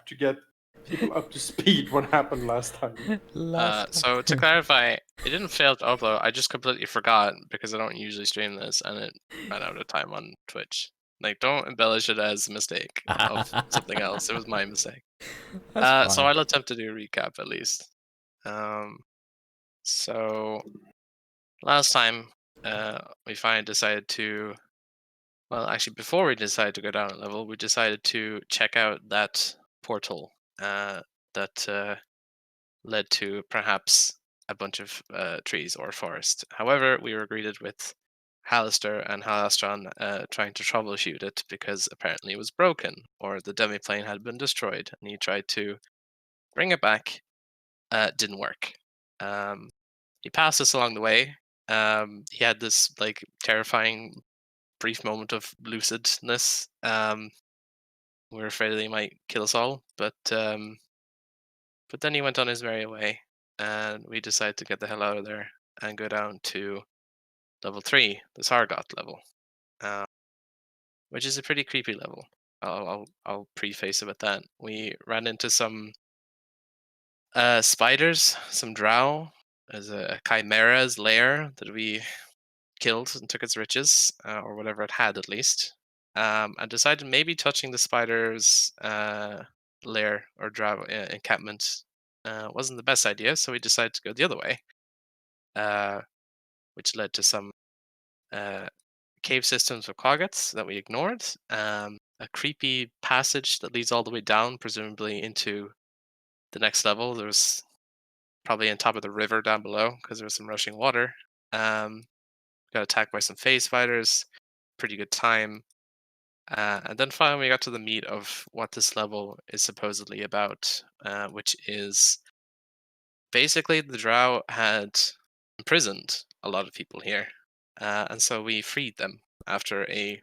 to get people up to speed what happened last time. So to clarify, it didn't fail to upload. I just completely forgot because I don't usually stream this, and it ran out of time on Twitch. Like, don't embellish it as a mistake of something else. It was my mistake. So I'll attempt to do a recap at least. So last time, we finally decided to. Well, actually, before we decided to go down a level, we decided to check out that portal that led to perhaps a bunch of trees or forest. However, we were greeted with Hallister and Halastron trying to troubleshoot it because apparently it was broken or the demiplane had been destroyed, and he tried to bring it back. Didn't work. He passed us along the way. He had this like terrifying brief moment of lucidness. We were afraid that he might kill us all, but then he went on his merry way, and we decided to get the hell out of there and go down to level 3, the Sargot level, uh, which is a pretty creepy level. I'll preface it with that. We ran into some spiders, some drow, as a chimera's lair that we killed and took its riches, or whatever it had at least, and decided maybe touching the spider's lair or drow encampment wasn't the best idea, so we decided to go the other way, which led to some cave systems with cloggets that we ignored, a creepy passage that leads all the way down, presumably into the next level. There's probably on top of the river down below because there was some rushing water. Got attacked by some phase fighters. Pretty good time. And then finally, we got to the meat of what this level is supposedly about, which is basically the drow had imprisoned a lot of people here, and so we freed them after a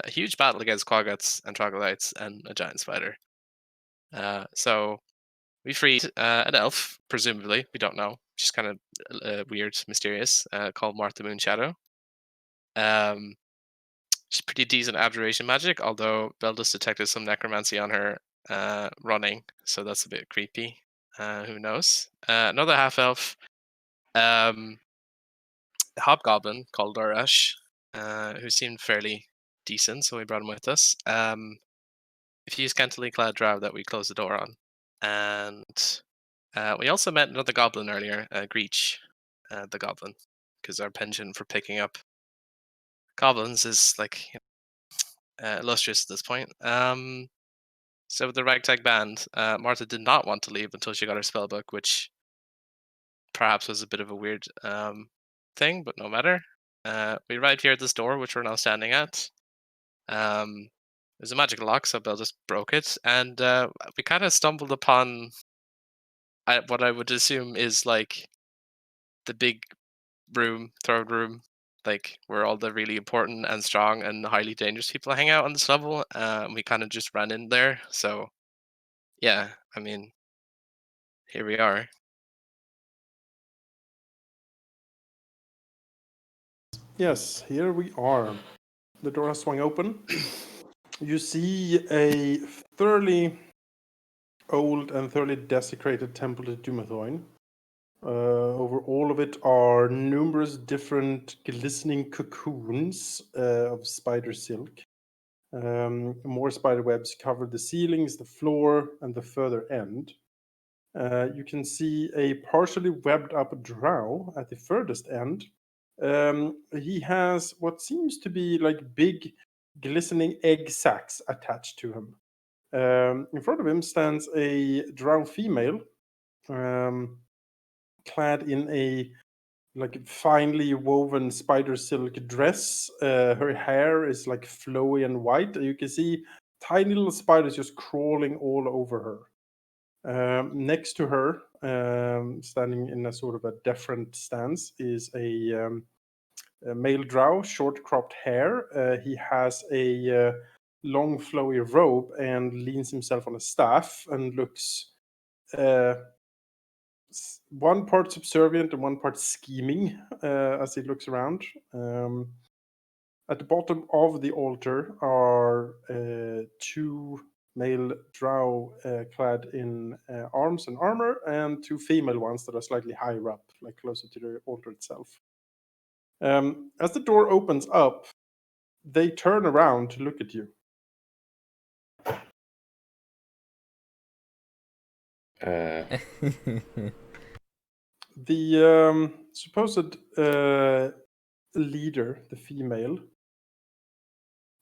huge battle against Quaggots and Troglodytes and a giant spider. So we freed an elf, presumably, we don't know, just kind of weird, mysterious, called Martha Moonshadow. She's pretty decent abjuration magic, although Beldus detected some necromancy on her running, so that's a bit creepy. Who knows? Another half elf, hobgoblin called Dorash, who seemed fairly decent, so we brought him with us. If you use scantily clad drow that we closed the door on, and we also met another goblin earlier, Greech, the goblin, because our penchant for picking up goblins is like illustrious at this point. So with the ragtag band, Martha did not want to leave until she got her spellbook, which perhaps was a bit of a weird thing, but no matter. We arrived here at this door, which we're now standing at. There's a magic lock, so Belle just broke it, and we kind of stumbled upon what I would assume is like the big room, third room, like where all the really important and strong and highly dangerous people hang out on this level. We kind of just ran in there, so yeah, I mean, here we are. Yes, here we are. The door has swung open. You see a thoroughly old and thoroughly desecrated temple to Dumathoin. Over all of it are numerous different glistening cocoons of spider silk. More spider webs cover the ceilings, the floor, and the further end. You can see a partially webbed up drow at the furthest end. He has what seems to be like big glistening egg sacs attached to him. In front of him stands a drow female, clad in a like finely woven spider silk dress. Her hair is like flowy and white. You can see tiny little spiders just crawling all over her. Next to her, standing in a sort of a deferent stance, is a male drow, short cropped hair. He has a long flowy robe and leans himself on a staff and looks one part subservient and one part scheming as he looks around. At the bottom of the altar are two male drow clad in arms and armor, and 2 female ones that are slightly higher up, like closer to the altar itself. As the door opens up, they turn around to look at you. The supposed leader, the female,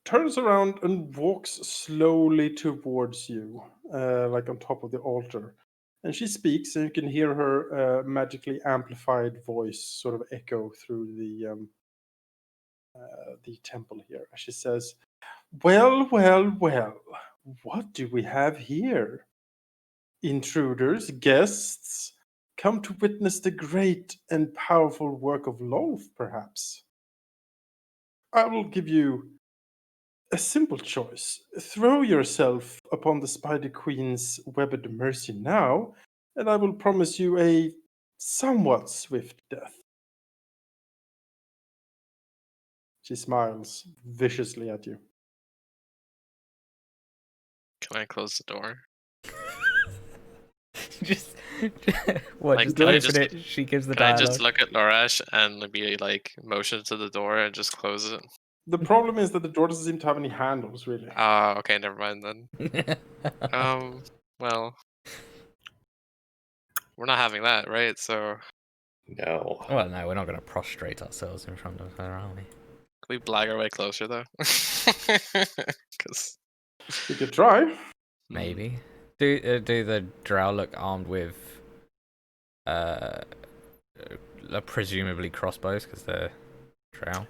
turns around and walks slowly towards you, like on top of the altar. And she speaks, and you can hear her magically amplified voice sort of echo through the temple here. She says, "Well, well, well, what do we have here? Intruders, guests, come to witness the great and powerful work of Lolf, perhaps. I will give you a simple choice. Throw yourself upon the Spider Queen's webbed mercy now, and I will promise you a somewhat swift death." She smiles viciously at you. Can I close the door? just what? Like, Just can I open just- it. She gives the Can I dialogue. just look at Lorash and be like, motion to the door and just close it? The problem is that the door doesn't seem to have any handles, really. Ah, okay, never mind then. Well, we're not having that, right? So, No. Well, no, we're not going to prostrate ourselves in front of her, are we? can we blag our way closer though? Because You could try. Maybe. Do the drow look armed with presumably crossbows because they're drow?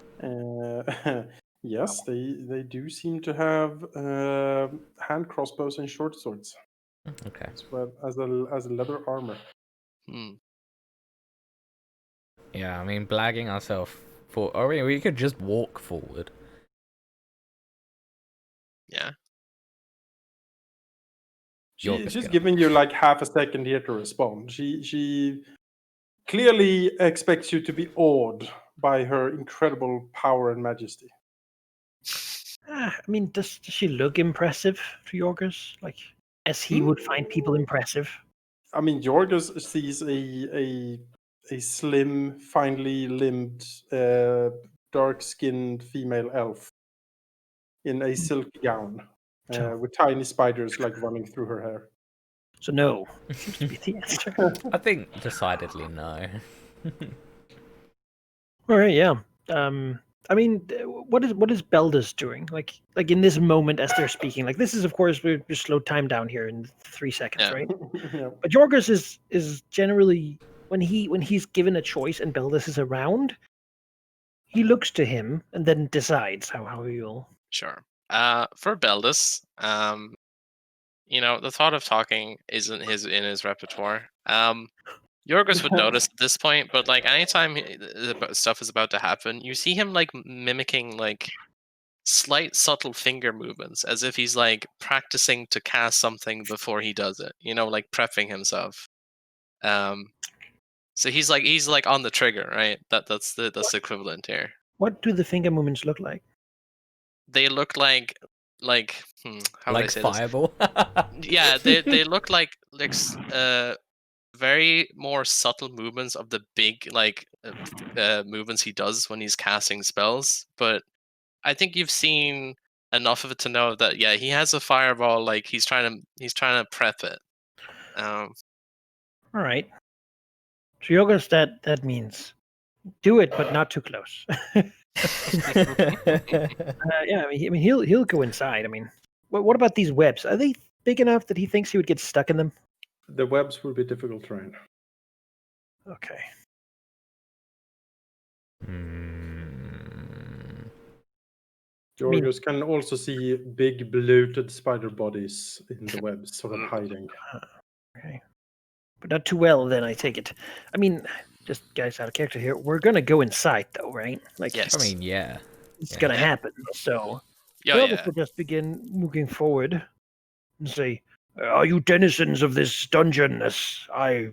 Yes, they do seem to have hand crossbows and short swords, Okay. as well as a leather armor. Yeah, I mean, blagging ourselves for. I mean, we could just walk forward. yeah, Yorga's She's gonna- giving you like half a second here to respond. She clearly expects you to be awed by her incredible power and majesty. I mean, does she look impressive to Yorgos? Like, as he would find people impressive? I mean, Jorgus sees a slim, finely limbed, dark-skinned female elf in a silk gown with tiny spiders like running through her hair. So no, seems to be the answer. I think decidedly no. All right, yeah. I mean, what is Belda's doing? Like in this moment as they're speaking, like this is of course we slowed time down here in 3 seconds, Yeah. right? Yeah. But Jorgos is generally when he's given a choice and Beldis is around, he looks to him and then decides how he will. sure. For Beldis, the thought of talking isn't in his repertoire. Yorgos would notice at this point, but like anytime stuff is about to happen, you see him like mimicking like slight subtle finger movements as if he's like practicing to cast something before he does it, like prepping himself. So he's like on the trigger, right? That's the equivalent here. What do the finger movements look like? They look like how would I Like say this? fireball. Yeah, they look like very more subtle movements of the big movements he does when he's casting spells. But I think you've seen enough of it to know that he has a fireball. Like he's trying to prep it. All right. So Yorgos, that means do it, but not too close. Yeah, I mean he'll go inside. I mean, what about these webs? Are they big enough that he thinks he would get stuck in them? The webs will be difficult terrain. Okay. Jorgus can also see big bloated spider bodies in the webs, sort of hiding. Okay. But not too well, then I take it. I mean, just guys out of character here. We're gonna go inside, though, right? Like, Yes. I mean, yeah. it's gonna happen. So, Yeah. we'll just begin moving forward and say, "Are you denizens of this dungeon, as I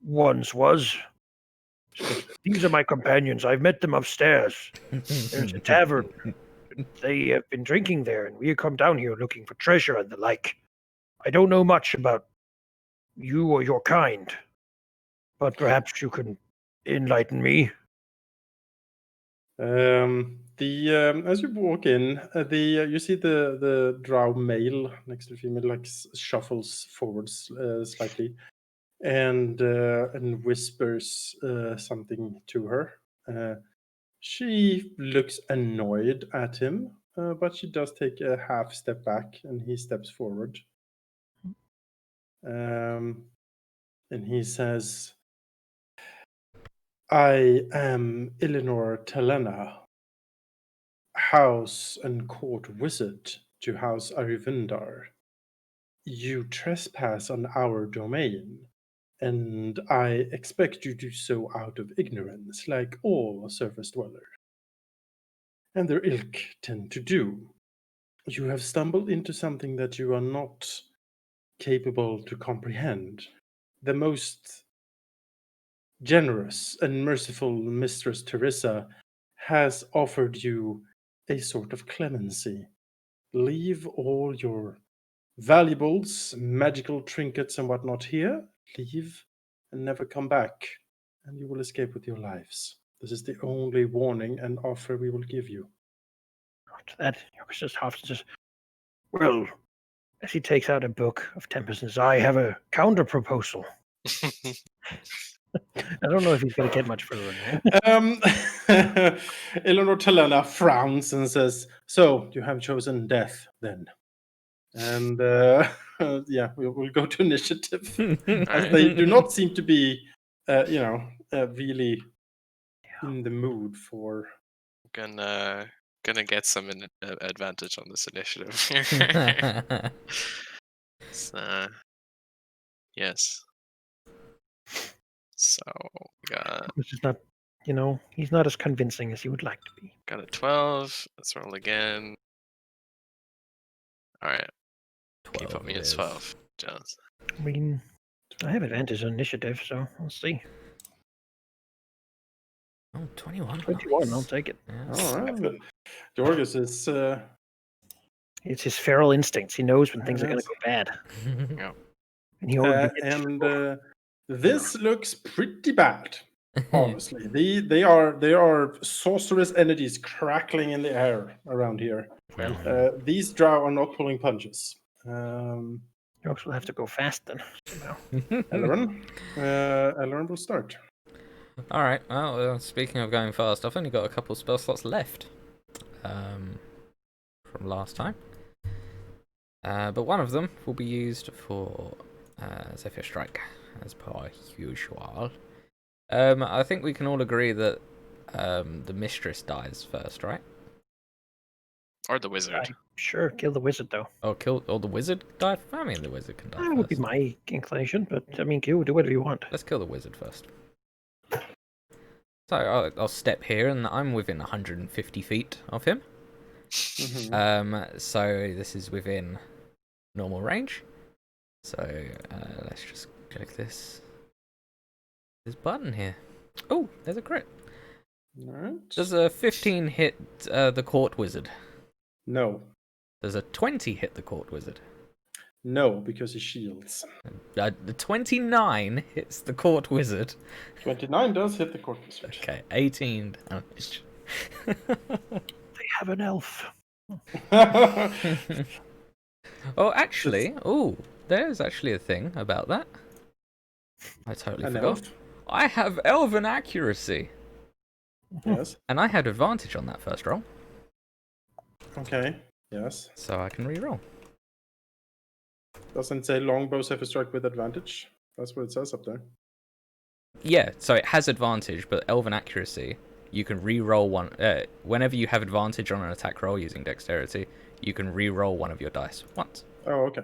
once was? These are my companions. I've met them upstairs. There's a tavern. They have been drinking there, and we have come down here looking for treasure and the like." I don't know much about you or your kind, but perhaps you can enlighten me. As you walk in, you see the drow male next to the female like shuffles forwards slightly, and whispers something to her. She looks annoyed at him, but she does take a half step back, and he steps forward. And he says, "I am Eleanor Telena, house and court wizard to House Arivindar. You trespass on our domain, and I expect you to do so out of ignorance, like all surface dwellers. And their ilk tend to do. You have stumbled into something that you are not capable to comprehend. The most generous and merciful Mistress Teresa has offered you a sort of clemency. Leave all your valuables, magical trinkets, and whatnot here. Leave and never come back, and you will escape with your lives. This is the only warning and offer we will give you." To that, Yorkshire Hofton says, "Well," as he takes out a book of Tempest and says, "I have a counter proposal." I don't know if he's going to get much further than that. Eleanor Telena frowns and says, "So, you have chosen death, then?" And yeah, we'll go to initiative, as they do not seem to be, really in the mood for. Gonna get some advantage on this initiative. So, yes. So we got Which is not, he's not as convincing as he would like to be. got a 12. Let's roll again. All right. You put me as 12, Jones. I mean, I have advantage on initiative, so we'll see. Oh, 21. 21, I'll Nice. take it. Yeah. All right, Jorgus is. It's his feral instincts. He knows when things are going to Yes. go bad. Yeah. And he already begins This looks pretty bad. Honestly, they are sorcerous energies crackling in the air around here. These drow are not pulling punches. Yorks will have to go fast then. Somehow. Ellerin will start. All right. Well, speaking of going fast, I've only got a couple spell slots left from last time. But one of them will be used for Zephyr Strike, as per usual. I think we can all agree that the Mistress dies first, right? Or the wizard. Sure, kill the wizard though. Or the Wizard die? I mean, the Wizard can die That first. would be my inclination, but I mean, do whatever you want. Let's kill the Wizard first. So I'll step here, and I'm within 150 feet of him. Mhm. So this is within normal range. So let's just click this button here. Oh, there's a crit. All right. Does a 15 hit the Court Wizard? No. Does a 20 hit the Court Wizard? No, because he shields. The 29 hits the Court Wizard. 29 does hit the court wizard. Okay, 18 damage. They have an elf. Oh, actually, there's actually a thing about that. I totally An forgot. elf? I have Elven Accuracy. Yes. And I had advantage on that first roll. Okay. Yes. So I can re-roll. Doesn't say longbow Zephyr Strike with advantage. That's what it says up there. Yeah, so it has advantage, but Elven Accuracy, you can re-roll one. Whenever you have advantage on an attack roll using Dexterity, you can re-roll one of your dice once. Oh, okay.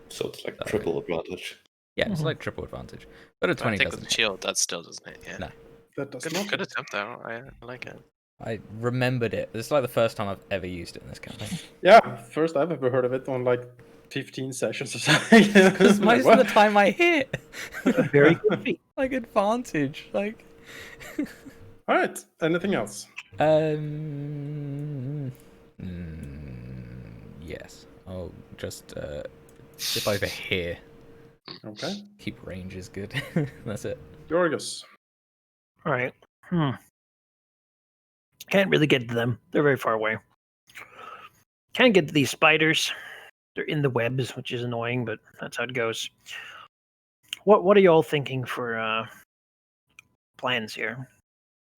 So it's like triple advantage. Yeah, it's like triple advantage. But a 20 I think doesn't with hit. shield, that still doesn't hit. Yeah. No. That does Good, not. good attempt though. I like it. I remembered it. It's like the first time I've ever used it in this campaign. Yeah, first I've ever heard of it on like 15 sessions or something. Because most of the time I hit. Very good feat. Like advantage. Like. All right. Anything else? Yes. I'll just Zip over here. Okay. Keep range is good. That's it. Jorgus. All right. Can't really get to them. They're very far away. Can't get to these spiders. They're in the webs, which is annoying, but that's how it goes. What are y'all thinking for plans here?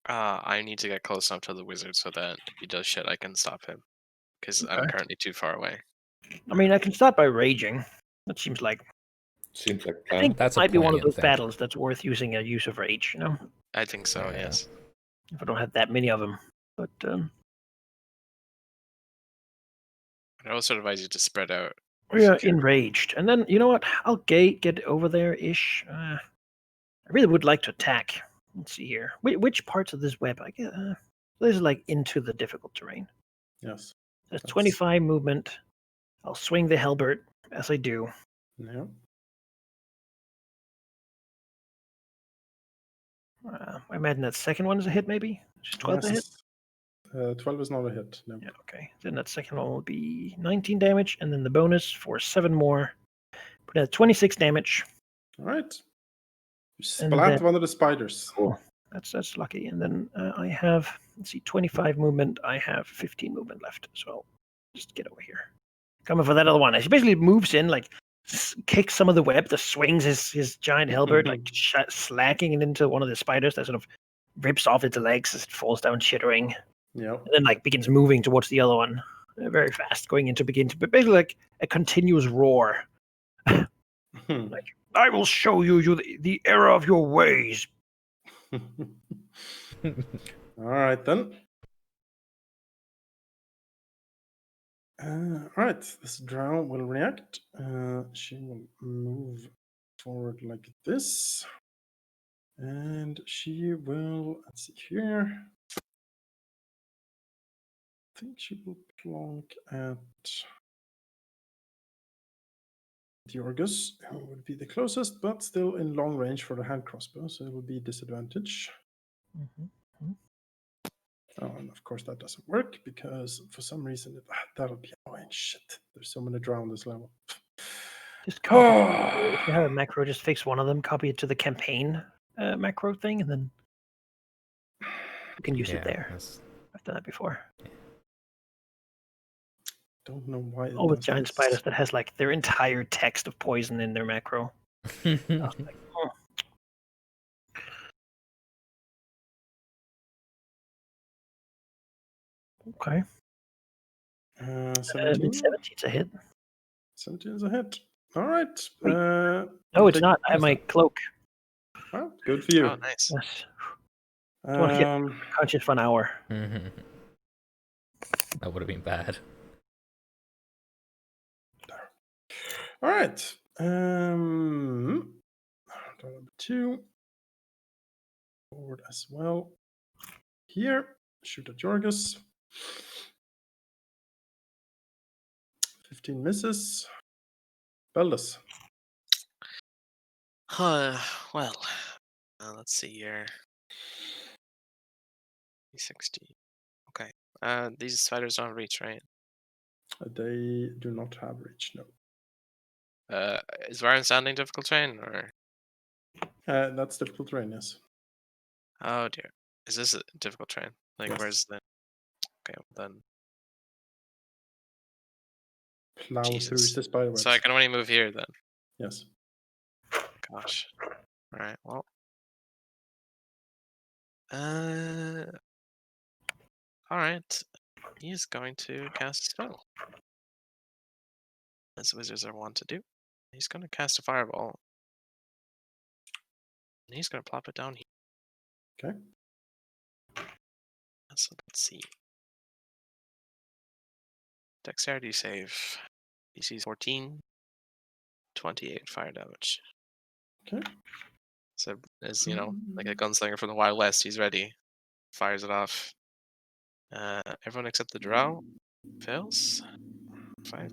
I need to get close enough to the wizard so that if he does shit, I can stop him. Because I'm Okay. currently too far away. I mean, I can start by raging. That seems like Seems like I plan. think That's that a might be one of poignant those thing. battles that's worth using a use of rage. You know, I think so, Yeah. yes. if I don't have that many of them. But I'd also advise you to spread out. we are enraged, and then you know what? I'll get over there ish. I really would like to attack. Let's see here. Which parts of this web? I get. This is like into the difficult terrain. Yes. That's That's- 25 movement. I'll swing the halberd as I do. Yeah. I imagine that second one is a hit, maybe. Is 12 a hit? Yes. 12 is not a hit. No. Yeah. Okay. Then that second one will be 19 damage, and then the bonus for 7 more. Put at 26 damage. All right. You And splat then- one of the spiders. Cool. That's lucky. And then I have, let's see, 25 movement. I have 15 movement left. So I'll just get over here. Coming for that other one. He basically moves in, like kicks some of the web, that swings his giant halberd, like slacking it into one of the spiders that sort of rips off its legs as it falls down chittering. Yep. And then like begins moving towards the other one very fast, going into but basically like a continuous roar. Like, I will show you the error of your ways. All right then. All right, this drow will react. She will move forward like this. And she will, let's see here. I think she will plonk at Jorgus, who would be the closest, but still in long range for the hand crossbow, so it will be disadvantage. Oh, and of course that doesn't work because for some reason that'll be annoying. Shit, there's so many drow on this level. Just copy. If you have a macro, just fix one of them, copy it to the campaign macro thing, and then you can use it there. I've done that before. Don't know why. All with giant spiders that has like their entire text of poison in their macro. I was like, oh. Okay. 17? 17's a hit. 17 is a hit. All right. Wait. No, it's not. I have my cloak. Oh, good for you. Oh, nice. Yes. I want to get conscious for an hour. That would have been bad. All right. Number 2. Forward as well. Here. Shoot at Jorgus. 15 misses. Beldus. Well, let's see here. 60. Okay. These spiders don't reach, right? They do not have reach, no. Is Varren standing difficult terrain or? That's difficult terrain, yes. Oh dear. Is this a difficult terrain? Like, Yes. where's the? Okay, well then. Plow through Jesus. the spider webs. So I can only move here then. Yes. Gosh. All right. Well. All right. He's going to cast a spell, as wizards are wont to do. He's going to cast a fireball. And he's going to plop it down here. Okay. So let's see. Dexterity save. DC 14. 28 fire damage. Okay. So, as you know, like a gunslinger from the Wild West, he's ready. Fires it off. Everyone except the drow fails. 5.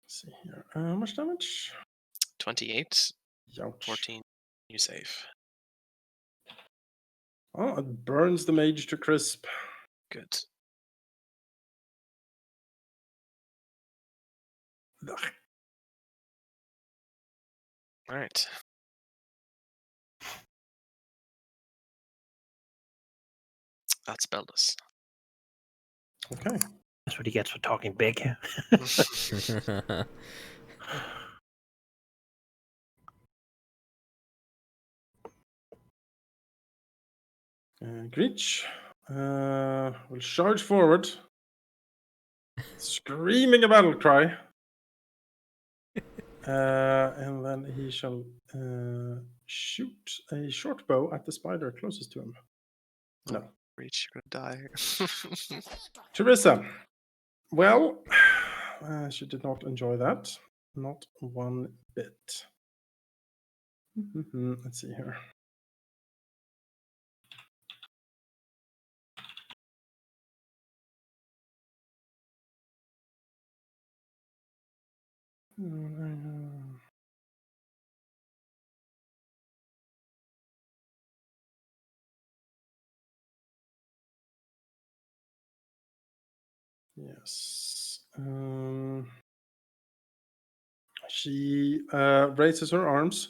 Let's see here. How much damage? 28. Youch. 14. You save. Oh, it burns the mage to crisp. Good. Ugh. All right. That's Beldus. Okay. That's what he gets for talking big. Gritch will charge forward, screaming a battle cry. And then he shall shoot a short bow at the spider closest to him. No. Reach, you're gonna die. Teresa. Well, she did not enjoy that. Not one bit. Let's see here. Yes. She raises her arms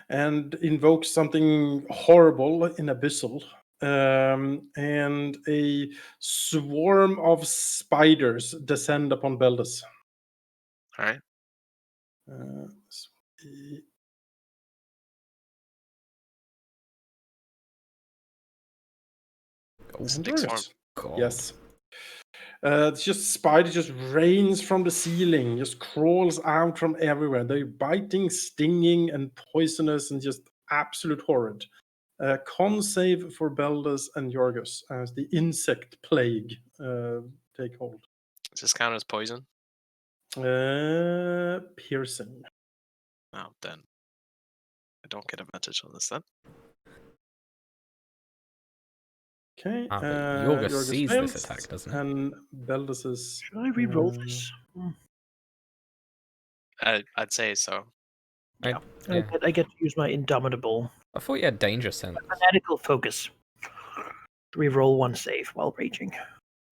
and invokes something horrible in Abyssal. And a swarm of spiders descend upon Beldus. All right. It's a big swarm. God. Yes. It's just spider just rains from the ceiling, just crawls out from everywhere. They're biting, stinging, and poisonous, and just absolute horrid. Con save for Beldus and Yorgos as the insect plague take hold. Does this count as poison? Piercing. Oh, then I don't get advantage on this then. Okay. Ah, but Yorgos sees this fails, attack, doesn't he? and Beldus is. Should I re-roll this? I'd say so. Yeah. Yeah. I get to use my indomitable I thought you had danger sense. fanatical focus. Re-roll one save while raging.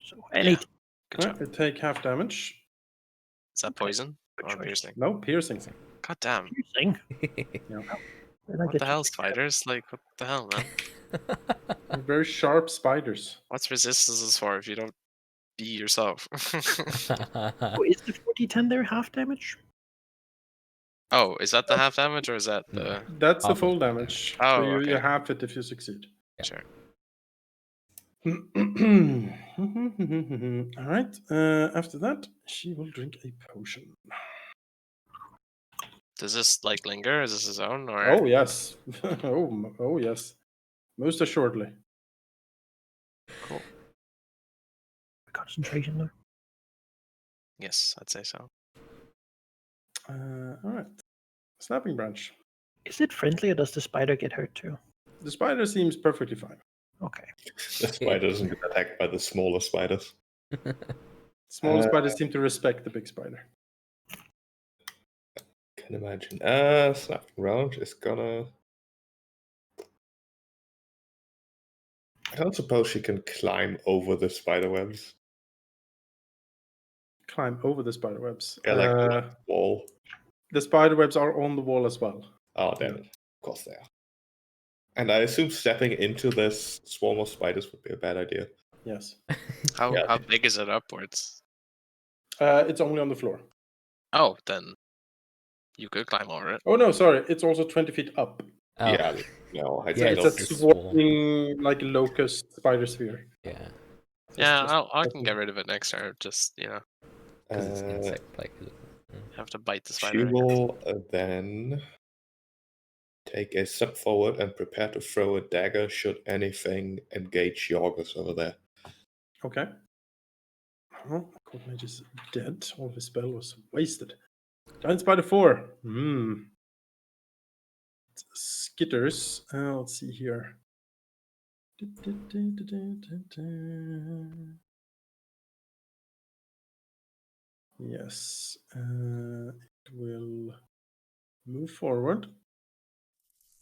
So any Yeah. Good job. Take half damage. Is that Okay. poison Good or choice. piercing? No, piercing. God damn. piercing. Yeah. Then I What get the to hell, take spiders? Like, what the hell, man? Very sharp spiders. What's resistance for if you don't be yourself? Oh, is the 40-10 there half damage? Oh, is that the half damage or is that the? No. That's the Half of full the damage. damage. So Oh, you okay. half it if you succeed. Yeah. Sure. All right. After that, she will drink a potion. Does this like linger? Is this his own or? Oh yes. oh yes. Most assuredly. Cool. Concentration there. Yes, I'd say so. All right. Snapping branch. Is it friendly or does the spider get hurt too? The spider seems perfectly fine. Okay. The spider doesn't get attacked by the smaller spiders. Small spiders seem to respect the big spider. Can imagine. Snapping round is gonna. I don't suppose she can climb over the spider webs. Climb over the spider webs. Yeah, like the wall. The spider webs are on the wall as well. Oh, damn it. Of course they are. And I assume stepping into this swarm of spiders would be a bad idea. Yes. How big is it upwards? It's only on the floor. Oh, then you could climb over it. Oh no, sorry. It's also 20 feet up. Oh, Yeah, no, I Yeah, It's don't a it's think a swarm. swarming, like a locust spider sphere. yeah. Yeah, just- I can get rid of it next turn. Just Because it's insect plague. Is it? have to bite the She spider. will then take a step forward and prepare to throw a dagger should anything engage Yorgos over there. Okay. Oh, Cold Mage is dead. All of his spell was wasted. Giant Spider 4. Skitters. Let's see here. Yes. It will move forward.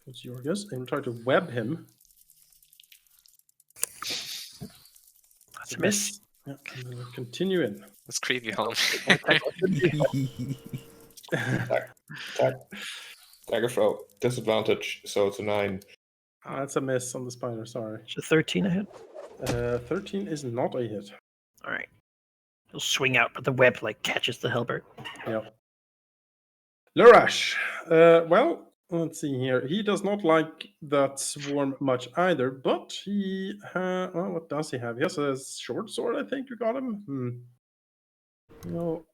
It's Jorgus. I will try to web him. That's a miss. Yeah, and then we'll continue in. That's creepy, Holm. Attack. Dagger throw. Disadvantage, so it's a 9. That's a miss on the spider, sorry. So 13 ahead. 13 is not a hit. All right. He'll swing out, but the web like catches the halberd. Yep. Lurash. Well, let's see here. He does not like that swarm much either, but he... well, what does he have? He has a short sword, I think you got him. He'll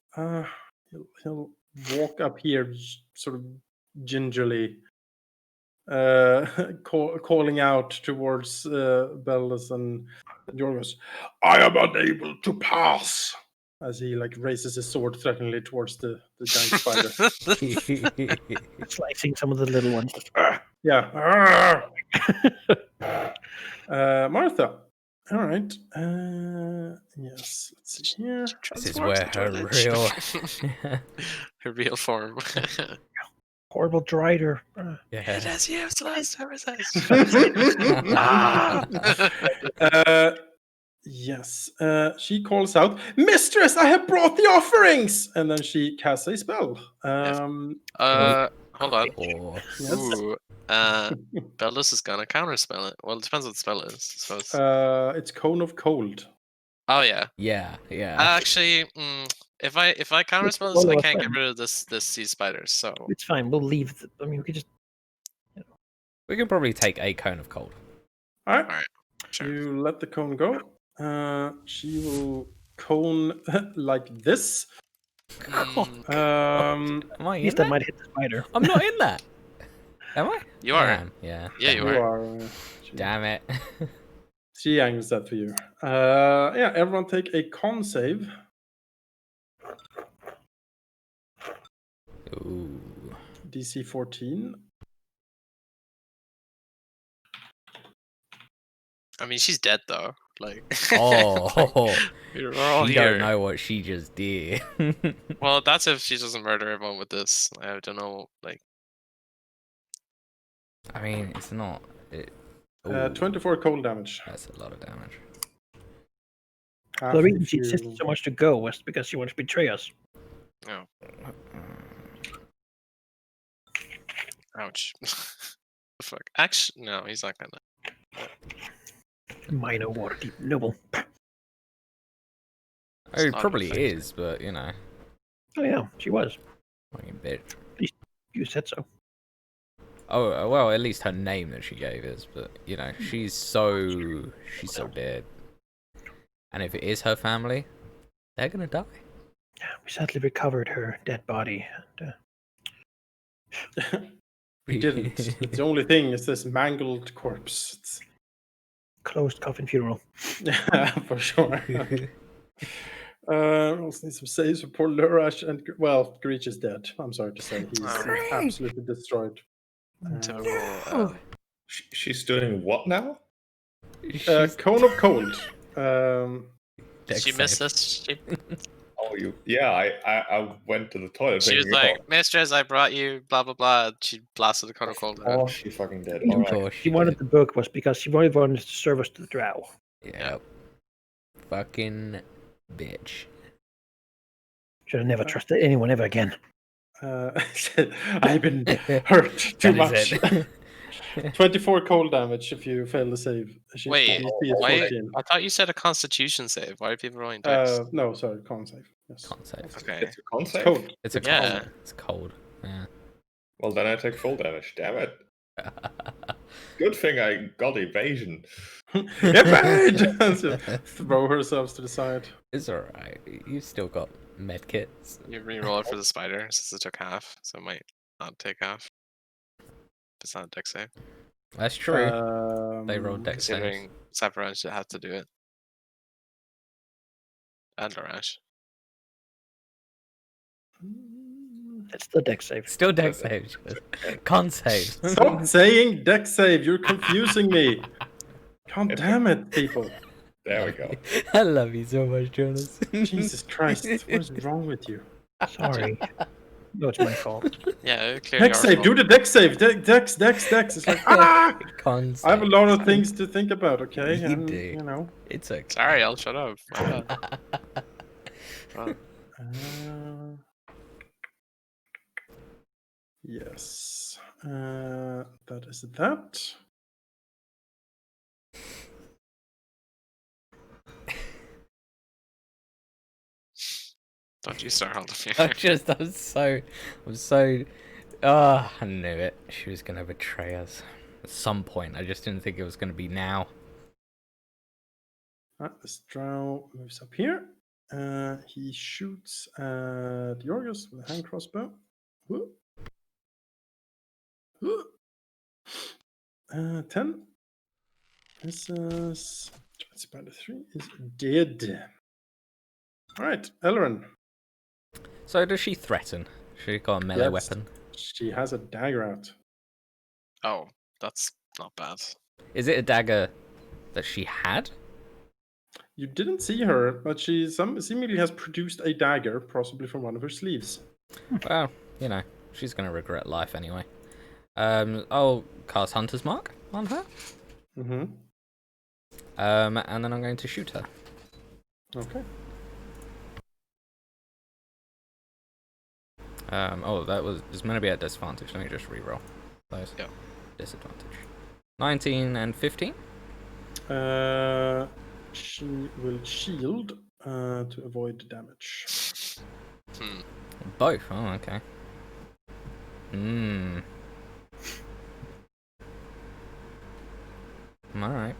walk up here sort of gingerly, calling out towards Beldus and Jorgus. I am unable to pass! As he like raises his sword threateningly towards the giant spider. Slicing some of the little ones. Yeah. Martha. All right. Yes. Let's see here. This is where her real her real form. Horrible drider. yeah. It is useless. Yes. She calls out, "Mistress, I have brought the offerings!" And then she casts a spell. Hold on. Or Yes. Ooh. Beldus is gonna counterspell it. Well, it depends what the spell is. So It's Cone of Cold. oh yeah. yeah. Actually, if I counterspell this, I can't get rid of this sea spiders. So It's fine. We'll leave. I mean, we could just. We can probably take a cone of cold. All right. Alright, sure. You let the cone go. She will cone like this. Mm, Am I At in least that that? might hit the spider. I'm not in that. Am I? you I are. am, yeah. Yeah, you You are. are. Damn it. She angles that for you. Yeah, everyone take a con save. Ooh. DC 14. I mean, she's dead though. Like. Oh, we're all you here. don't know what she just did. Well, that's if she doesn't murder everyone with this. I don't know. Like. I mean, it's not. It, 24 cold damage. That's a lot of damage. Half The reason if she you- insisted so much to go was because she wanted to betray us. No. Ouch. The fuck. Actually, no, he's not gonna. Minor Waterdeep noble. Oh, It's it not probably effective. is, but you know, Oh yeah, she was. fucking bitch. You said so. Oh well, at least her name that she gave is, but you know, she's so dead. And if it is her family, they're gonna die. Yeah, we sadly recovered her dead body. And, We didn't. The only thing is this mangled corpse. It's... closed coffin funeral. Yeah, for sure. Also need some saves for poor Lurash and well, Greech is dead. I'm sorry to say he's absolutely destroyed. Typical. She's doing what now? She's Cone of Cold. dex She save. missed us. Oh, you. Yeah, I went to the toilet. She was thinking, like, "Mistress, I brought you blah blah blah." She blasted the cone of cold. oh, she fucking dead. Of All right. course She wanted the book was because she wanted to serve us to the drow. Yep. Fucking bitch. Should have never trusted anyone ever again. I've been hurt too That is much. it. 24 cold damage if you fail the save. Wait, DC is why? 14. I thought you said a Constitution save. Why are people rolling dice? No, sorry, con save. Yes. Can't save. Okay. It's a con It's save? cold. It's a Yeah. cold. It's cold. Yeah. Well, then I take full damage. Damn it. Good thing I got evasion. Evade! Throw herself to the side. It's alright. You've still got medkits. You re-roll it for the spider since it took half, so it might not take half. It's not a dex save. That's true. They rolled dex saves. Considering Cyberrun should have to do it. And Larash. That's the deck save. Still dex saves. Con saves. Stop saying deck save. You're confusing me. God damn it, people. There we go. I love you so much, Jonas. Jesus Christ. What is wrong with you? Sorry. No, it's my fault. Yeah, clearly Dex our save. fault. Do the dex save. Dex. It's like ah. Con I have a save. lot of things to think about. Okay, You and do. you know. It's okay. Sorry, I'll shut up. My bad. Well, Yes. That is that. don't you start Halldamir. I'm so. Ah, I knew it. She was gonna betray us at some point. I just didn't think it was gonna be now. This drow moves up here. He shoots at Yorgos with a hand crossbow. Whoop. Whoop. 10. This is Spider 3 is dead. Alright, Elrin. So does she threaten? She got a melee Yes. weapon. She has a dagger out. Oh, that's not bad. Is it a dagger that she had? You didn't see her, but she seemingly has produced a dagger, possibly from one of her sleeves. Well, you know, she's gonna regret life anyway. I'll cast Hunter's Mark on her. Mm-hmm. And then I'm going to shoot her. Okay. It's meant to be at disadvantage. Let me just reroll those. Yeah. Disadvantage. 19 and 15. She will shield to avoid damage. Both. Oh, okay. All right.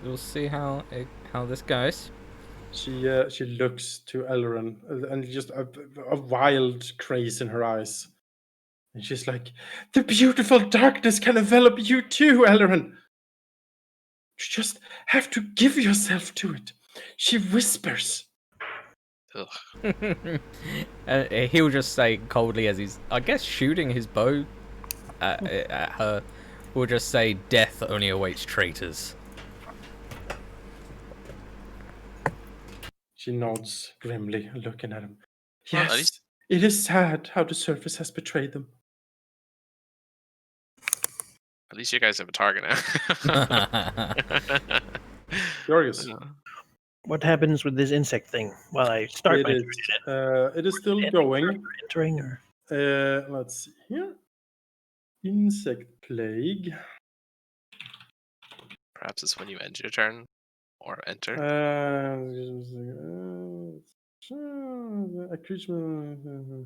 We'll see how this goes. She looks to Elrin and just a wild craze in her eyes. And she's like, the beautiful darkness can envelop you too, Elrin. You just have to give yourself to it. She whispers. Ugh. He'll just say coldly as he's, I guess, shooting his bow at her. We'll just say, death only awaits traitors. She nods grimly, looking at him. Well, at Yes, least- it is sad how the surface has betrayed them. At least you guys have a target now. Yorgos. What happens with this insect thing? Well, I start by It is still going. entering, or Let's see here. Insect plague. Perhaps it's when you end your turn or enter. A creature.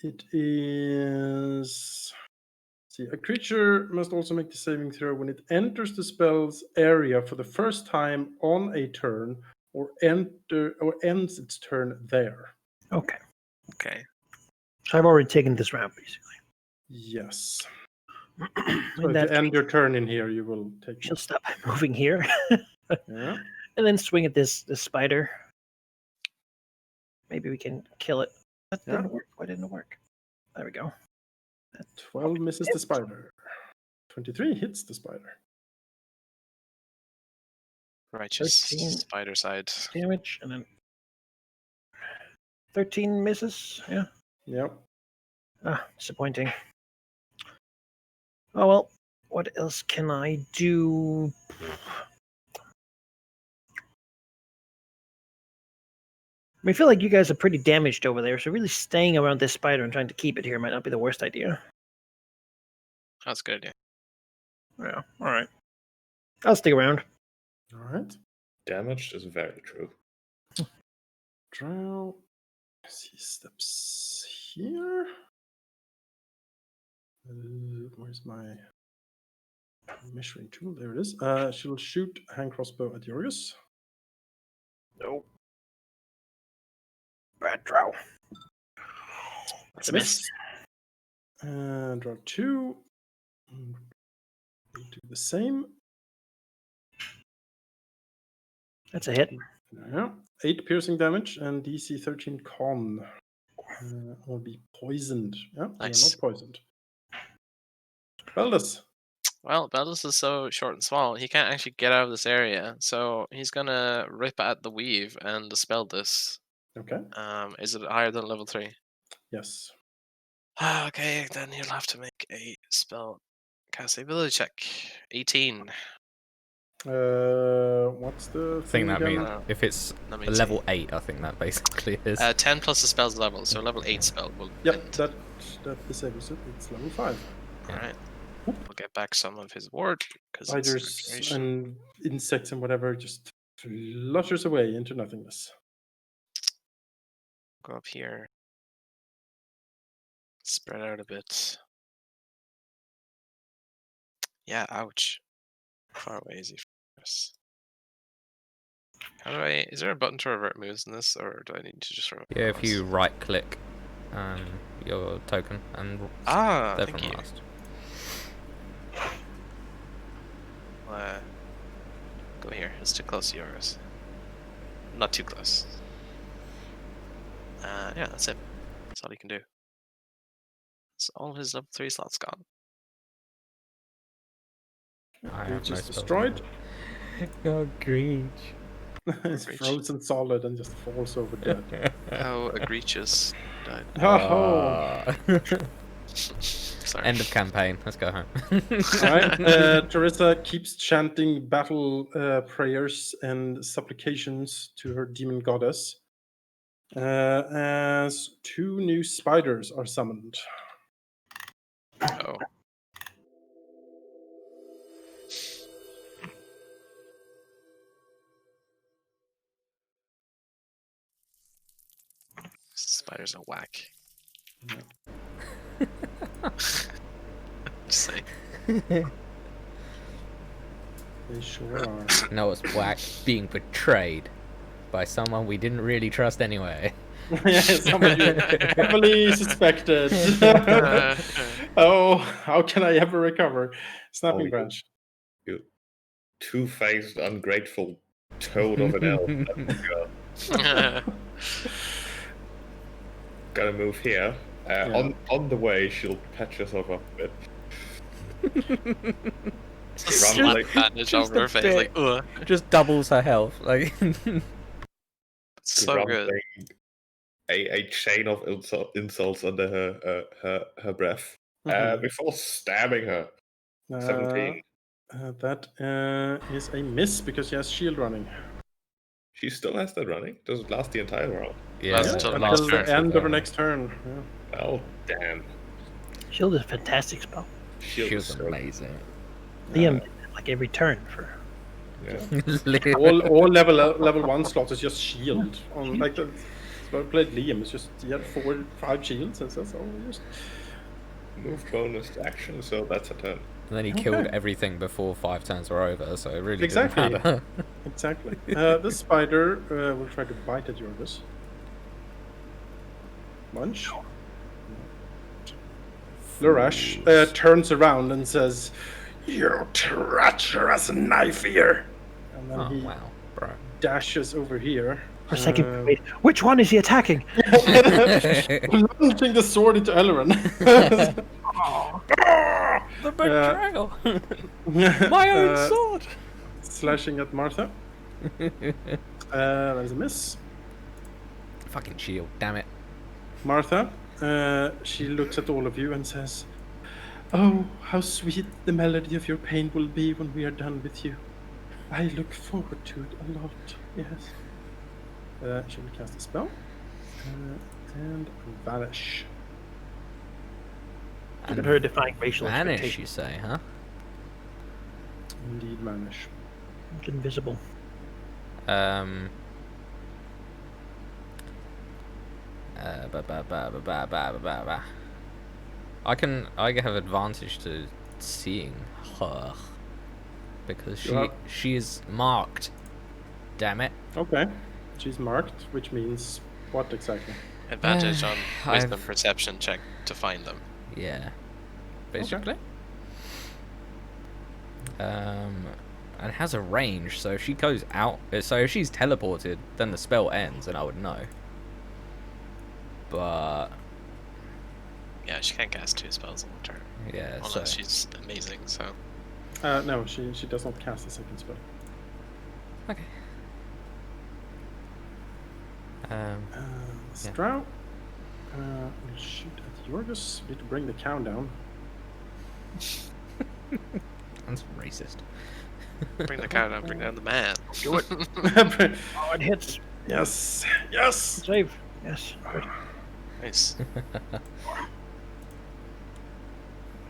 It is. See, a creature must also make the saving throw when it enters the spell's area for the first time on a turn, or ends its turn there. okay. Okay. So I've already taken this round, basically. Yes. So In if that you end case, your turn in here, you will take. she'll stop moving here, Yeah. and then swing at this spider. Maybe we can kill it. That didn't work. Why didn't it work? There we go. 12 misses the spider. 23 hits the spider. Righteous 13. spider side. Damage, and then 13 misses. Yeah. Yep. Disappointing. Oh well. What else can I do? I feel like you guys are pretty damaged over there, so really staying around this spider and trying to keep it here might not be the worst idea. That's good, yeah. Yeah. All right. I'll stick around. All right. Damaged is very true. Drow. He steps here. Where's my measuring tool? There it is. She'll shoot hand crossbow at Yorgos. No. Bad drow. That's a miss. And draw 2. We'll do the same. That's a hit. Yeah. 8 piercing damage and DC 13 con. Or be poisoned. Yeah, Nice. you're not poisoned. Veldus. Well, Beldus is so short and small, he can't actually get out of this area. So he's gonna rip at the weave and dispel this. Okay. Is it higher than level 3? Yes. Okay, then he'll have to make a spell cast ability check. 18. What's the I think thing that again? means if it's Let me a see. level 8, I think that basically is. 10 plus the spell's level, so level 8 spell will Yep, end. that disables it. It's level 5. Alright. We'll get back some of his ward because it's Spiders restoration. and insects and whatever just flutters away into nothingness. Go up here. Spread out a bit. Yeah, ouch. Far away easy for us. How do I... Is there a button to revert moves in this, or do I need to just remove Yeah, if mouse? you right click your token and Ah, they're thank from you. last. Go here. It's too close to yours. Not too close. Yeah, that's it. That's all he can do. So all of his level 3 slots gone. I have Breach no is spells destroyed. Oh, Greech. It's Breach. frozen solid and just falls over dead. How egregious died. Oh. Sorry. End of campaign. Let's go home. Alright, Teresa keeps chanting battle prayers and supplications to her demon goddess. As 2 new spiders are summoned. Oh. Spiders are whack. Just say. They sure are. No, it's whack. Being betrayed by someone we didn't really trust anyway. Yeah, someone you heavily suspected. Oh, how can I ever recover? Snapping you- branch. You two-faced, ungrateful toad of an elf. Gotta move here. Yeah. On the way, she'll patch herself up a bit. Just Run slap like- bandage just over a her face, bit. like, ugh. Just doubles her health. Like So good. grumbling, a chain of insults under her breath. Mhm. Before stabbing her. 17. That is a miss because she has shield running. She still has that running. Does it last the entire round? yeah, Last until Until next the turn. end of her next turn. Yeah. Oh, damn. Shield is a fantastic spell. Shield She is was so amazing. Liam did that like every turn for. Yeah. All level 1 slots is just shield. On like the so I played Liam, it's just he had 4-5 shields and so just Move bonus to action, so that's a turn. And then he Okay. killed everything before 5 turns were over, so it really Exactly. didn't matter. exactly. The spider will try to bite at Jorgus. Munch. Lurash turns around and says, "You treacherous knife ear!" And then Oh he wow, bro. dashes over here. For a second, wait, which one is he attacking? Launching the sword into Ellerin. The betrayal! My own sword! Slashing at Martha. That is a miss. Fucking shield, damn it. Martha, she looks at all of you and says, "Oh, how sweet the melody of your pain will be when we are done with you. I look forward to it a lot, yes." She will cast a spell. And vanish. Look at her defying racial Vanish, expectations. you say, huh? Indeed, vanish. It's invisible. I have advantage to seeing her because You she is marked. Damn it! Okay. She's marked, which means what exactly? Advantage on I've- wisdom perception check to find them. Yeah, basically. And has a range, so if she goes out, so if she's teleported, then the spell ends, and I would know. But Yeah, she can't cast 2 spells in a turn. yeah, Unless so she's amazing, so. No, she does not cast a second spell. Okay. Stroud. We'll shoot at Yorgos. Need to bring the count down. That's racist. Bring the cow down, bring down the man. Do it. Oh, it hits. Yes. Yes. Save. Yes. Good. Nice.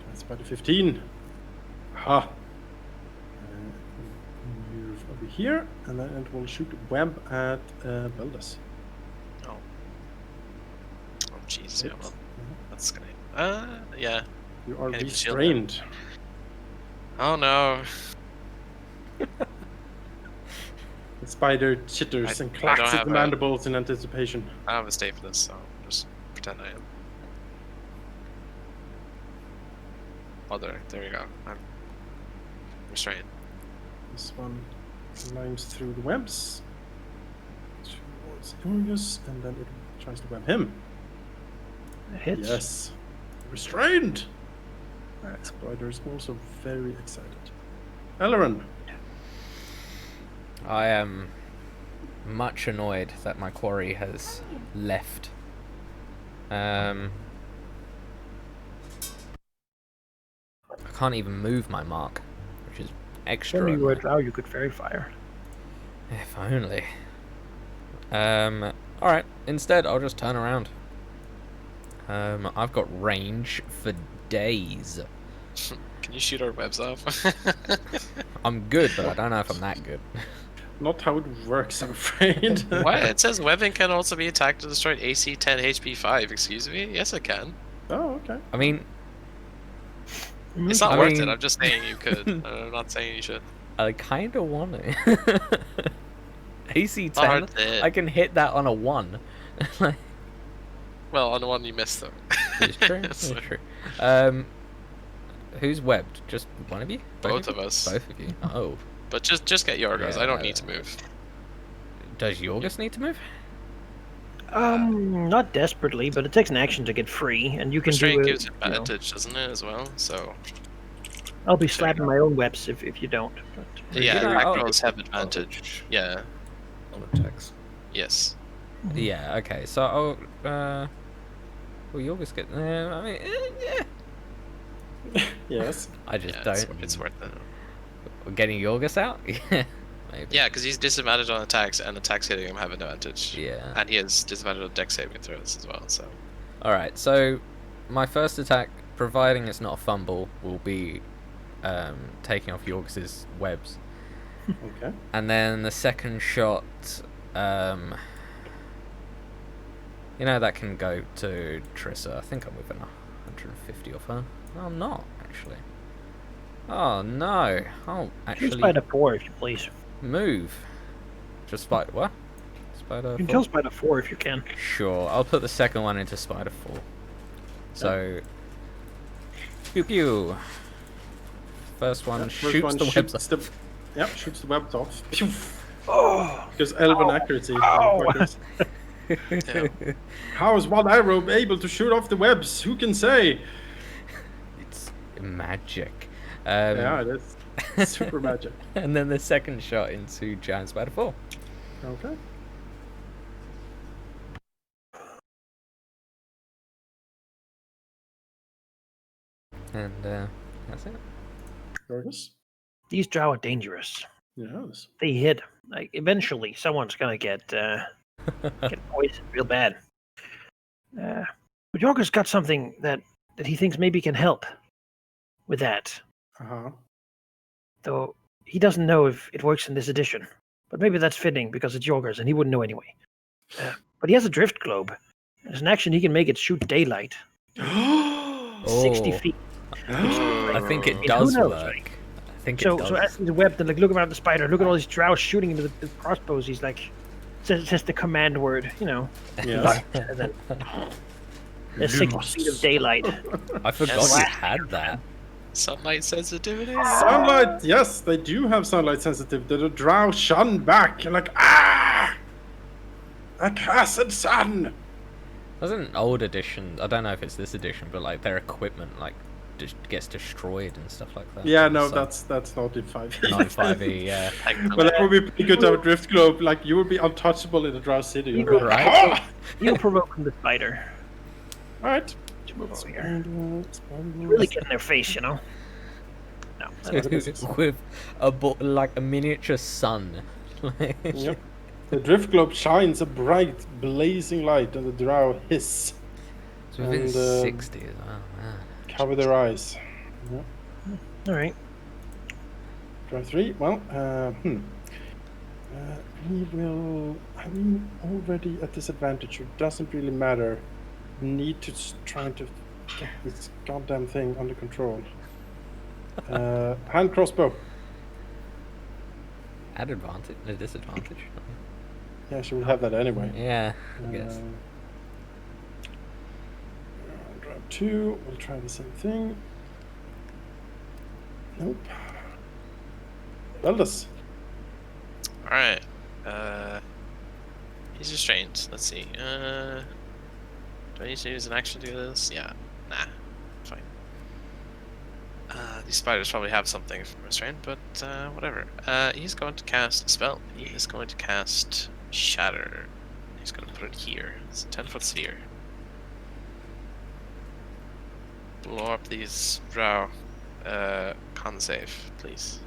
That's about a 15. Aha. Move over here, and then it will shoot web at Beldas. Oh. Oh, jeez. Yeah, well, that's gonna. Yeah. You are Can't even shield restrained. Oh no. The spider chitters and I clacks don't at have the a- mandibles in anticipation. I don't have a stay for this, so I'll just pretend I am. Oh, there we go. I'm restrained. This one climbs through the webs towards Yorgos, and then it tries to web him. It hits. Yes. Restrained! Spider is also very excited. Ellerin. I am much annoyed that my quarry has left. I can't even move my mark, which is extra. If only you were a annoying. drow, you could fairy fire. If only. Alright, instead I'll just turn around. I've got range for days. Can you shoot our webs off? I'm good, but I don't know if I'm that good. Not how it works, I'm afraid. What? It says webbing can also be attacked and destroyed AC 10 HP 5. Excuse me? Yes, it can. Oh, okay. I mean, It's not I worth mean- it. I'm just saying you could. I'm not saying you should. I kind of want to. AC 10, hard to hit. I can hit that on a 1. Well, on the one you missed though. It's true. It's So, true. Who's webbed? Just one of you? Both of us. Both of you. Oh. But just get Yorgos. Yeah, I don't need to move. Does Yorgos need to move? Not desperately, but it takes an action to get free, and you can Restraint do it. gives advantage, doesn't it, as well? So I'll be slapping my own webs if you don't. But yeah, know, attack I'll- rolls have advantage. Yeah. On attacks. Yes. Yeah, okay. So I'll well Yorgos get I mean yeah. Yes. I just Yeah, don't it's worth it. getting Yorgos out? Yeah. Maybe. Yeah, because he's disadvantaged on attacks, and attacks hitting him have advantage. Yeah. And he has disadvantage on dex saving throws as well. So Alright, so my first attack, providing it's not a fumble, will be taking off Yorgos's webs. Okay. And then the second shot, you know, that can go to Trissa. I think I'm within 150 of her. No, I'm not, actually. Oh, no. I'll shoot actually Spider 4 if you please. move. Just Spider... What? Spider You can 4? kill Spider 4 if you can. Sure, I'll put the second one into Spider 4. So... Pew pew. First one Yeah, first shoots one the webs shoots up. shoots the webs off. Pew! Oh! Because elven accuracy. Ow. works. yeah. How is one arrow able to shoot off the webs? Who can say? It's magic. Yeah, it is. Super magic. And then the second shot into Giant Spider 4. Okay. And that's it. Yorgos? These drow are dangerous. Yes. They hit. Like, eventually, someone's gonna get poisoned real bad. But Yorgos got something that he thinks maybe can help with that. Uh-huh. Though he doesn't know if it works in this edition. But maybe that's fitting because it's Yorgos and he wouldn't know anyway. But he has a drift globe. As an action, he can make it shoot daylight 60 feet. I think it Who does knows, work. right? I think it So does. as he's webbed and like look around the spider, look at all these drow shooting him with the crossbows. He's like, says the command word, you know, Yes. and then there's 60 feet of daylight. I forgot Yes. you had that. Sunlight sensitivity. Sunlight, yes, they do have sunlight sensitive. The drow shun back and like, ah! Accursed sun! There's an old edition. I don't know if it's this edition, but like their equipment like gets destroyed and stuff like that. Yeah, no, So- that's not in 5e. not in 5e. Yeah, But that would be pretty good to have a drift globe. Like you would be untouchable in a Drow city. You'd be like, Right. "Ah!" You're provoking the spider. All right. To move over here. Spider. Really get in their face, you know. No. with like a miniature sun. Yep. The drift globe shines a bright, blazing light, and the Drow hiss. It's within And, 60 as well. Man. Cover their eyes. Yep. All right. Drow 3. Well, we will. I mean, already at disadvantage. It doesn't really matter. We need to try to get this goddamn thing under control. Hand crossbow. At advantage, a disadvantage. Yeah, she will have that anyway. Yeah, I guess. Drow 2. We'll try the same thing. Nope. Eldus. Alright. He's restrained. Let's see. Do I need to use an action to do this? Yeah. Nah. Fine. These spiders probably have something from restraint, but whatever. He's going to cast a spell. He is going to cast Shatter. He's going to put it here. It's a 10-foot sphere. Blow up these Drow. Con save, please.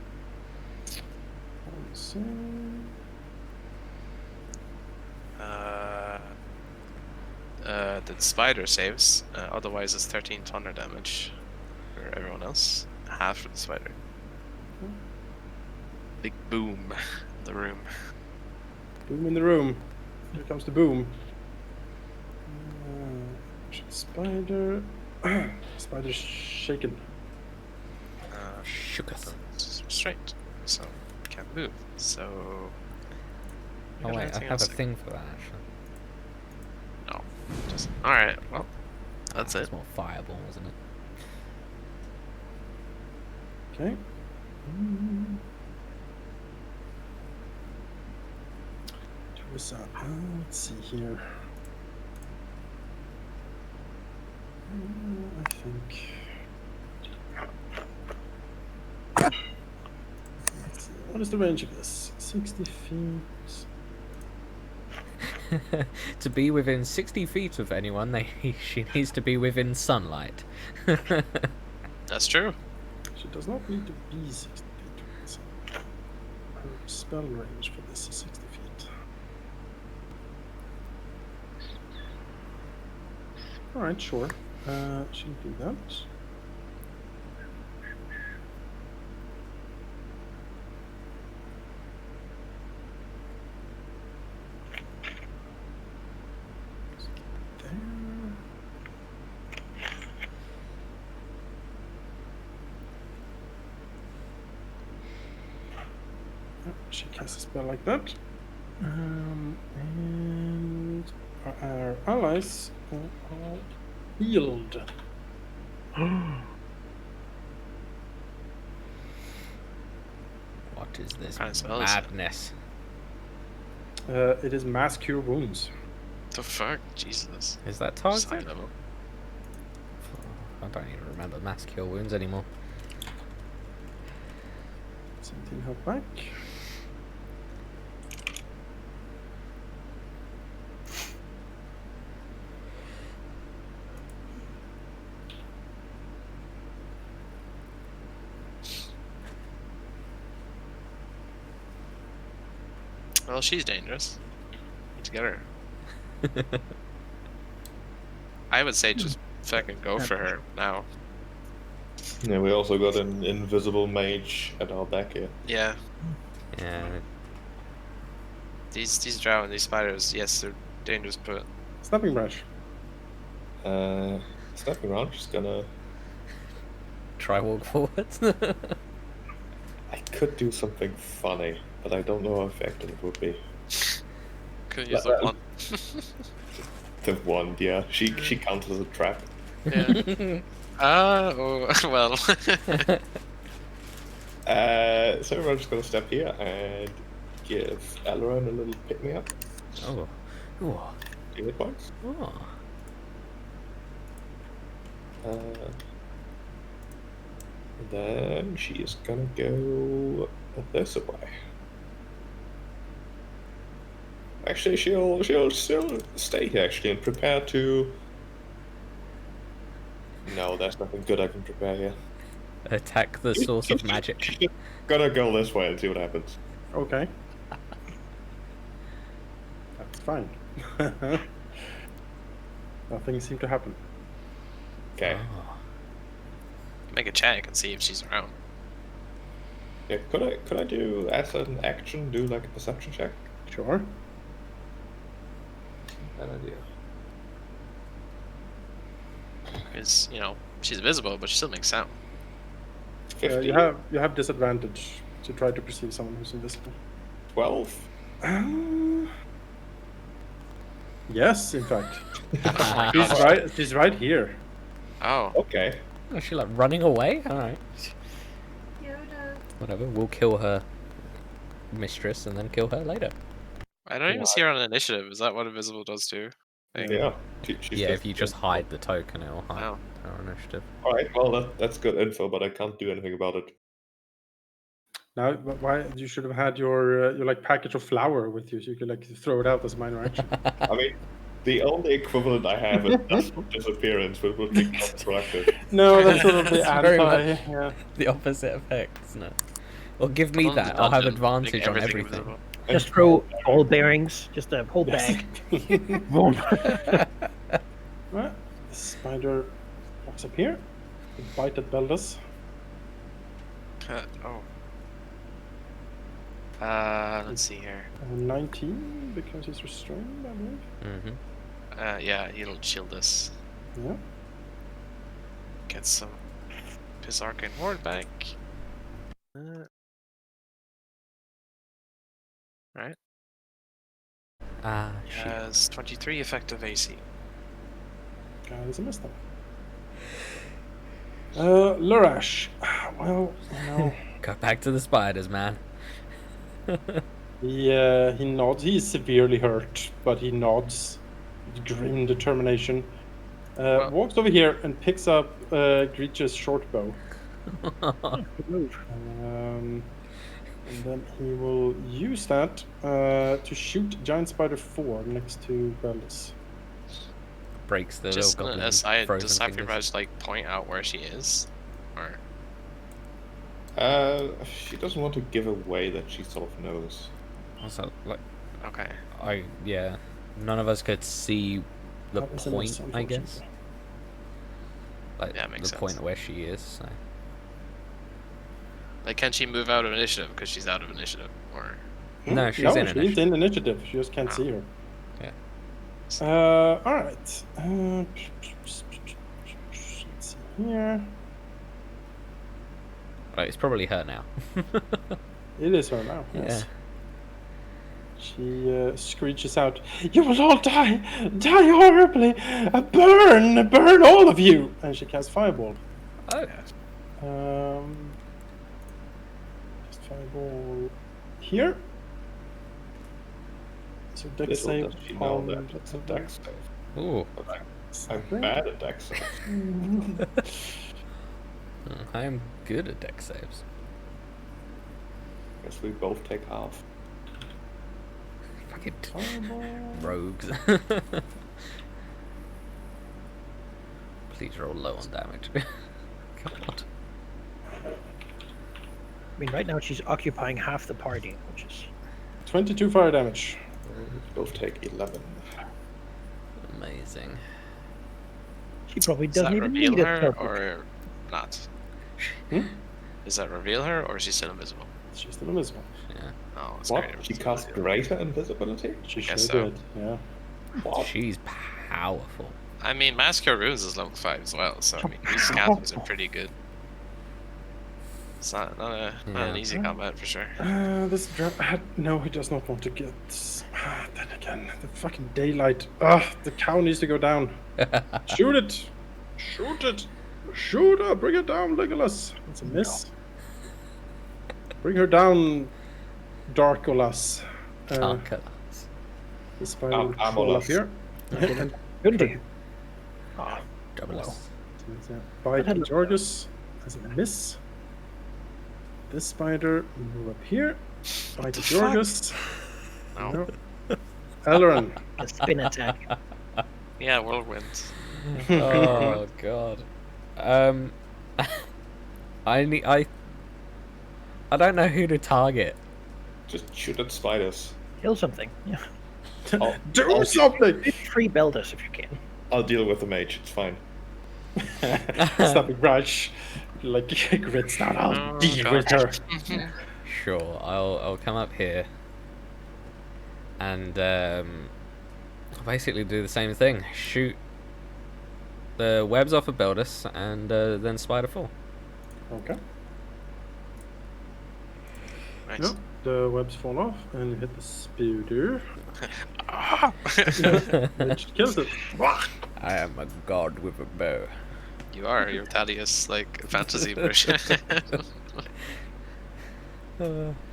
The spider saves, otherwise it's 13 thunder damage for everyone else. Half for the spider. Big boom in the room. Boom in the room. Here comes the boom. Spider. Spider's shaken. Shook us. It's restrained, so can't move. So. Oh got wait, I anything have a else? thing for that actually. No. Just alright, well, that's it. It's more fireball, isn't it? Okay. Let's see here. I think. Let's see, what is the range of this? 60 feet. To be within 60 feet of anyone, she needs to be within sunlight. That's true. She does not need to be 60 feet. So her spell range for this is 60 feet. Alright, sure. She'll do that. She casts a spell like that. And our allies are healed. What is this Kind of spell is it? madness? It is mass cure wounds. The fuck? Jesus. Is that Just high targeted? level. I don't even remember mass kill wounds anymore. 17 health back. Well, she's dangerous. Need to get her. I would say just fucking go for her now. Yeah, we also got an invisible mage at our back here. Yeah. Yeah, These drow and these spiders, yes, they're dangerous, but Snapping branch. Snapping around, just gonna. try walk forwards. I could do something funny, but I don't know how effective it would be. could use the one. The wand, yeah. She counts as a trap. Yeah. Well. So we're just gonna step here and give Elrond a little pick me up. Oh. Ooh. 2 hit points. Oh. And then she is gonna go this way. Actually, she'll still stay here actually and prepare to. No, there's nothing good I can prepare here. Attack the source of magic. She's just gonna go this way and see what happens. Okay. That's fine. Nothing seemed to happen. Okay. Oh. Make a check and see if she's around. Yeah, could I do as an action do like a perception check? Sure. Bad idea. Because, you know, she's visible, but she still makes sound. 15, You have disadvantage to try to perceive someone who's invisible. 12. Yes, in fact. God. She's right here. Oh, Okay. Is she like running away? Alright. Yoda. Whatever, we'll kill her mistress and then kill her later. I don't even see her on initiative. Is that what invisible does too? Like, Yeah. She's Yeah, if you just hide the token, it'll hide Wow. her initiative. Alright, well that's good info, but I can't do anything about it. Now, why you should have had your like package of flour with you, so you could like throw it out as a minor action. I mean, the only equivalent I have is dust of disappearance, which would be counterproductive. No, that's sort of the It's very anti. Yeah. The opposite effect, isn't it? Well, give me put on the that. I'll have dungeon, make advantage on everything. invisible. Just throw all bearings, just a whole bag. Boom. Right. The spider walks up here. The bite at Beldus. Oh. Let's see here. 19 because he's restrained, I believe. Mm-hmm. Yeah, he'll shield us. Yeah. Get some his arcane ward back. Right. Ah, He shit. has 23 effective AC. That is a miss then. Lurash. Well, you know, Go back to the spiders, man. he nods. He's severely hurt, but he nods with grim determination. Well- Walks over here and picks up Greech's short bow. And then he will use that to shoot Giant Spider 4 next to Beldus. Breaks the Just little goblin aside, frozen does fingers. Sacrifice like point out where she is? Or She doesn't want to give away that she sort of knows. Also, like, okay. yeah, none of us could see the That was a point, miss, I guess. unfortunately. Like, Yeah, makes the point sense. where she is, so. Like, can she move out of initiative because she's out of initiative? Or No, she's no, in she's initiative. in initiative. She just can't Oh. see her. Yeah. All right. Let's see here. Right, it's probably her now. It is her now. Yeah. Yes. She screeches out, "You will all die! Die horribly! Burn all of you!" And she casts Fireball. Oh. Just Fireball here. So Dex Little save does she know on that it's a dex save. Ooh. I'm bad at dex saves. I am good at deck saves. Guess we both take half. Fucking Fireball. rogues. Please roll low on damage. God. I mean, right now she's occupying half the party, which is 22 fire damage. We both take 11. Amazing. she probably does doesn't that even reveal need it. her perfect. or not? Hmm? Does that reveal her or is she still invisible? She's still invisible. Yeah. Oh, it's What? great. She cast greater invisibility? She guess sure so. did. Yeah. What? She's powerful. I mean, Mass Cure Runes is level 5 as well, so I mean, these scavengers are pretty good. It's not an easy combat for sure. This no, he does not want to get. Then again, the fucking daylight. The cow needs to go down. Shoot it! Shoot it! Shoot her! Bring it down, Legolas. That's a miss. Bring her down, Darkolas. Tarka. The spider will I'm crawl up Olaf. here. And Couldn't he? Ah, Double S. bite at Georgus. That's a miss. this spider move up here. Bite the at fuck? Jorgus. No. Elrond. The spin attack. Yeah, whirlwind. Oh god. I don't know who to target. Just shoot at spiders. Kill something. Yeah. Do I'll- something! Free Beldus if you can. I'll deal with the mage. It's fine. Snapping Rush. Like, grits down. I'll Oh, deal with her. Sure, I'll come up here and I'll basically do the same thing. Shoot the webs off of Beldus and then spider fall. Okay. Nice. Yep. The webs fall off and you hit the spider, Ah! which kills it. I am a god with a bow. You are. You're Thaddeus, like fantasy version.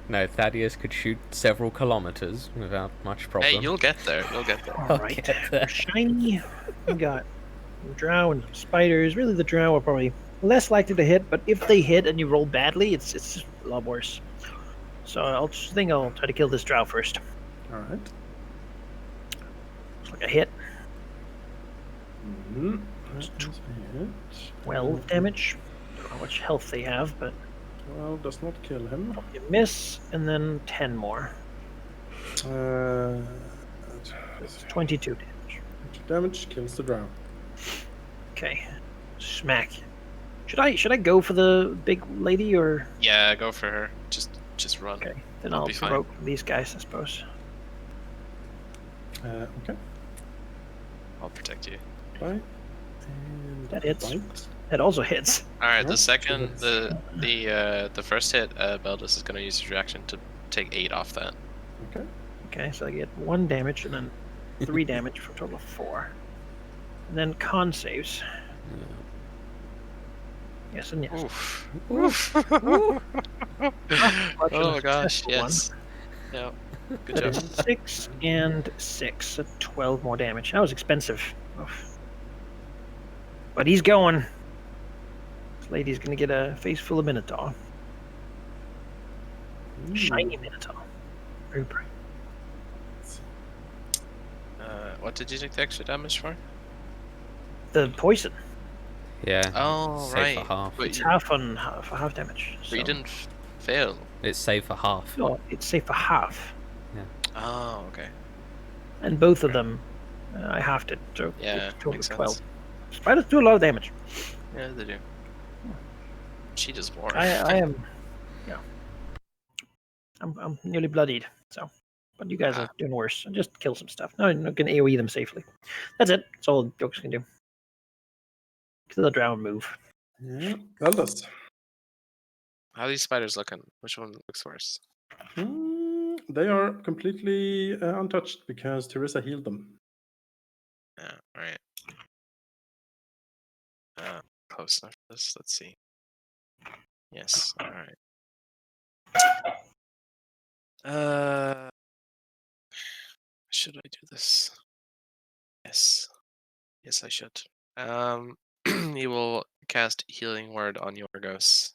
No, Thaddeus could shoot several kilometers without much problem. Hey, you'll get there. You'll get there. All right. For shiny. We got drow and spiders. Really, the drow are probably less likely to hit, but if they hit and you roll badly, it's just a lot worse. So I'll try to kill this drow first. All right. Looks like a hit. Mm-hmm. That is a hit. 12 damage. Don't know how much health they have, but 12 does not kill him. you miss, and then 10 more. That's 22 damage. Damage kills the drow. Okay. Smack. Should I go for the big lady, or Yeah, go for her. Just run. okay? Then I'll I'll be fine. provoke these guys, I suppose. Okay. I'll protect you. Bite. And That hits. bite. That also hits. All right. Yep, The so second, that's- the first hit, Beldus is going to use his reaction to take 8 off that. Okay. Okay, so I get 1 damage and then 3 damage for a total of 4. And then con saves. Yes and yes. Oof. Much Oh of a gosh. successful Yes. Yeah. Good That job. is 6 and 6, so 12 more damage. That was expensive. Oof. But he's going. This lady's gonna get a face full of Minotaur. Shiny Minotaur. Very bright. What did you take the extra damage for? The poison. Yeah. Oh, save right. for half. But It's you, half on half, half damage. but you so- didn't fail. It's save for half. No, it's safe for half. Oh, okay. And both of them, I halved it. So Yeah, it's a total makes of 12. sense. Spiders do a lot of damage. Yeah, they do. She does more. I am, yeah. I'm nearly bloodied. So, but you guys are doing worse. Just kill some stuff. No, you can AOE them safely. That's it. That's all jokes can do. Kill the drow and move. Yeah. Beldus. How are these spiders looking? Which one looks worse? They are completely untouched because Teresa healed them. Yeah, alright. Close enough for this. Let's see. Yes, alright. Should I do this? Yes. Yes, I should. He will cast Healing Word on Yorgos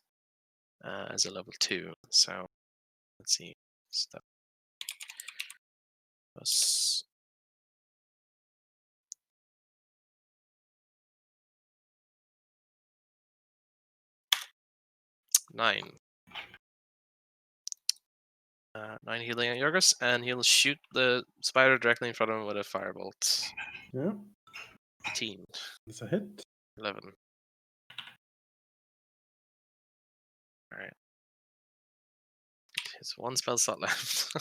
as a level 2. So, let's see. Stuff. Plus 9. 9 healing on Yorgos, and he'll shoot the spider directly in front of him with a firebolt. Yeah. 18. It's a hit. 11. Alright. His one spell slot left.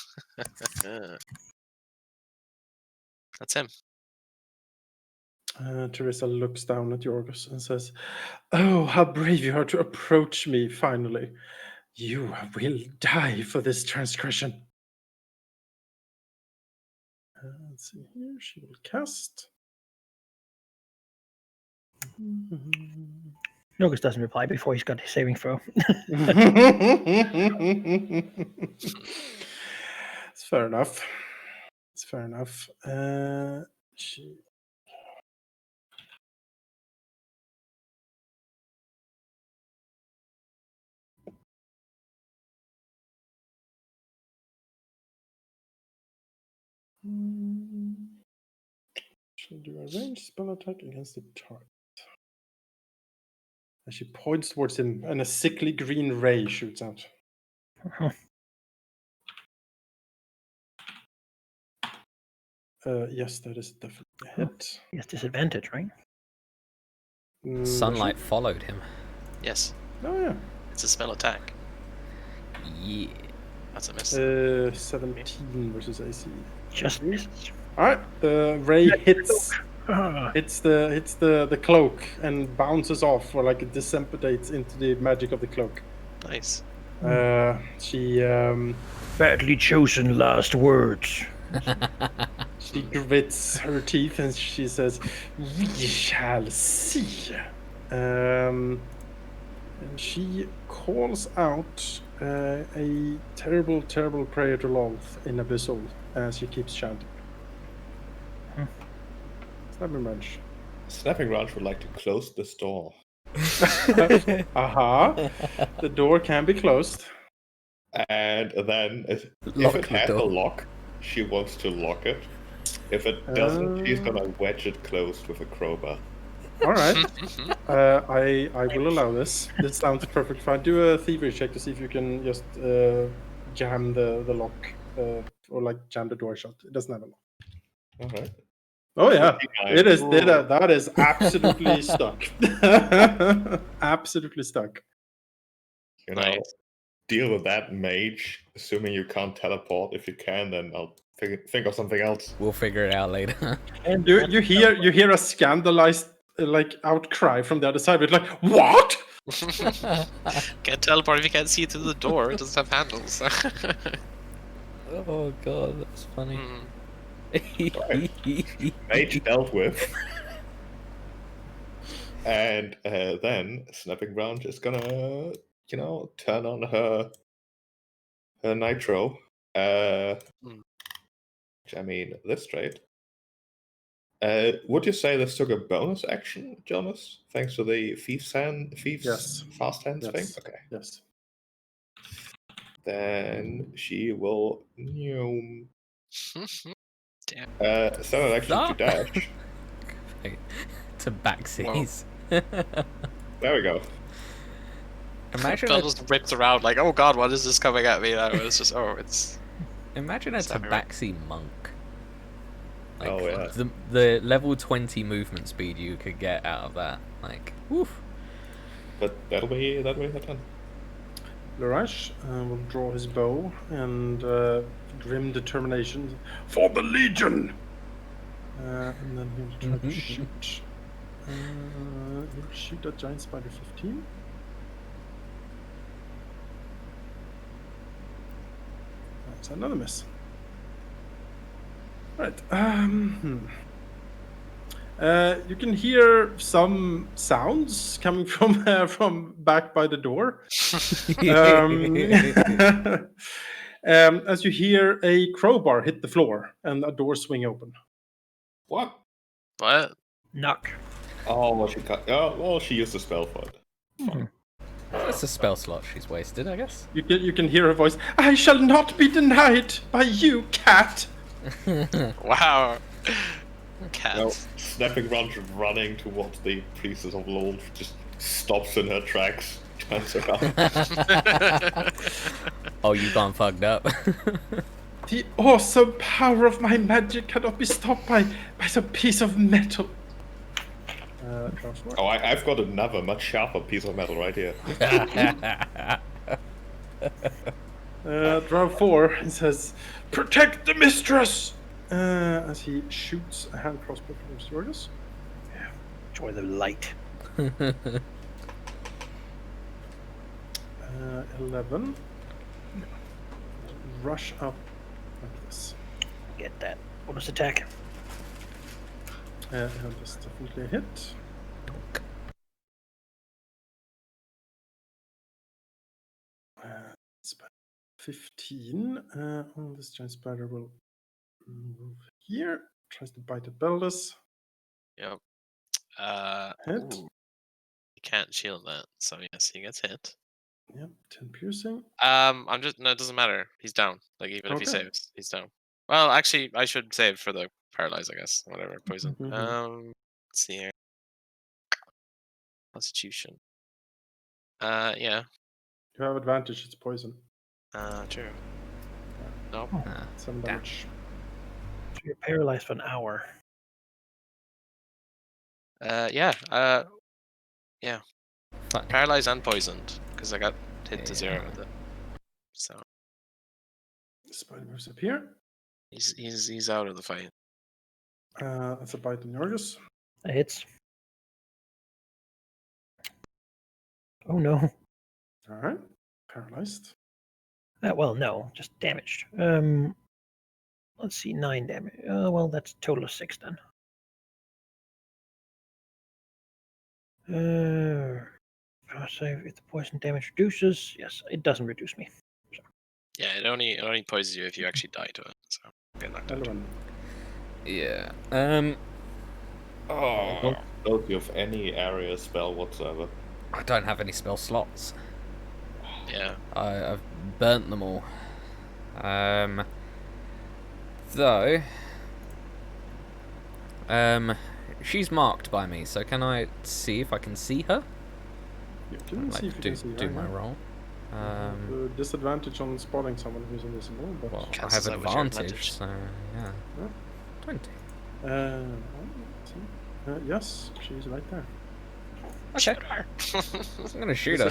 That's him. Teresa looks down at Yorgos and says, "Oh, how brave you are to approach me finally. You will die for this transgression." Let's see here. She will cast. Nogus doesn't reply before he's got his saving throw. It's fair enough. It's fair enough. She She'll do a ranged spell attack against the target. And she points towards him, and a sickly green ray shoots out. Yes, that is definitely a hit. He has disadvantage, right? Sunlight followed him. Yes, Oh yeah. it's a spell attack. Yeah. That's a miss. 17 versus AC. Just misses. All right, the ray hits Ah, hits the cloak and bounces off, or like it dissipates into the magic of the cloak. Nice. She badly chosen last words. she grits her teeth and she says, "We shall see." And she calls out a terrible, terrible prayer to Lolth in Abyssal as she keeps chanting. Snapping Wrench. Snapping Ranch would like to close this door. Aha. The door can be closed. And then, if Lock it the has a door. lock, she wants to lock it. If it doesn't, she's gonna wedge it closed with a crowbar. All right. I will allow this. This sounds perfect. Fine. Do a thievery check to see if you can just jam the lock or like jam the door shut. It doesn't have a lock. Alright. Oh yeah, 59. it is. That is absolutely stuck. Absolutely stuck. You know, Nice. deal with that, Mage. Assuming you can't teleport. If you can, then I'll think of something else. We'll figure it out later. And You hear a scandalized like outcry from the other side. It's like, what? Can't teleport if you can't see through the door. It doesn't have handles. Oh god, that's funny. Mage dealt with. And then Snapping Branch is gonna, turn on her nitro. Which, I mean, this trade. Would you say this took a bonus action, Jonas? Thanks to the Thieves Yes. Fast Hands thing? Yes. Okay. Yes. Then she will Damn. send an action to dash. To backsies. There we go. Imagine Phil a, just rips around like, oh god, what is this coming at me now? It's just, it's... imagine a Snapping right. tabaxi monk. Like, Oh, yeah. the level 20 movement speed you could get out of that. Like, woof. But that'll be her turn. Larash will draw his bow and grim determination for the Legion. And then he'll try to shoot. He'll shoot at Giant Spider 15. That's another miss. Right. You can hear some sounds coming from back by the door. As you hear a crowbar hit the floor and a door swing open. What? What? knock. Oh, well, she used a spell for it. That's a spell slot she's wasted, I guess. You can hear her voice. I shall not be denied by you, cat. Wow. Cat. Well, Snapping Branch running towards the priestess of Lord just stops in her tracks, turns around. Oh, you gone fucked up. The awesome power of my magic cannot be stopped by some piece of metal. Oh, I've got another much sharper piece of metal right here. Draw 4. He says, "Protect the mistress!" As he shoots a hand crossbow towards Jorgus. Enjoy the light. 11. Rush up like this. Get that bonus attack. And that's definitely a hit. Spider 15. This giant spider will move here. Tries to bite at Beldus. Yep. Hit. Ooh. You can't shield that, so yes, he gets hit. Yep, 10 piercing. No, it doesn't matter. He's down. Like even if he Okay. saves, he's down. Well, actually, I should save for the paralyze, I guess. Whatever, poison. Mhm. Let's see here. Constitution. Yeah. You have advantage. It's poison. True. Nope. Ah, 7 damn. damage. So you're paralyzed for an hour. Yeah. Yeah. Fuck. Paralyzed and poisoned because I got hit to 0 Yeah. with it. So Spider moves up here. he's out of the fight. That's a bite on Yorgos. That hits. Oh no. All right. Paralyzed. Well, no, just damaged. Let's see, 9 damage. Well, that's a total of 6 then. Save if the poison damage reduces. Yes, it doesn't reduce me. Yeah, it only poisons you if you actually die to it. So get knocked out. 11. Yeah. I Oh. don't know if you have any area spell whatsoever. I don't have any spell slots. Yeah. I've burnt them all. Though. She's marked by me, so can I see if I can see her? You can Like, see if you do can see do her. my yeah. roll. Disadvantage on spotting someone who's invisible, but Well, I Cancels have out with your advantage, so yeah. Yeah. 20. let's see. Yes, she's right there. Okay. Shoot her. I'm gonna shoot her.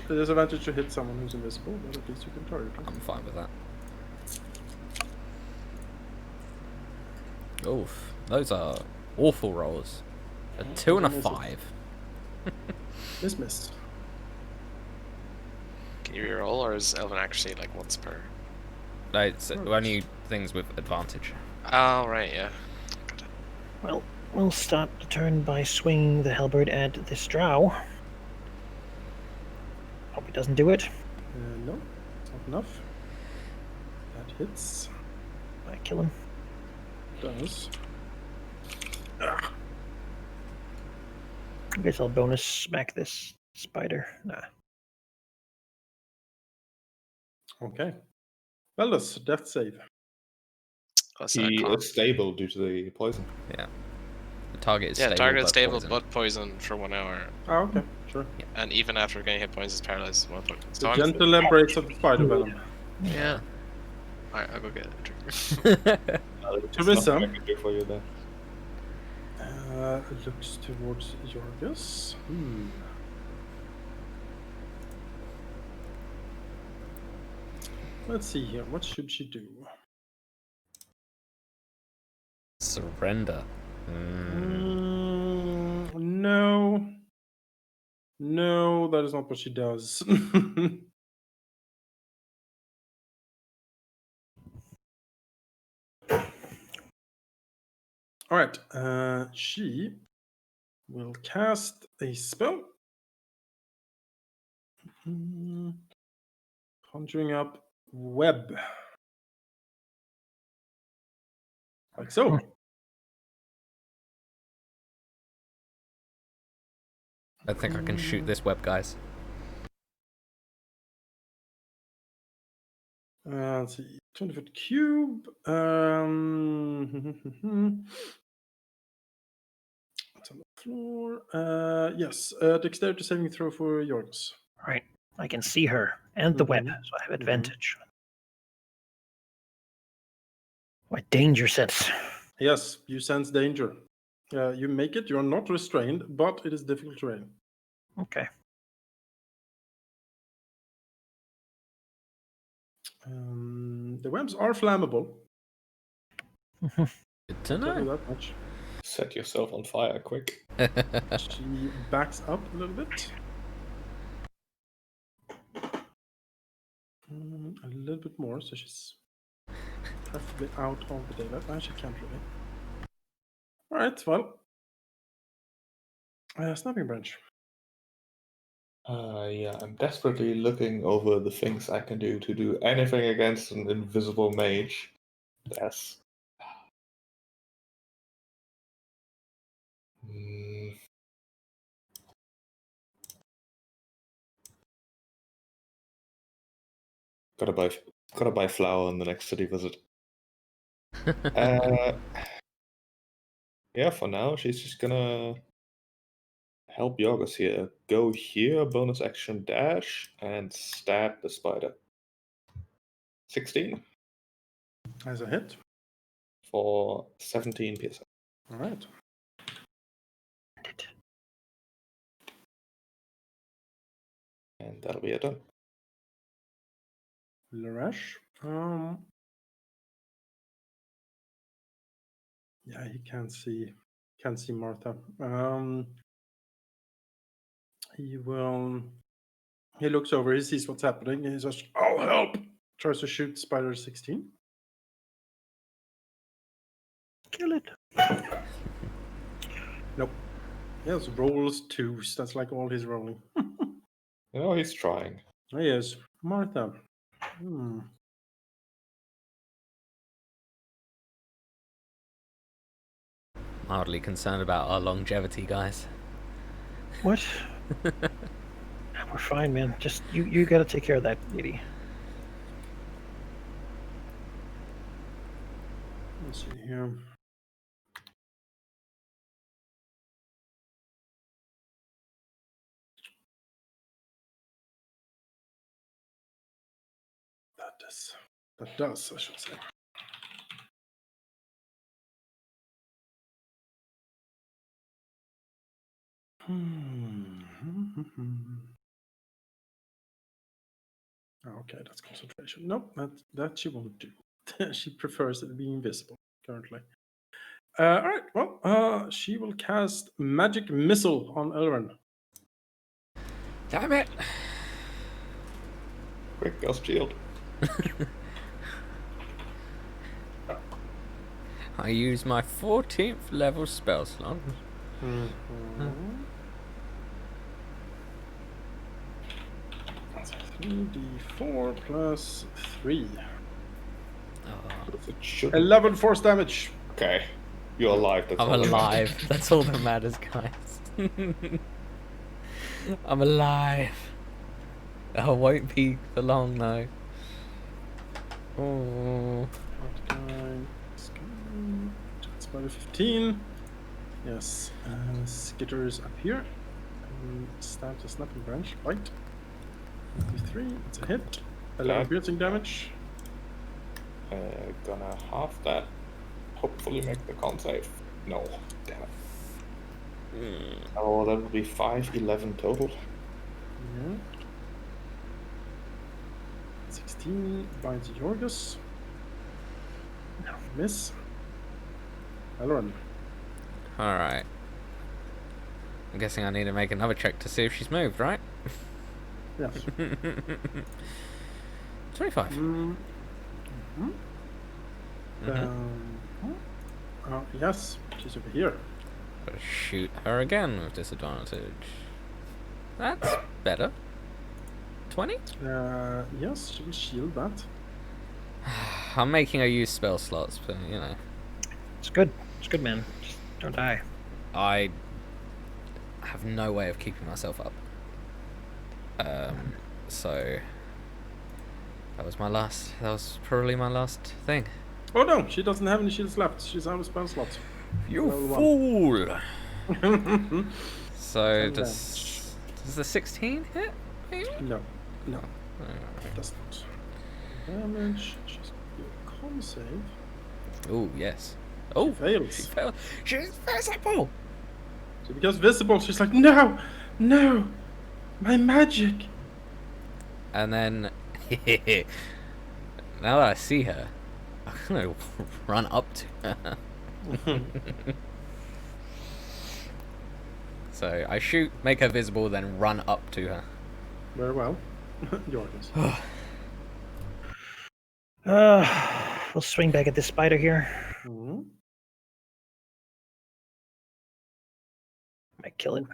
Disadvantage to hit someone who's invisible, but at least you can target her. I'm fine with that. Oof, those are awful rolls. A 2 and a Misses. 5. Miss. Can you reroll, or is Elven accuracy like once per? No, it's only things with advantage. Oh right, yeah. Well, we'll start the turn by swinging the halberd at this drow. Hope he doesn't do it. No, it's not enough. That hits. I kill him. Does. I guess I'll bonus smack this spider. Nah. Okay. Veldus, death save. Plus He con. is stable due to the poison. Yeah. The target is Yeah, stable, target but stable poisoned. but poisoned for 1 hour, Oh, okay, sure. and even after getting hit points, is paralyzed as well. So The I'm gentle embrace of the spider venom. yeah. Alright, I'll go get it. To miss Nothing I him. can do for you there. Looks towards Yorgos. Let's see here. What should she do? Surrender. No. No, that is not what she does. All right. She will cast a spell. Conjuring up web. Like so. I think I can shoot this web, guys. Let's see. 20-foot cube. It's on the floor. Yes. Dexterity saving throw for Yorgos. Right. I can see her and the web, Mhm. so I have advantage. My danger sense. Yes, you sense danger. You make it. You're not restrained, but it is difficult terrain. Okay. The webs are flammable. Good to I'll tell you know. that much. Set yourself on fire, quick. She backs up a little bit. A little bit more, so she's preferably out of the daylight. No, she can't really. All right, well. Snapping branch. Yeah, I'm desperately looking over the things I can do to do anything against an invisible mage. That's. Gotta buy flour on the next city visit. Yeah, for now, she's just gonna help Yorgos here. Go here, bonus action dash, and stab the spider. 16 As a hit. for 17 PSI. All right. And that'll be it done. Larash. Yeah, he can't see Martha. He looks over, he sees what's happening, and he says, "I'll help!" Tries to shoot Spider 16. Kill it. Nope. Yes, rolls twos. That's like all he's rolling. You know, he's trying. He is. Martha. Mildly concerned about our longevity, guys. What? We're fine, man. Just you gotta take care of that lady. Let's see here. That does, I should say. Okay, that's concentration. Nope, that she won't do. She prefers it being invisible currently. All right, well, she will cast Magic Missile on Elrond. Damn it! Quick, Ghost Shield. I use my 14th level spell slot. 3d4 plus 3. It should. 11 force damage. Okay. You're alive. That's I'm all that alive. That's all that matters, guys. I'm alive. I won't be for long, though. Oh. Spider 15. Yes. Skitters up here. Stabs a snapping branch. Bite. 3. It's a hit. 11 piercing damage. Gonna half that. Hopefully make the con save. No. Damn it. Oh, that would be 5, 11 total. Yeah. 16 binds Yorgos. No. Miss. Elrond. Alright. I'm guessing I need to make another check to see if she's moved, right? Yes. 25. Yes, she's over here. Gotta shoot her again with disadvantage. That's better. 20? Yes, she will shield that. I'm making her use spell slots, but you know. It's good. It's good, man. Just don't die. I have no way of keeping myself up. So that was probably my last thing. Oh no, she doesn't have any shields left. She's out of spell slots. You Level fool! So does the 16 hit? Maybe? No, it does not. Damage. She's gonna do a con save. Oh yes. Oh, Fails. she failed. She's visible. So because visible, she's like, no, my magic. And then, now that I see her, I'm gonna run up to her. So I shoot, make her visible, then run up to her. Very well. Yorgos. We'll swing back at this spider here. Mhm. Might kill it.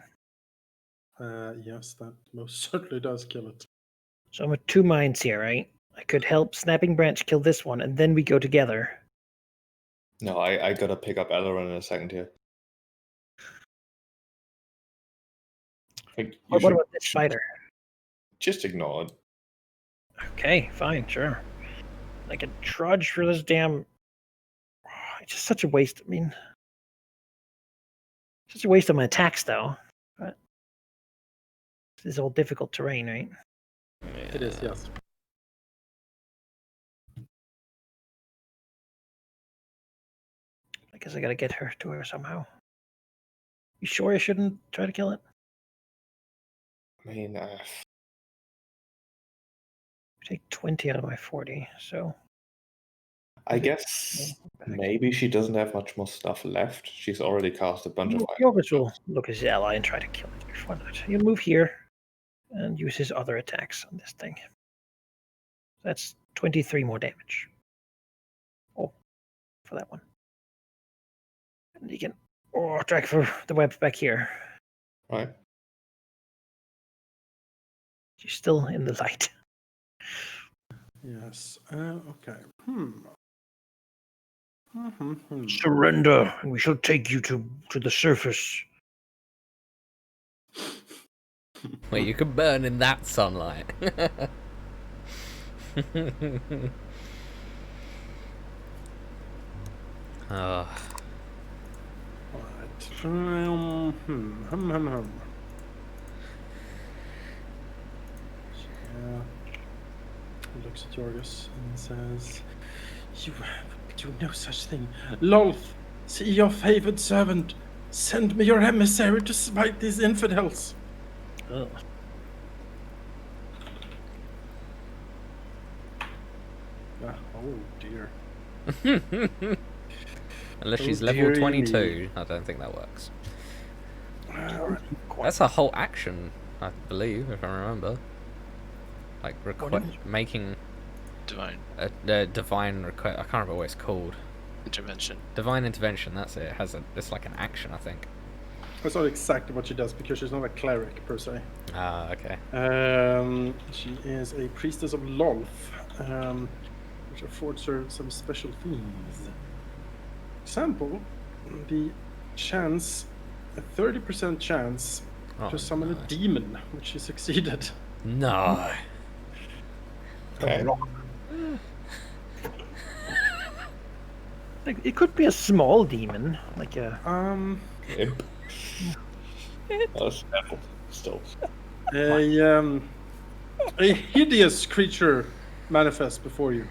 Yes, that most certainly does kill it. So I'm with 2 minds here, right? I could help Snapping Branch kill this one, and then we go together. No, I gotta pick up Elrond in a second here. What about this spider? Just ignore it. Okay, fine, sure. I can trudge for this damn It's just such a waste. I mean, such a waste of my attacks, though. But this is all difficult terrain, right? It is, yes. I guess I gotta get her to her somehow. You sure I shouldn't try to kill it? I mean, Take 20 out of my 40, so I guess maybe she doesn't have much more stuff left. She's already cast a bunch of Yorgos will look at his ally and try to kill it. Why not? He'll move here and use his other attacks on this thing. That's 23 more damage. Oh, for that one. And you can drag for the web back here. Right. She's still in the light. Yes. Okay. Surrender, and we shall take you to the surface. Wait, you could burn in that sunlight. Oh. Alright. He looks at Yorgos and says, You do no such thing. Lolth, see your favored servant. Send me your emissary to smite these infidels. Oh. Oh dear. Unless she's Oh, level dearie 22, I don't think that works. That's a whole action, I believe, if I remember. Like making Divine a divine request. I can't remember what it's called. intervention. Divine intervention. That's it. It's like an action, I think. That's not exactly what she does because she's not a cleric per se. Ah, okay. She is a priestess of Lolth, which affords her some special things. Example, the chance, a 30% chance to summon a demon, which she succeeded. No. Okay. Like, it could be a small demon, like a Imp. Still. A hideous creature manifests before you.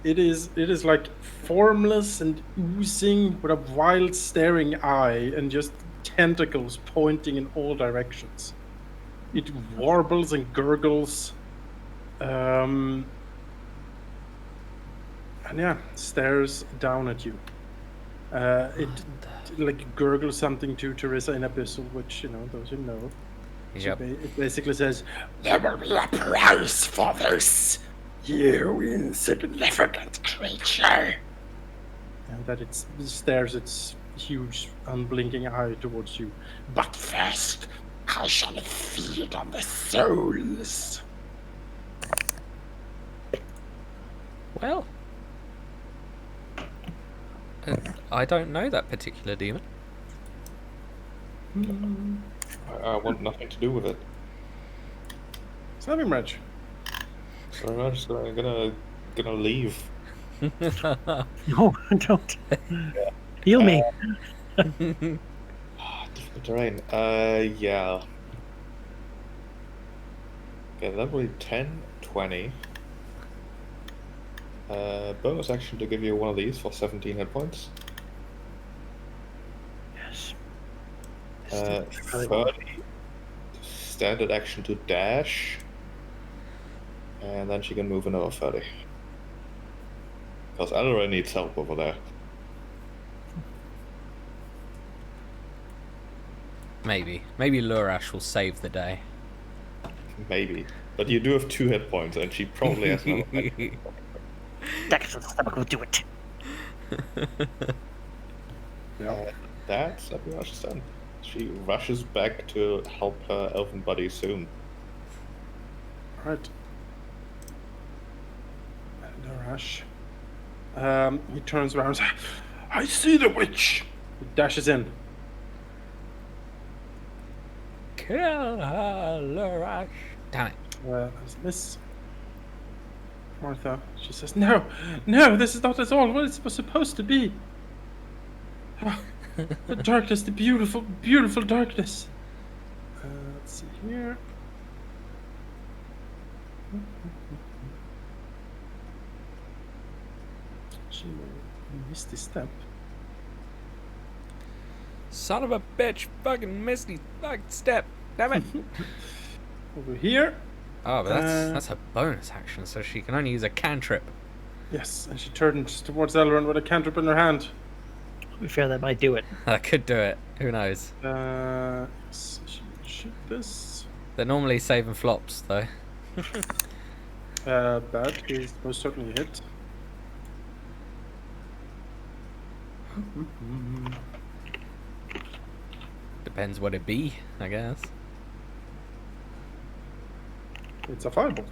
It is like formless and oozing with a wild staring eye and just tentacles pointing in all directions. It warbles and gurgles. And yeah, stares down at you. It like gurgles something to Teresa in Abyssal, which, those who know. Yep. It basically says, "There will be a price for this, you insignificant creature." And that it stares its huge, unblinking eye towards you. "But first, I shall feed on the souls." Well, I don't know that particular demon. I want nothing to do with it. Slapping Reg. So I'm just gonna leave. no, don't. Heal me. Difficult terrain. Yeah. Okay, level 10, 20. Bonus action to give you one of these for 17 hit points. Yes. 30. Standard action to dash. And then she can move another 30. Because Elora needs help over there. Maybe Lurash will save the day. Maybe. But you do have 2 hit points, and she probably has another. That's the stomach will do it. That's Elorash's turn. She rushes back to help her elven buddy soon. Alright. Rush. He turns around and says, "I see the witch!" He dashes in. Kill her, Lurash. Damn it. That's a miss. Martha. She says, "No, no, this is not at all what it was supposed to be. Ah, the darkness, the beautiful, beautiful darkness." Let's see here. She missed his step. Son of a bitch! Fucking missed his fucking step. Damn it! Over here. Oh, but that's a bonus action, so she can only use a cantrip. Yes, and she turns towards Elrond with a cantrip in her hand. To be fair, that might do it. That could do it. Who knows? Yes, she will shoot this. They're normally saving flops, though. That is most certainly a hit. Depends what it be, I guess. It's a firebolt.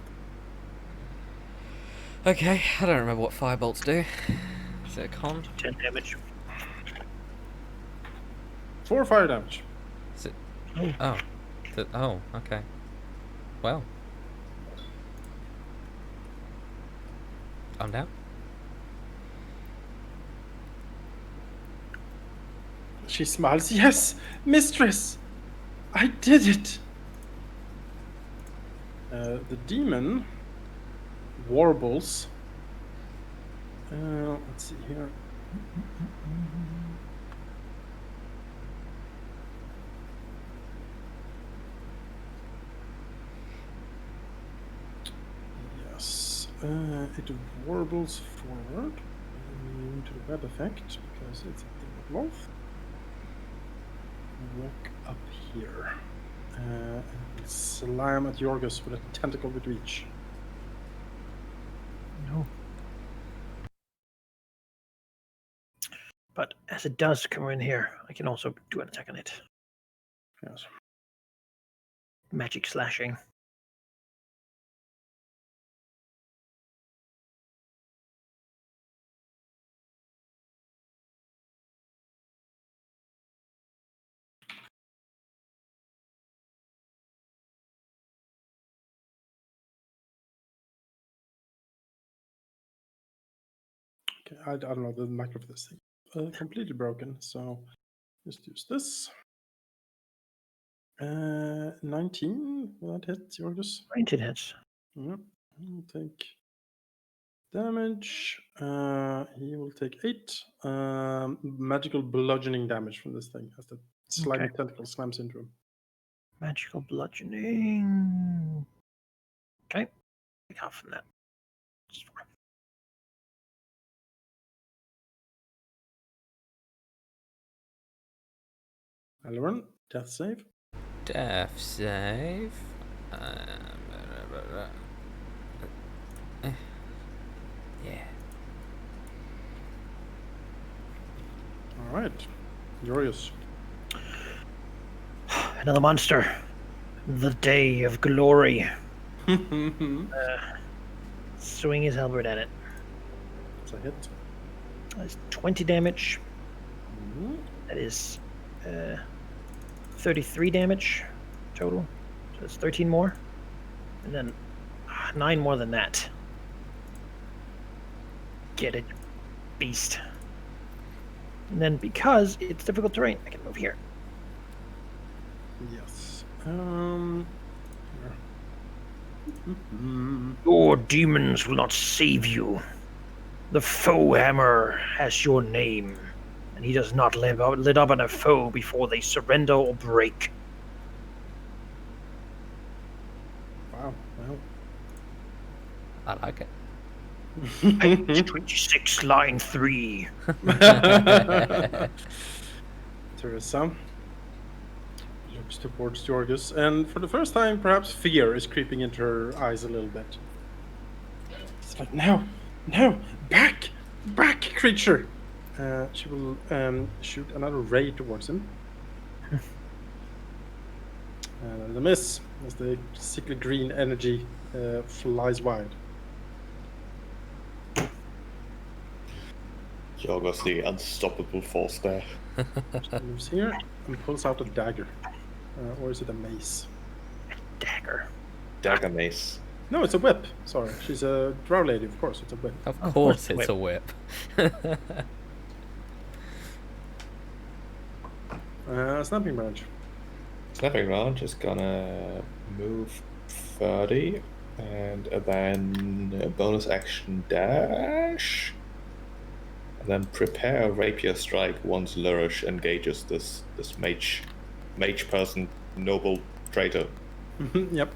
Okay, I don't remember what firebolts do. Is it a con? 10 damage. 4 fire damage. Is it? Oh. Oh, okay. Well. I'm down. She smiles. "Yes, mistress! I did it!" The demon warbles. Let's see here. Yes. It warbles forward. Immune to the web effect because it's a demon wolf. Walk up here. And slam at Yorgos with a tentacle with reach. No. But as it does come in here, I can also do an attack on it. Yes. Magic slashing. Okay, I don't know the macro for this thing. Completely broken, so just use this. 19, will that hit Yorgos? 19 hits. Yeah, he'll take damage. He will take 8 magical bludgeoning damage from this thing as the slimy Okay. tentacle slams into him. Magical bludgeoning. Okay. Take half from that. Just fine. Elrond, death save. Death save. Yeah. All right, Yorgos. Another monster. The day of glory. Swing his halberd at it. It's a hit. That's 20 damage. Mhm. That is 33 damage total. So it's 13 more. And then 9 more than that. Get it, beast. And then because it's difficult terrain, I can move here. Yes. Your demons will not save you. The foe hammer has your name, and he does not let up on a foe before they surrender or break. Wow. Well. I like it. Page 26, line 3. Teresa looks towards Yorgos, and for the first time, perhaps fear is creeping into her eyes a little bit. It's like, no, back, creature! She will shoot another ray towards him. And a miss, as the sickly green energy flies wide. Yorgos, the unstoppable force there. She moves here and pulls out a dagger. Or is it a mace? Dagger. Dagger mace. No, it's a whip. Sorry, she's a drow lady. Of course, it's a whip. Of Of course, course it's a whip. Snapping branch. Snapping Ranch is gonna move 30 and then a bonus action dash. And then prepare a rapier strike once Lurish engages this mage person, noble traitor. Yep.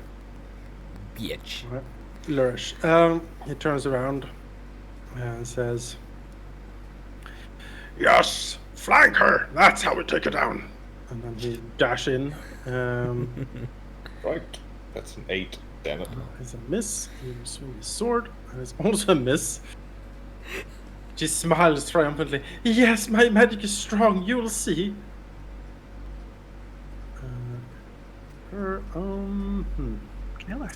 Bitch. Right. Lurish. He turns around and says, "Yes, flank her. That's how we take her down." And then he dash in. Right. That's an 8. Damn it. It's a miss. He will swing his sword, and it's also a miss. She smiles triumphantly. "Yes, my magic is strong. You will see." Kill her.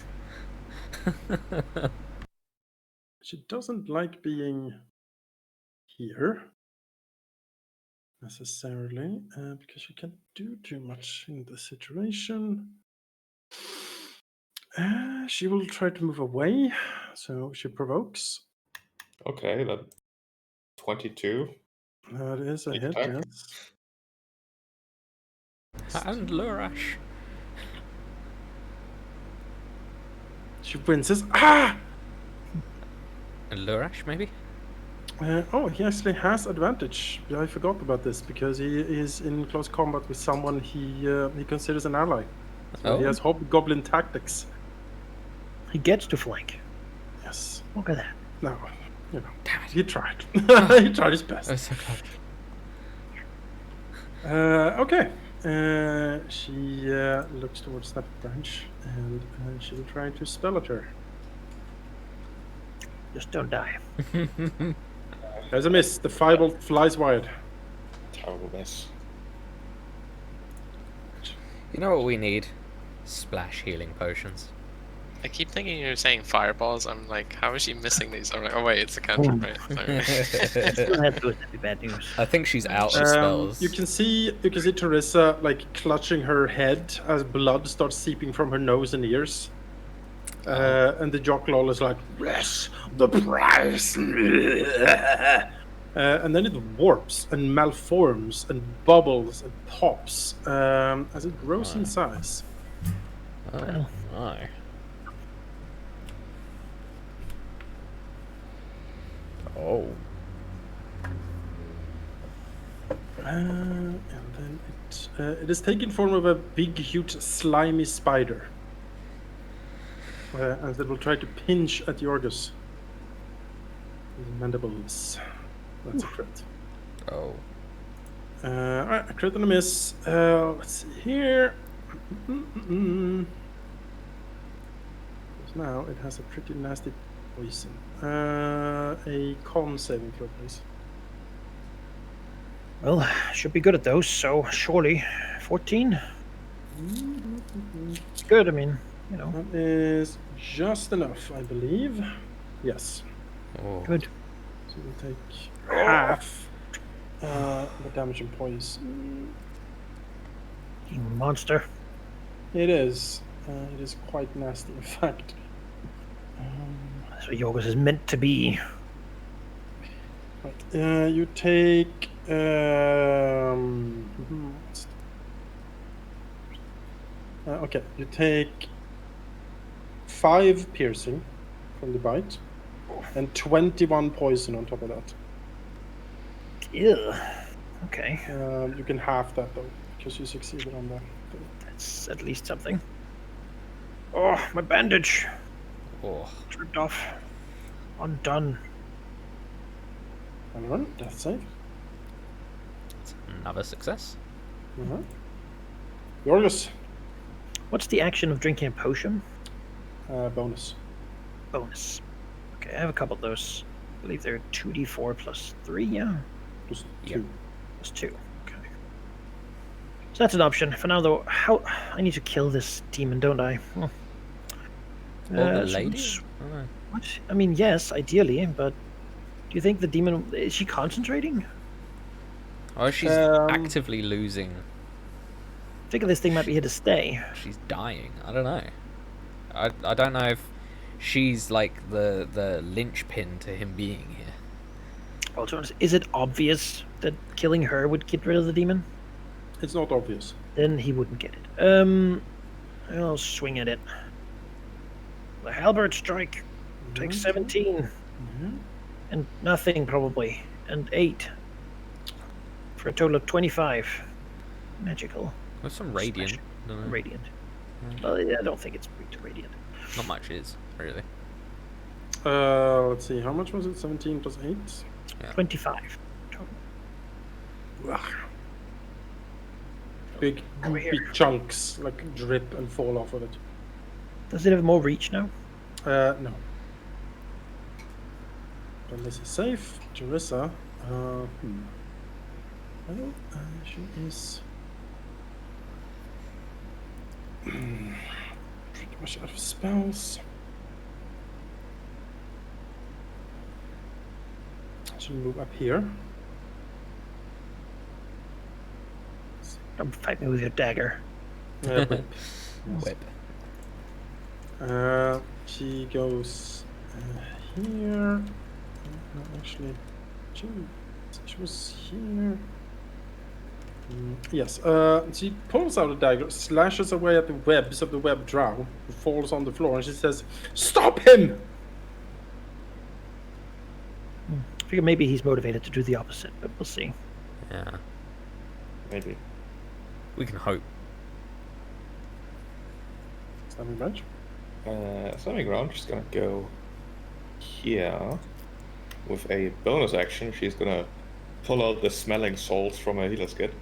She doesn't like being here necessarily, because she can't do too much in this situation. She will try to move away, so she provokes. Okay, then 22. That is a Sneak hit, attack. yes. And Lurash. She winces. Ah! And Lurash, maybe? Oh, he actually has advantage. I forgot about this because he is in close combat with someone he considers an ally. So he has hobgoblin tactics. He gets to flank. Yes. Look at that. No, you know, Damn it. he tried. He tried his best. I was so close. Okay. She looks towards that branch and she will try to spell at her. Just don't die. There's a miss. The firebolt flies wide. Terrible miss. You know what we need? Splash healing potions. I keep thinking you're saying fireballs. I'm like, how is she missing these? I'm like, oh wait, it's a cantrip, right? Sorry. Still have to be bad news. I think she's out of spells. You can see Teresa like clutching her head as blood starts seeping from her nose and ears. And the Jocklol is like, "Yes, the prize." And then it warps and malforms and bubbles and pops as it grows in size. Oh, no. Oh. And then it is taking form of a big, huge, slimy spider. And it will try to pinch at Yorgus. His mandibles. That's a crit. Oh. Alright, a crit and a miss. Let's see here. Because now it has a pretty nasty poison. A con saving throw, please. Well, should be good at those, so surely 14. It's good, I mean, you know. That is just enough, I believe. Yes. Oh. Good. So we'll take half the damage and poison. You monster. It is. It is quite nasty, in fact. That's what Yorgos is meant to be. Right. You take. Okay, you take 5 piercing from the bite, and 21 poison on top of that. Ew. Okay. You can half that though, because you succeeded on that. That's at least something. Oh, my bandage. Oh. It's ripped off. Undone. And run, death save. Another success. Yorgus, What's the action of drinking a potion? bonus. Bonus. Okay, I have a couple of those. I believe they're 2d4 plus 3, yeah? Plus Yep. 2. Plus 2. Okay. So that's an option. For now, though, how I need to kill this demon, don't I? Or the so lady? let's- I don't know. What? I mean, yes, ideally, but do you think the demon is she concentrating? Oh, she's Um, actively losing. I think this thing might be here to stay. She's dying. I don't know. I don't know if she's like the linchpin to him being here. Also, is it obvious that killing her would get rid of the demon? It's not obvious. Then he wouldn't get it. I'll swing at it. The halberd strike takes 17 and nothing probably, and 8 for a total of 25. Magical. There's some radiant. Don't know. Radiant. Well, I don't think it's radiant. Not much is really. Let's see. How much was it? 17 plus 8. 25 total. Ugh. Big Over here. goopy chunks like drip and fall off of it. Does it have more reach now? No. But this is safe. Jarissa. Well, she is pretty much out of spells. She'll move up here. Don't fight me with your dagger. Whip. Whip. She goes here. No, actually, she was here. Yes. She pulls out a dagger, slashes away at the webs of the web drow, who falls on the floor, and she says, "Stop him!" I figure maybe he's motivated to do the opposite, but we'll see. Yeah. Maybe. We can hope. Standing bench. Standing ground, she's gonna go here. With a bonus action, she's gonna pull out the smelling salts from her healer's kit.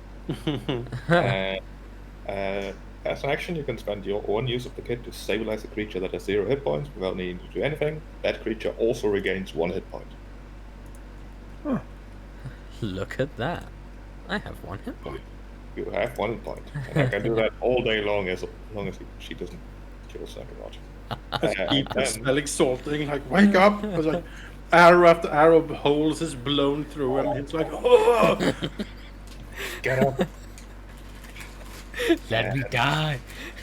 As an action, you can spend your own use of the kit to stabilize a creature that has 0 hit points without needing to do anything. That creature also regains 1 hit point. Look at that. I have 1 hit point. You have 1 hit point. And I can do that all day long as long as she doesn't kill second watch. Keep smelling salting, like, wake up! I was like, arrow after arrow of holes is blown through, and it's like, oh! Get up! Let me die.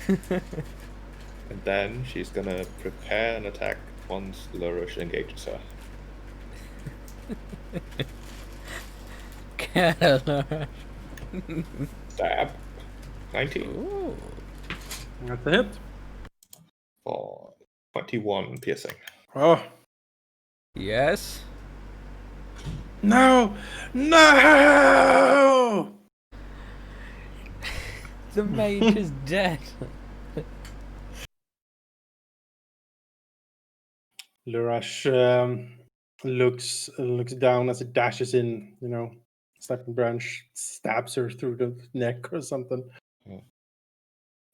And then she's gonna prepare an attack once Lurish engages her. Stab. 19 Ooh. That's a hit. for 21 piercing. Oh. Yes. No! No! The mage is dead. Lurash looks down as it dashes in, Snapping Branch stabs her through the neck or something. Yeah.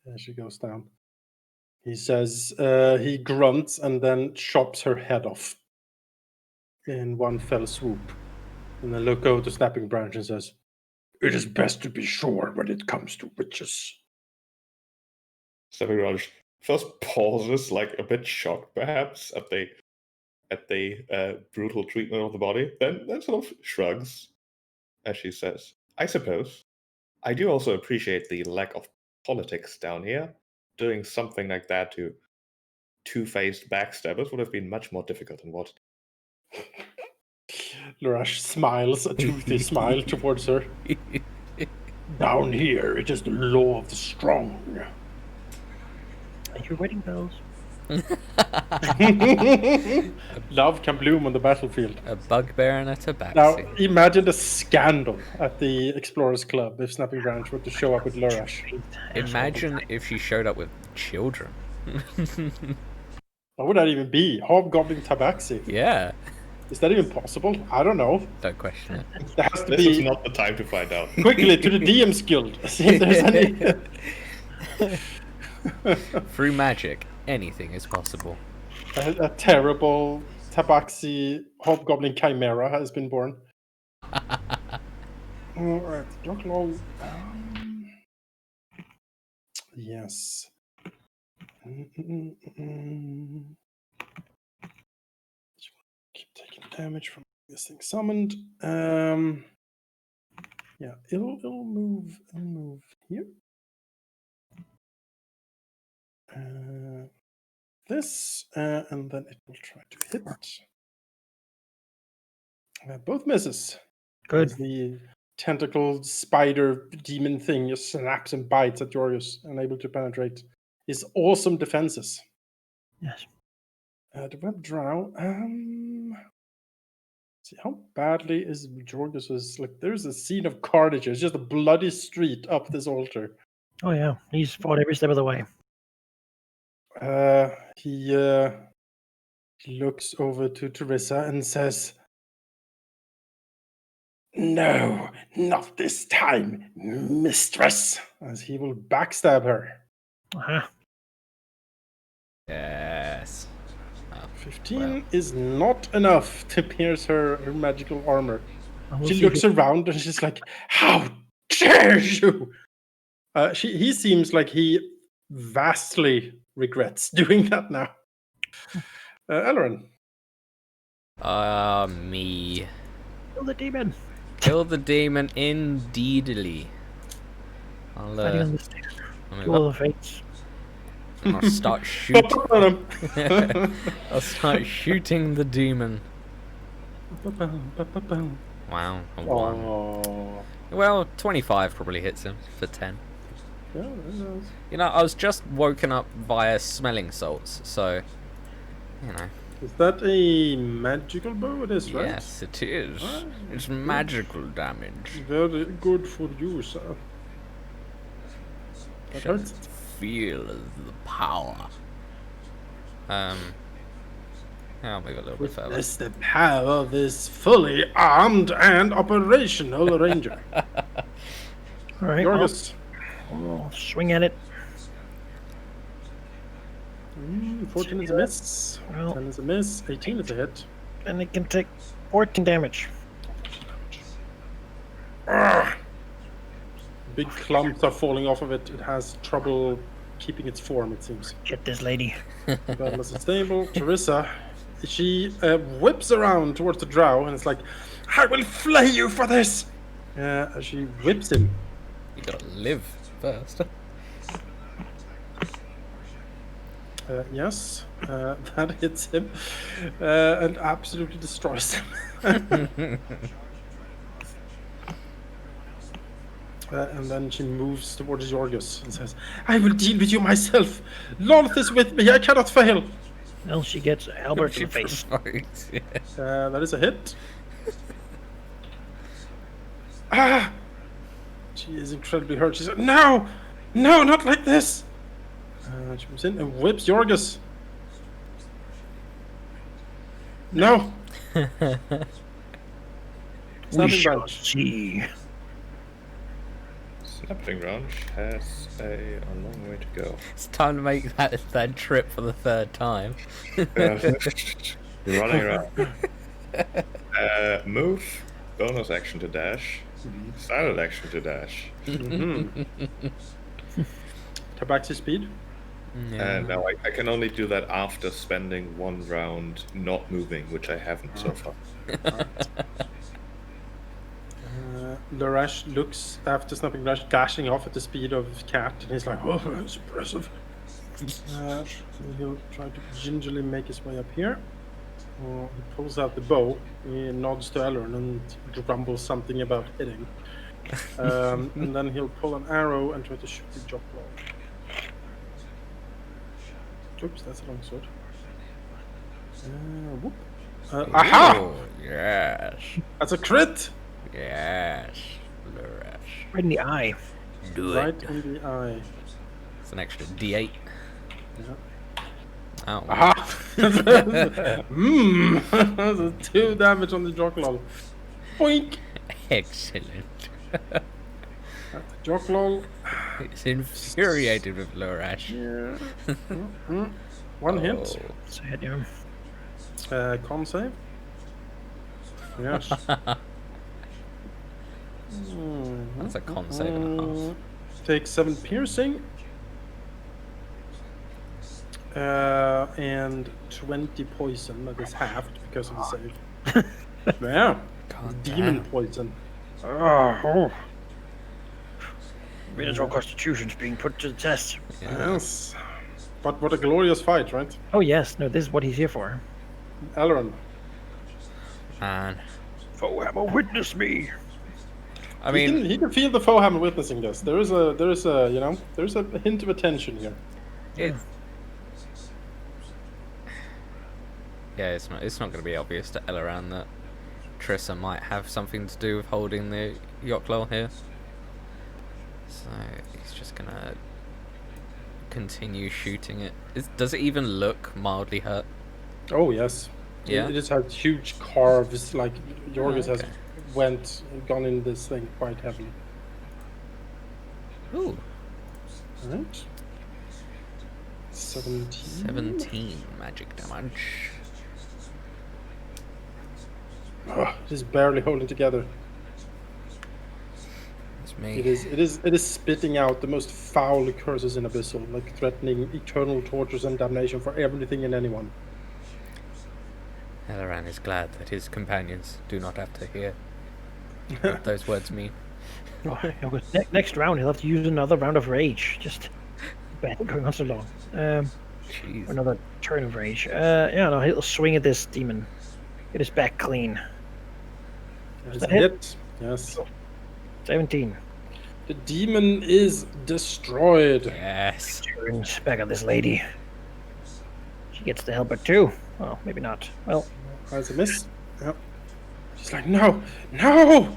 And she goes down. He says, he grunts and then chops her head off in one fell swoop. And then look over to Snapping Branch and says, "It is best to be sure when it comes to witches." Semiraj first pauses, like a bit shocked perhaps at the brutal treatment of the body, then sort of shrugs as she says, "I suppose. I do also appreciate the lack of politics down here. Doing something like that to two-faced backstabbers would have been much more difficult than what." Lurash smiles, a toothy smile towards her. "Down here, it is the law of the strong." Are you wedding bells? Love can bloom on the battlefield. A bugbear and a tabaxi. Now, imagine the scandal at the Explorers Club if Snapping Branch were to show up with Lurash. Imagine if she showed up with children. What would that even be? Hobgoblin Tabaxi? Yeah. Is that even possible? I don't know. Don't question it. There has to This is be not the time to find out. quickly to the DM's Guild. See if there's any. Through magic, anything is possible. A terrible Tabaxi Hobgoblin Chimera has been born. Alright, Draculaw. Yes. Keep taking damage from this thing summoned. Yeah, it'll move here. this, and then it will try to hit. Both misses. Good. As the tentacled spider demon thing just snaps and bites at Jorgus, unable to penetrate his awesome defenses. Yes. The web drow. See how badly is Jorgus's? Like, there's a scene of carnage. It's just a bloody street up this altar. Oh yeah, he's fought every step of the way. He looks over to Teresa and says, "No, not this time, mistress," as he will backstab her. Uh-huh. Yes. Oh, 15 well. is not enough to pierce her magical armor. Well, we'll She see looks if around and she's like, "How dare you!" He seems like he vastly regrets doing that now. Elrond. Me. kill the demon. Kill the demon indeedly. I'll, Fighting on the stairs. let me Kill all look. the fates. I'll start shooting. Wow, I'll start shooting the demon. Wow, a 1. Oh, Well, 25 probably hits him for 10. yeah, that does. You know, I was just woken up via smelling salts, so, you know. Is that a magical bow? It is, right? Yes, it is. Ah, It's good. magical damage. Very good for you, sir. That Shall hurts. feel the power. Yeah, I'll move a little bit further. Witness the power of this fully armed and operational ranger. All right, well, Jorgus. we'll swing at it. 14 is a miss. Well- 10 is a miss. 18 is a hit. And it can take 14 damage. Big clumps are falling off of it. It has trouble keeping its form, it seems. Get this lady. Battle is stable. Teresa, she whips around towards the drow and it's like, "I will flay you for this!" She whips him. You gotta live first. Yes, that hits him and absolutely destroys him. And then she moves towards Jorgus and says, "I will deal with you myself. Lolth is with me. I cannot fail." Well, she gets Albert She in the face. provokes, yeah. That is a hit. Ah! She is incredibly hurt. She said, "No! No, not like this!" She moves in and whips Jorgus. No! We Snapping shall bunch. see. Snapping Branch has a long way to go. It's time to make that trip for the 3rd time. Running around. Move, bonus action to dash, silent action to dash. Tabaxi speed. And now I can only do that after spending 1 round not moving, which I haven't so far. Larash looks after Snapping Rush dashing off at the speed of Cat, and he's like, "Oh, that's impressive." He'll try to gingerly make his way up here. He pulls out the bow, he nods to Elrond and grumbles something about hitting. And then he'll pull an arrow and try to shoot the Jockball. Oops, that's a long sword. Whoop. Aha! Oh, yes. That's a crit! Yes. Lurash. Right in the eye. Do Right it. in the eye. It's an extra D8. Yeah. Oh. Aha! That's 2 damage on the Jocklol. Boink! Excellent. Jocklol. It's infuriated with Lurash. Yeah. 1 hit. Oh. Sad, yeah. Con save. Yes. That's a con save and a half. Take 7 piercing. And 20 poison. That is halved because of the save. Yeah. God Demon damn. poison. Oh. Mineral Constitution's being put to the test. Yes. But what a glorious fight, right? Oh yes, no, this is what he's here for. Alaran. And Foe hammer, witness me. I mean, he can feel the foe hammer witnessing this. There's a there's a hint of attention here. it's it's not going to be obvious to Elaran that Trissa might have something to do with holding the Yochlol here. So he's just going to continue shooting it. Does it even look mildly hurt? Oh yes. Yeah. It just has huge carves. Like Jorgus okay. has gone in this thing quite heavily. Ooh, All right. 17. 17 magic damage. Just barely holding together. That's me. It is spitting out the most foul curses in Abyssal, like threatening eternal tortures and damnation for everything and anyone. Elaran is glad that his companions do not have to hear what those words mean. Oh, next round, he'll have to use another round of rage. Just been going on so long. Jeez. Another turn of rage. Yeah, no, he'll swing at this demon. Get his back clean. There's that a hit? hit. Yes. 17. The demon is destroyed. Yes. Turns back at this lady. She gets to help her too. Well, maybe not. Well, That's a miss. Yep. She's like, no, no.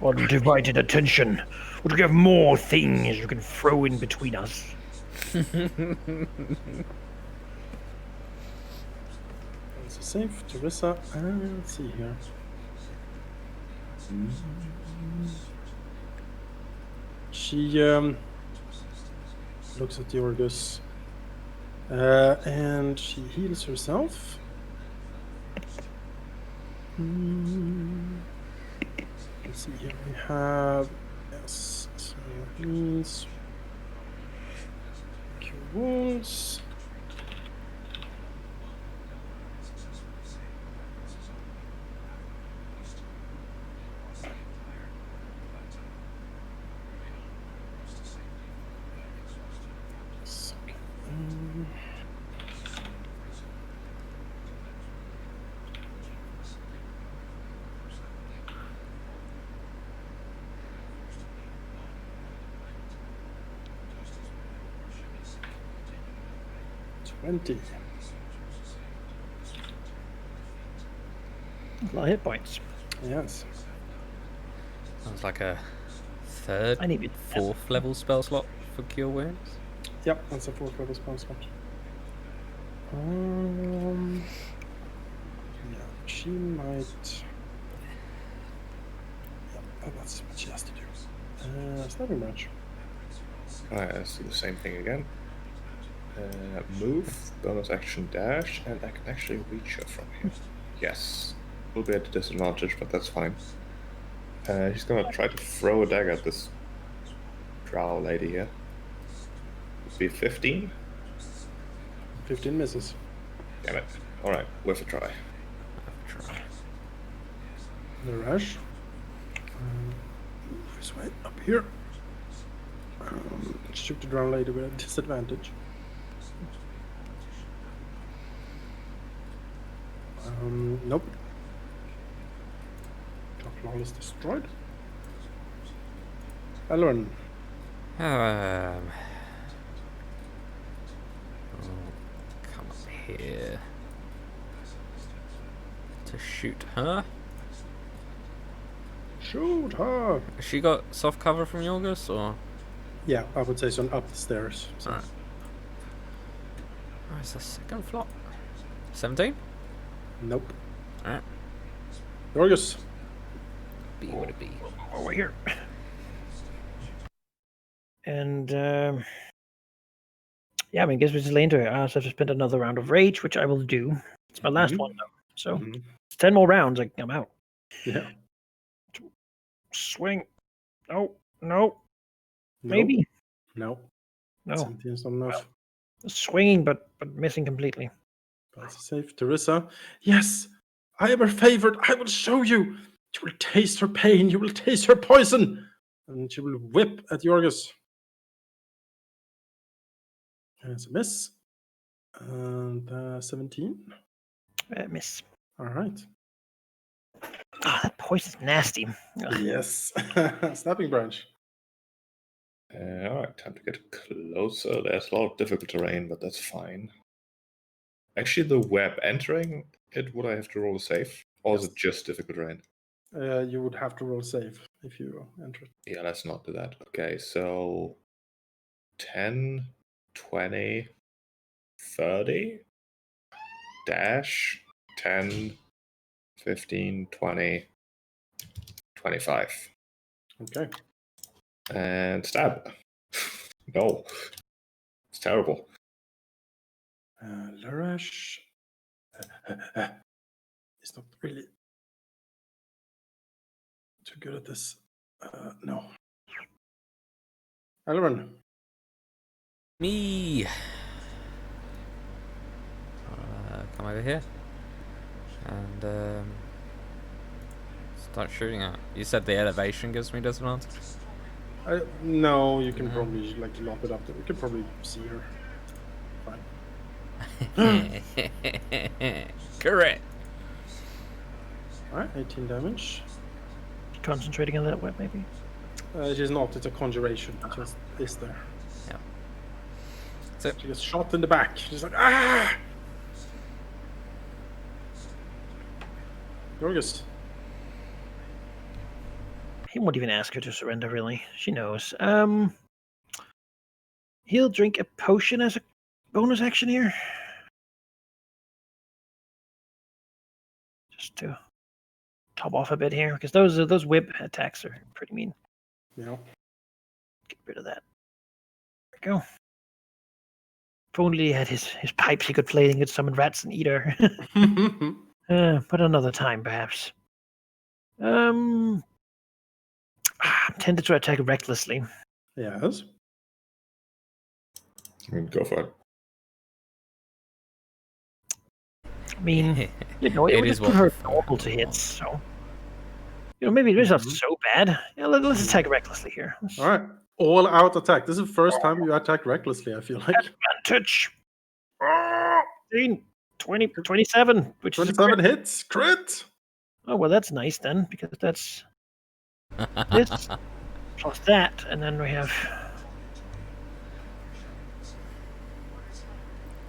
undivided attention. Would you have more things you can throw in between us? That's a save. Teresa. Let's see here. She looks at Jorgus and she heals herself. Let's see here. We have yes. So that means cure wounds. A lot of hit points. Yes. Sounds like a third, I need fourth level spell slot for cure wounds. Yep, that's a 4th level spell slot. Yeah, she might. Yeah, that's what she has to do. Snapping branch. Alright, let's do the same thing again. Move, bonus action dash, and I can actually reach her from here. Yes. We'll be at a disadvantage, but that's fine. She's gonna try to throw a dagger at this drow lady here. Would be 15? 15 misses. Damn it. Alright, worth a try. The rush. Move this way up here. Shoot the drown lady with a disadvantage. Nope. Yochlol is destroyed. Alaran. Come up here to shoot her. Shoot her! Has she got soft cover from Yorgus, or? Yeah, I would say so. Up the stairs. So. Alright. Oh, it's the second flop. 17? Nope. Alright. Jorgus. B would it be? Over here. And yeah, I mean, guess we just lay into it. So I have to spend another round of rage, which I will do. It's my last one though, so it's 10 more rounds. I'm out. Yeah. Swing. No. Maybe. No. No. 17 is not enough. Swinging, but missing completely. That's a save. Teresa. Yes! I am her favorite. I will show you. You will taste her pain. You will taste her poison. And she will whip at Jorgus. It's a miss. And 17. Miss. All right. Ah, that poison's nasty. Ugh. Yes. Snapping branch. Alright, time to get closer. There's a lot of difficult terrain, but that's fine. Actually, the web entering it, would I have to roll a save? Or is Yes. it just difficult terrain? You would have to roll save if you enter it. Yeah, let's not do that. Okay, so 10, 20, 30, dash, 10, 15, 20, 25. Okay. And stab. No. It's terrible. Larash is not really too good at this. No. Elrond. Me. Come over here and start shooting at. You said the elevation gives me disadvantage. No, you can No. probably like lop it up there. You can probably see her. Fine. Correct. All right, 18 damage. Concentrating on that web, maybe. It is not. It's a conjuration. It just is there. Yeah. So She gets shot in the back. She's like, ah! Jorgus. He won't even ask her to surrender, really. She knows. He'll drink a potion as a bonus action here. Just to top off a bit here, because those whip attacks are pretty mean. Yeah. Get rid of that. There we go. If only he had his pipes he could play and could summon rats and eat her. But another time, perhaps. I'm tempted to attack recklessly. Yes. I mean, go for it. I mean, you know, it It would is just put what her the normal fuck to I hits, so. You know, maybe it is not Mhm. so bad. Yeah, let's attack recklessly here. All right. All out attack. This is the first time you attack recklessly, I feel like. Advantage. Oh, 15, 20, 27, which is a 27 crit. hits. Crit. Oh, well, that's nice then, because that's this plus that, and then we have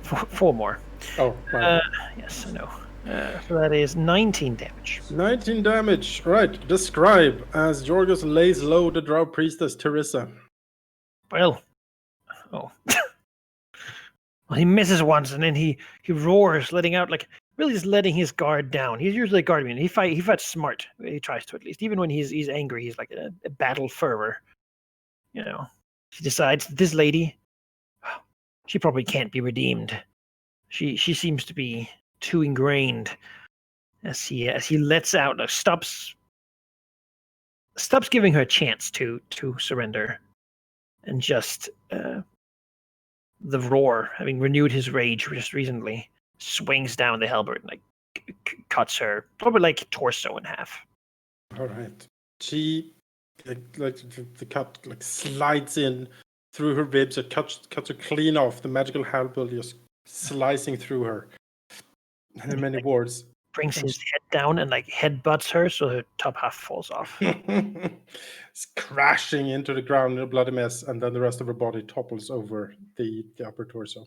four more. Oh, right. Yes, I know. So that is 19 damage. 19 damage. Right. Describe as Jorgus lays low the drow priestess Teresa. Well, oh. Well, he misses once, and then he roars, letting out like really just letting his guard down. He's usually a guardian. He fights smart. He tries to, at least. Even when he's angry, he's like a battle fervor. You know, he decides this lady, she probably can't be redeemed. She seems to be too ingrained. As he lets out, stops giving her a chance to surrender, and just the roar, having renewed his rage just recently, swings down the halberd and like cuts her probably like torso in half. All right. She, the cut like slides in through her ribs. It cuts her clean off. The magical halberd just slicing through her. In many wards. Brings his head down and like headbutts her, so her top half falls off. It's crashing into the ground in a bloody mess, and then the rest of her body topples over the upper torso.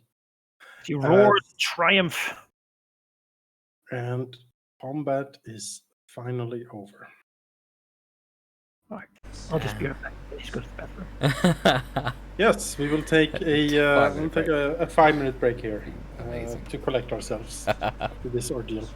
She roars triumph. And combat is finally over. Alright, I'll just be right back. Let's go to the bathroom. Yes, we will take a 5-minute break here Amazing. to collect ourselves after this ordeal.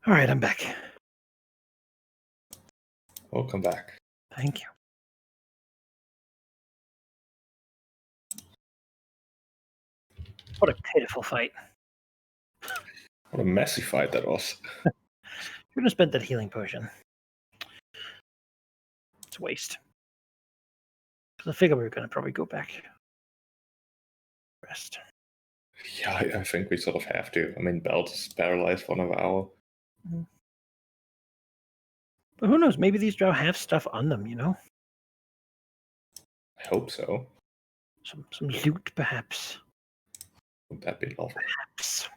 All right, I'm back. Welcome back. Thank you. What a pitiful fight. What a messy fight that was. Should have spent that healing potion. It's a waste. I figure we were going to probably go back. Rest. Yeah, I think we sort of have to. I mean, Belt is paralyzed for another hour. But who knows? Maybe these drow have stuff on them, you know? I hope so. Some loot, perhaps. Would that be lovely? Perhaps.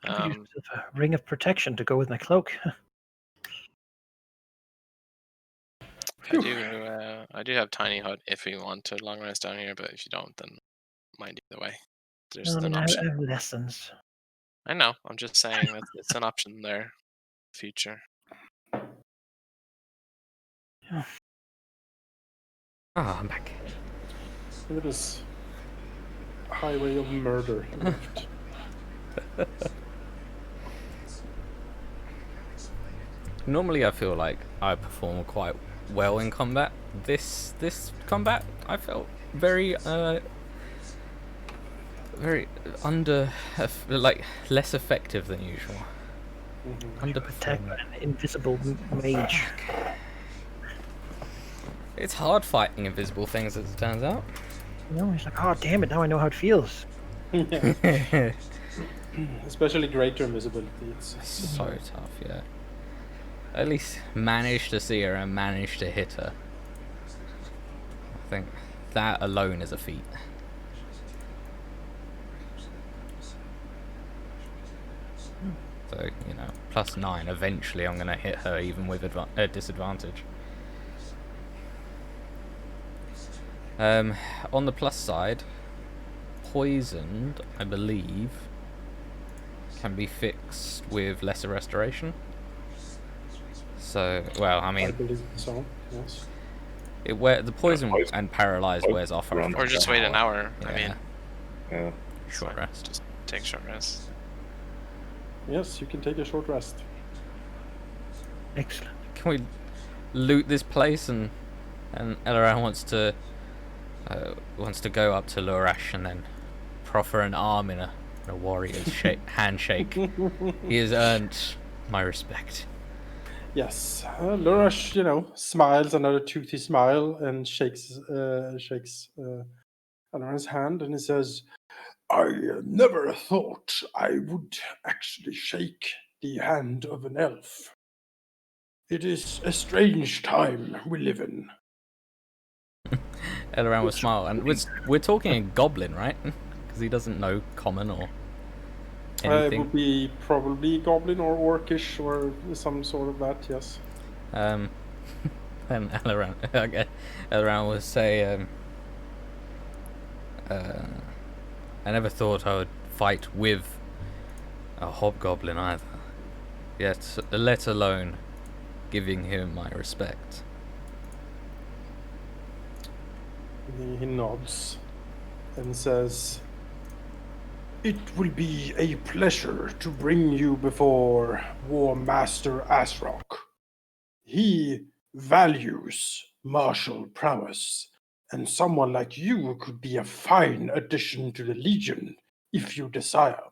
I could use Um, myself a ring of protection to go with my cloak. I do have tiny hut if we want to long rest down here, but if you don't, then mind either way. There's I an mean, I option. have lessons. I know. I'm just saying that it's an option there. Future. I'm back. Look at this highway of murder left. Normally, I feel like I perform quite well in combat. This combat, I felt very like less effective than usual. Attacked by Underperforming. an invisible mage. It's hard fighting invisible things, as it turns out. You know, he's like, oh, damn it, now I know how it feels. Yeah. Especially greater invisibility. It's So tough, yeah. At least managed to see her and managed to hit her. I think that alone is a feat. So, you know, +9, eventually I'm going to hit her even with disadvantage. On the plus side, poisoned, I believe, can be fixed with lesser restoration. So, well, I I mean, believe so. Yes. the poison poison- and paralyzed wears off Run. after Or just wait an hour. Yeah. I mean, Yeah. Short fine. rest. Just take short rest. Yes, you can take a short rest. Excellent. Can we loot this place and Elran wants to go up to Lurash and then proffer an arm in a warrior's handshake. He has earned my respect. Yes, Lurash, smiles another toothy smile and shakes Elrond's hand, and he says, "I never thought I would actually shake the hand of an elf. It is a strange time we live in." Elran will smile, and we're talking in Goblin, right? Because he doesn't know Common or It anything. would be probably Goblin or Orcish or some sort of that, yes. And Elran will say, I never thought I would fight with a hobgoblin either. Yet, let alone giving him my respect. He nods and says, "It will be a pleasure to bring you before War Master Asrock. He values martial prowess, and someone like you could be a fine addition to the Legion if you desire."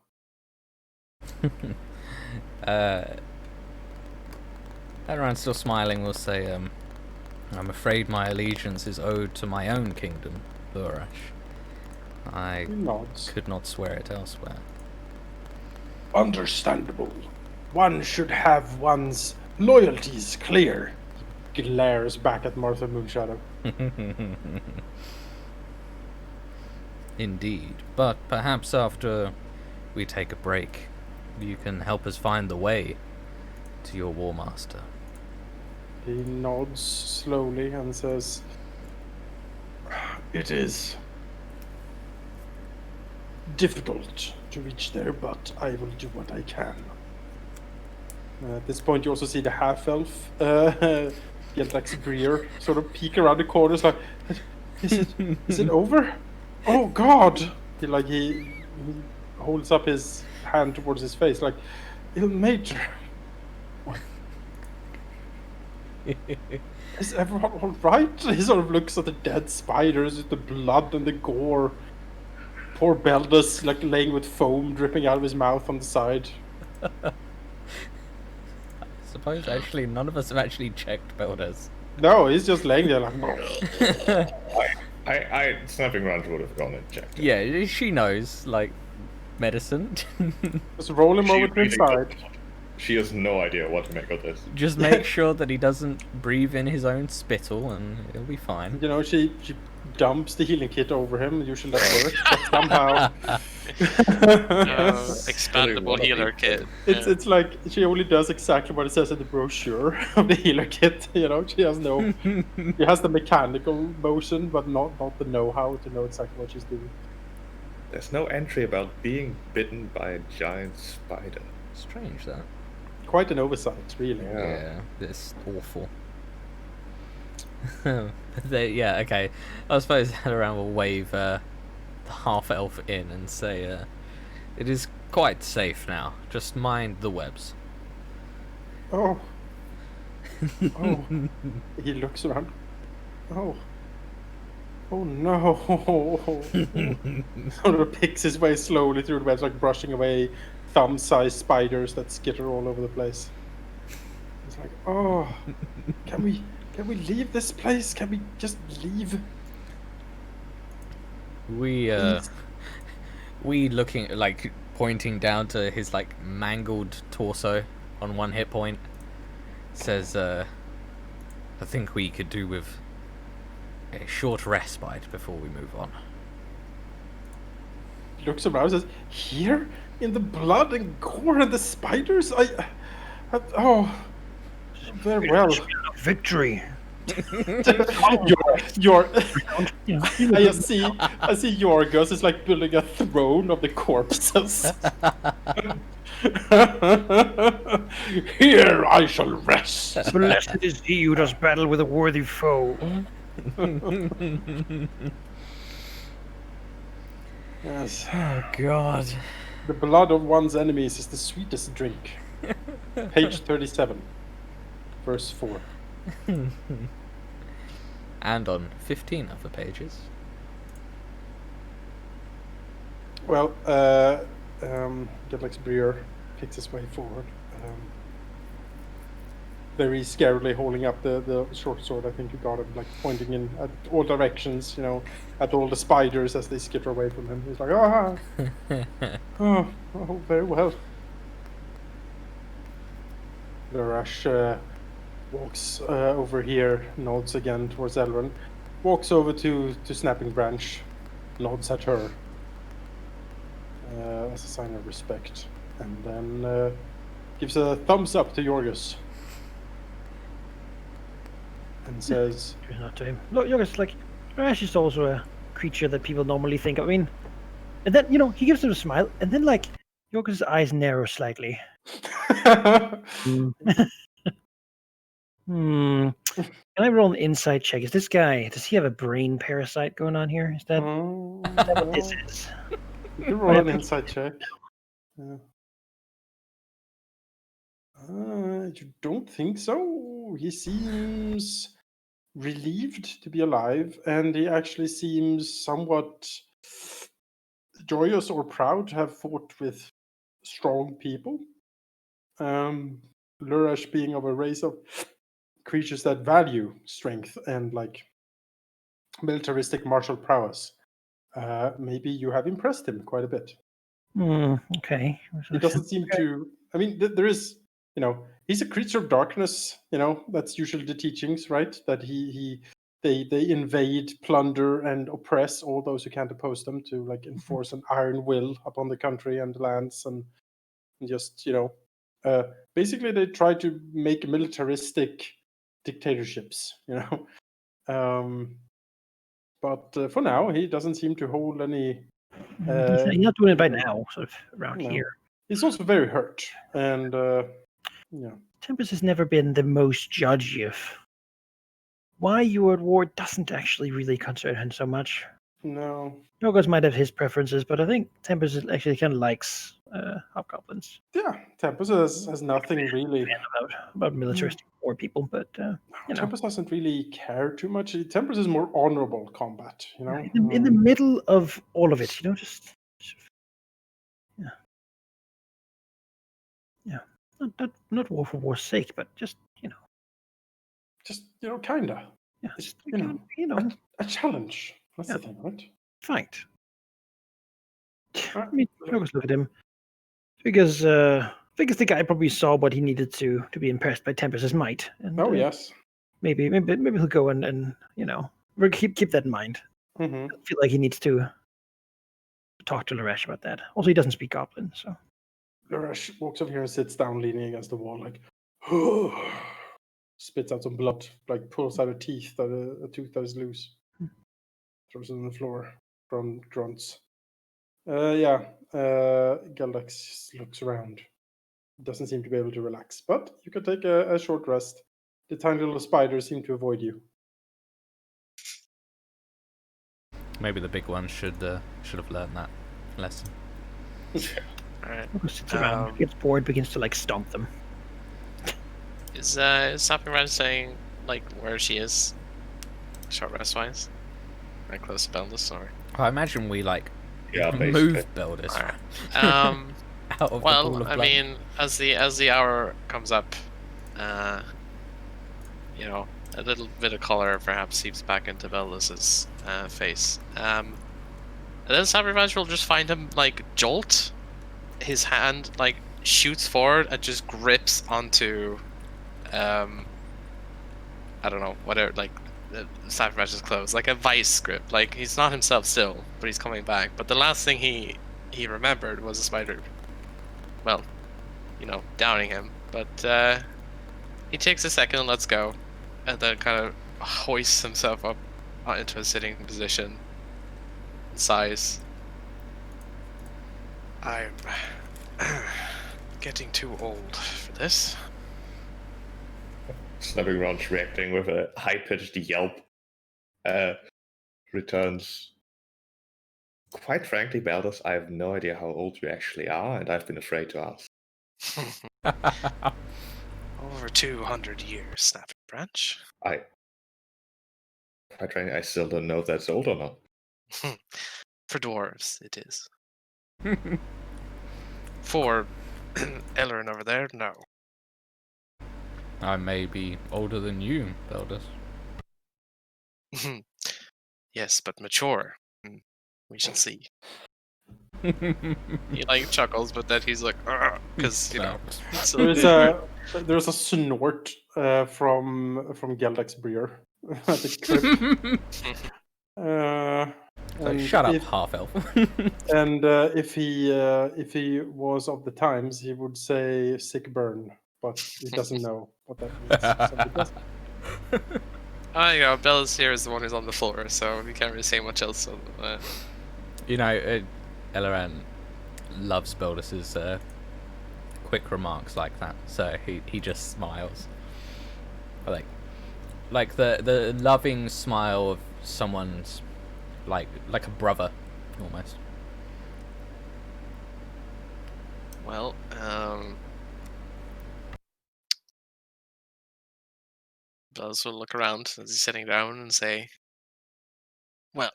Elran, still smiling, will say, I'm afraid my allegiance is owed to my own kingdom, Lurash. I He nods. could not swear it elsewhere. "Understandable. One should have one's loyalties clear." He glares back at Martha Moonshadow. Indeed, but perhaps after we take a break, you can help us find the way to your War Master. He nods slowly and says, "It is difficult to reach there, but I will do what I can." At this point, you also see the half-elf, Geldax Breer, sort of peek around the corners like, is it over? Oh God! He holds up his hand towards his face, like, Major, is everyone all right? He sort of looks at the dead spiders with the blood and the gore. Poor Beldus, like, laying with foam dripping out of his mouth on the side. Suppose actually none of us have actually checked Beldus. No, he's just laying there like... Snapping Ranch would have gone and checked it. Yeah, she knows, like, medicine. Just roll him She over to his really side. doesn't. She has no idea what to make of this. Just make sure that he doesn't breathe in his own spittle, and he'll be fine. You know, she dumps the healing kit over him. Usually that works, but somehow... Expandable healer kit. It's like she only does exactly what it says in the brochure of the healer kit. You know, she has no... She has the mechanical motion, but not the know-how to know exactly what she's doing. There's no entry about being bitten by a giant spider. Strange, that. Quite an oversight, really. Yeah, it's awful. Yeah, okay. I suppose Halldamir will wave the half-elf in and say, it is quite safe now. Just mind the webs. Oh. Oh. He looks around. Oh. Oh no. Sort of picks his way slowly through the webs, like brushing away thumb-sized spiders that skitter all over the place. He's like, oh, can we leave this place? Can we just leave? We looking, like, pointing down to his, like, mangled torso on one hit point, says, I think we could do with a short respite before we move on. Looks around and says, here? In the blood and gore and the spiders? Oh, very well. Victory. Your I see Yorgos is like building a throne of the corpses. Here I shall rest. Blessed is he who does battle with a worthy foe. Yes. Oh, God. The blood of one's enemies is the sweetest drink. Page 37, verse 4. And on 15 other pages. Well, Gedlex Breer picks his way forward. Very scarily holding up the short sword. I think you got him, like pointing in at all directions, you know, at all the spiders as they skitter away from him. He's like, oh, very well. Lurash walks over here, nods again towards Elrond, walks over to Snapping Branch, nods at her as a sign of respect, and then gives a thumbs up to Yorgos. And says, Not to him. Look, Yorgos, like, Rash is also a creature that people normally think of. I mean, and then, you know, he gives him a smile, and then, like, Yorgos' eyes narrow slightly. Can I roll an insight check? Is this guy, does he have a brain parasite going on here? Is that what this is? You can roll an insight check. Yeah. You don't think so? He seems relieved to be alive, and he actually seems somewhat joyous or proud to have fought with strong people. Lurash being of a race of creatures that value strength and like militaristic martial prowess. Maybe you have impressed him quite a bit. Okay. It doesn't seem to. I mean, there is, you know, he's a creature of darkness. You know, that's usually the teachings, right? That they invade, plunder, and oppress all those who can't oppose them to like enforce an iron will upon the country and the lands, and just, you know, basically they try to make militaristic dictatorships. You know, but for now he doesn't seem to hold any. He's not doing it by now, sort of around No. here. He's also very hurt, and yeah. Tempest has never been the most judgy of why you are at war doesn't actually really concern him so much. No. Nogos might have his preferences, but I think Tempest actually kind of likes hobgoblins. Yeah, Tempest has nothing really. About militaristic war people, but you know, Tempest doesn't really care too much. Tempest is more honorable combat, you know. in the middle of all of it, you know, just yeah, not war for war's sake, but just just kinda. yeah, It's, just a challenge. That's Yeah. the thing, right? fight. Right. I mean, Nogos look at him because the guy probably saw what he needed to be impressed by Tempest's might. And, Oh yes. maybe he'll go and we'll keep that in mind. Mm-hmm. I feel like he needs to talk to Laresh about that. Also, he doesn't speak Goblin, so Laresh walks over here and sits down, leaning against the wall, like spits out some blood, like pulls out a tooth that is loose, throws it on the floor. Grunts. Geldex looks around. Doesn't seem to be able to relax, but you can take a short rest. The tiny little spiders seem to avoid you. Maybe the big one should have learned that lesson. Alright. Nogos sits around, gets bored, begins to like stomp them. Is Stopping Red saying like where she is? Short rest wise? Right close to Beldis or I imagine we like Yeah, basically. move Beldis Alright. out of the pool Well, of I blood. mean, as the hour comes up, a little bit of color perhaps seeps back into Beldis's face. And then Sabrivage will just find him like jolt. His hand like shoots forward and just grips onto, I don't know, whatever, like Sabrivage's clothes, like a vice grip. Like he's not himself still, but he's coming back. But the last thing he remembered was a spider. Well, downing him. But he takes a second and lets go, and then kind of hoists himself up into a sitting position. Sighs. I'm getting too old for this. Snapping around, reacting with a high-pitched yelp. Returns. Quite frankly, Beldis, I have no idea how old you actually are, and I've been afraid to ask. Over 200 years, Snapping Branch. Quite frankly, I still don't know if that's old or not. For dwarves, it is. For Ellerin over there, no. I may be older than you, Beldis. Yes, but mature. We shall see. He like chuckles, but then he's like, because There's a snort from Geldex Breer at the crypt. Like, shut up, half elf. And if he was of the times, he would say "sick burn," but he doesn't know what that means. So he doesn't. Bella's here is the one who's on the floor, so we can't really say much else. Elleran loves Beldis's quick remarks like that, so he just smiles. Like the loving smile of someone's like a brother, almost. Well, Bells will look around as he's sitting down and say, well,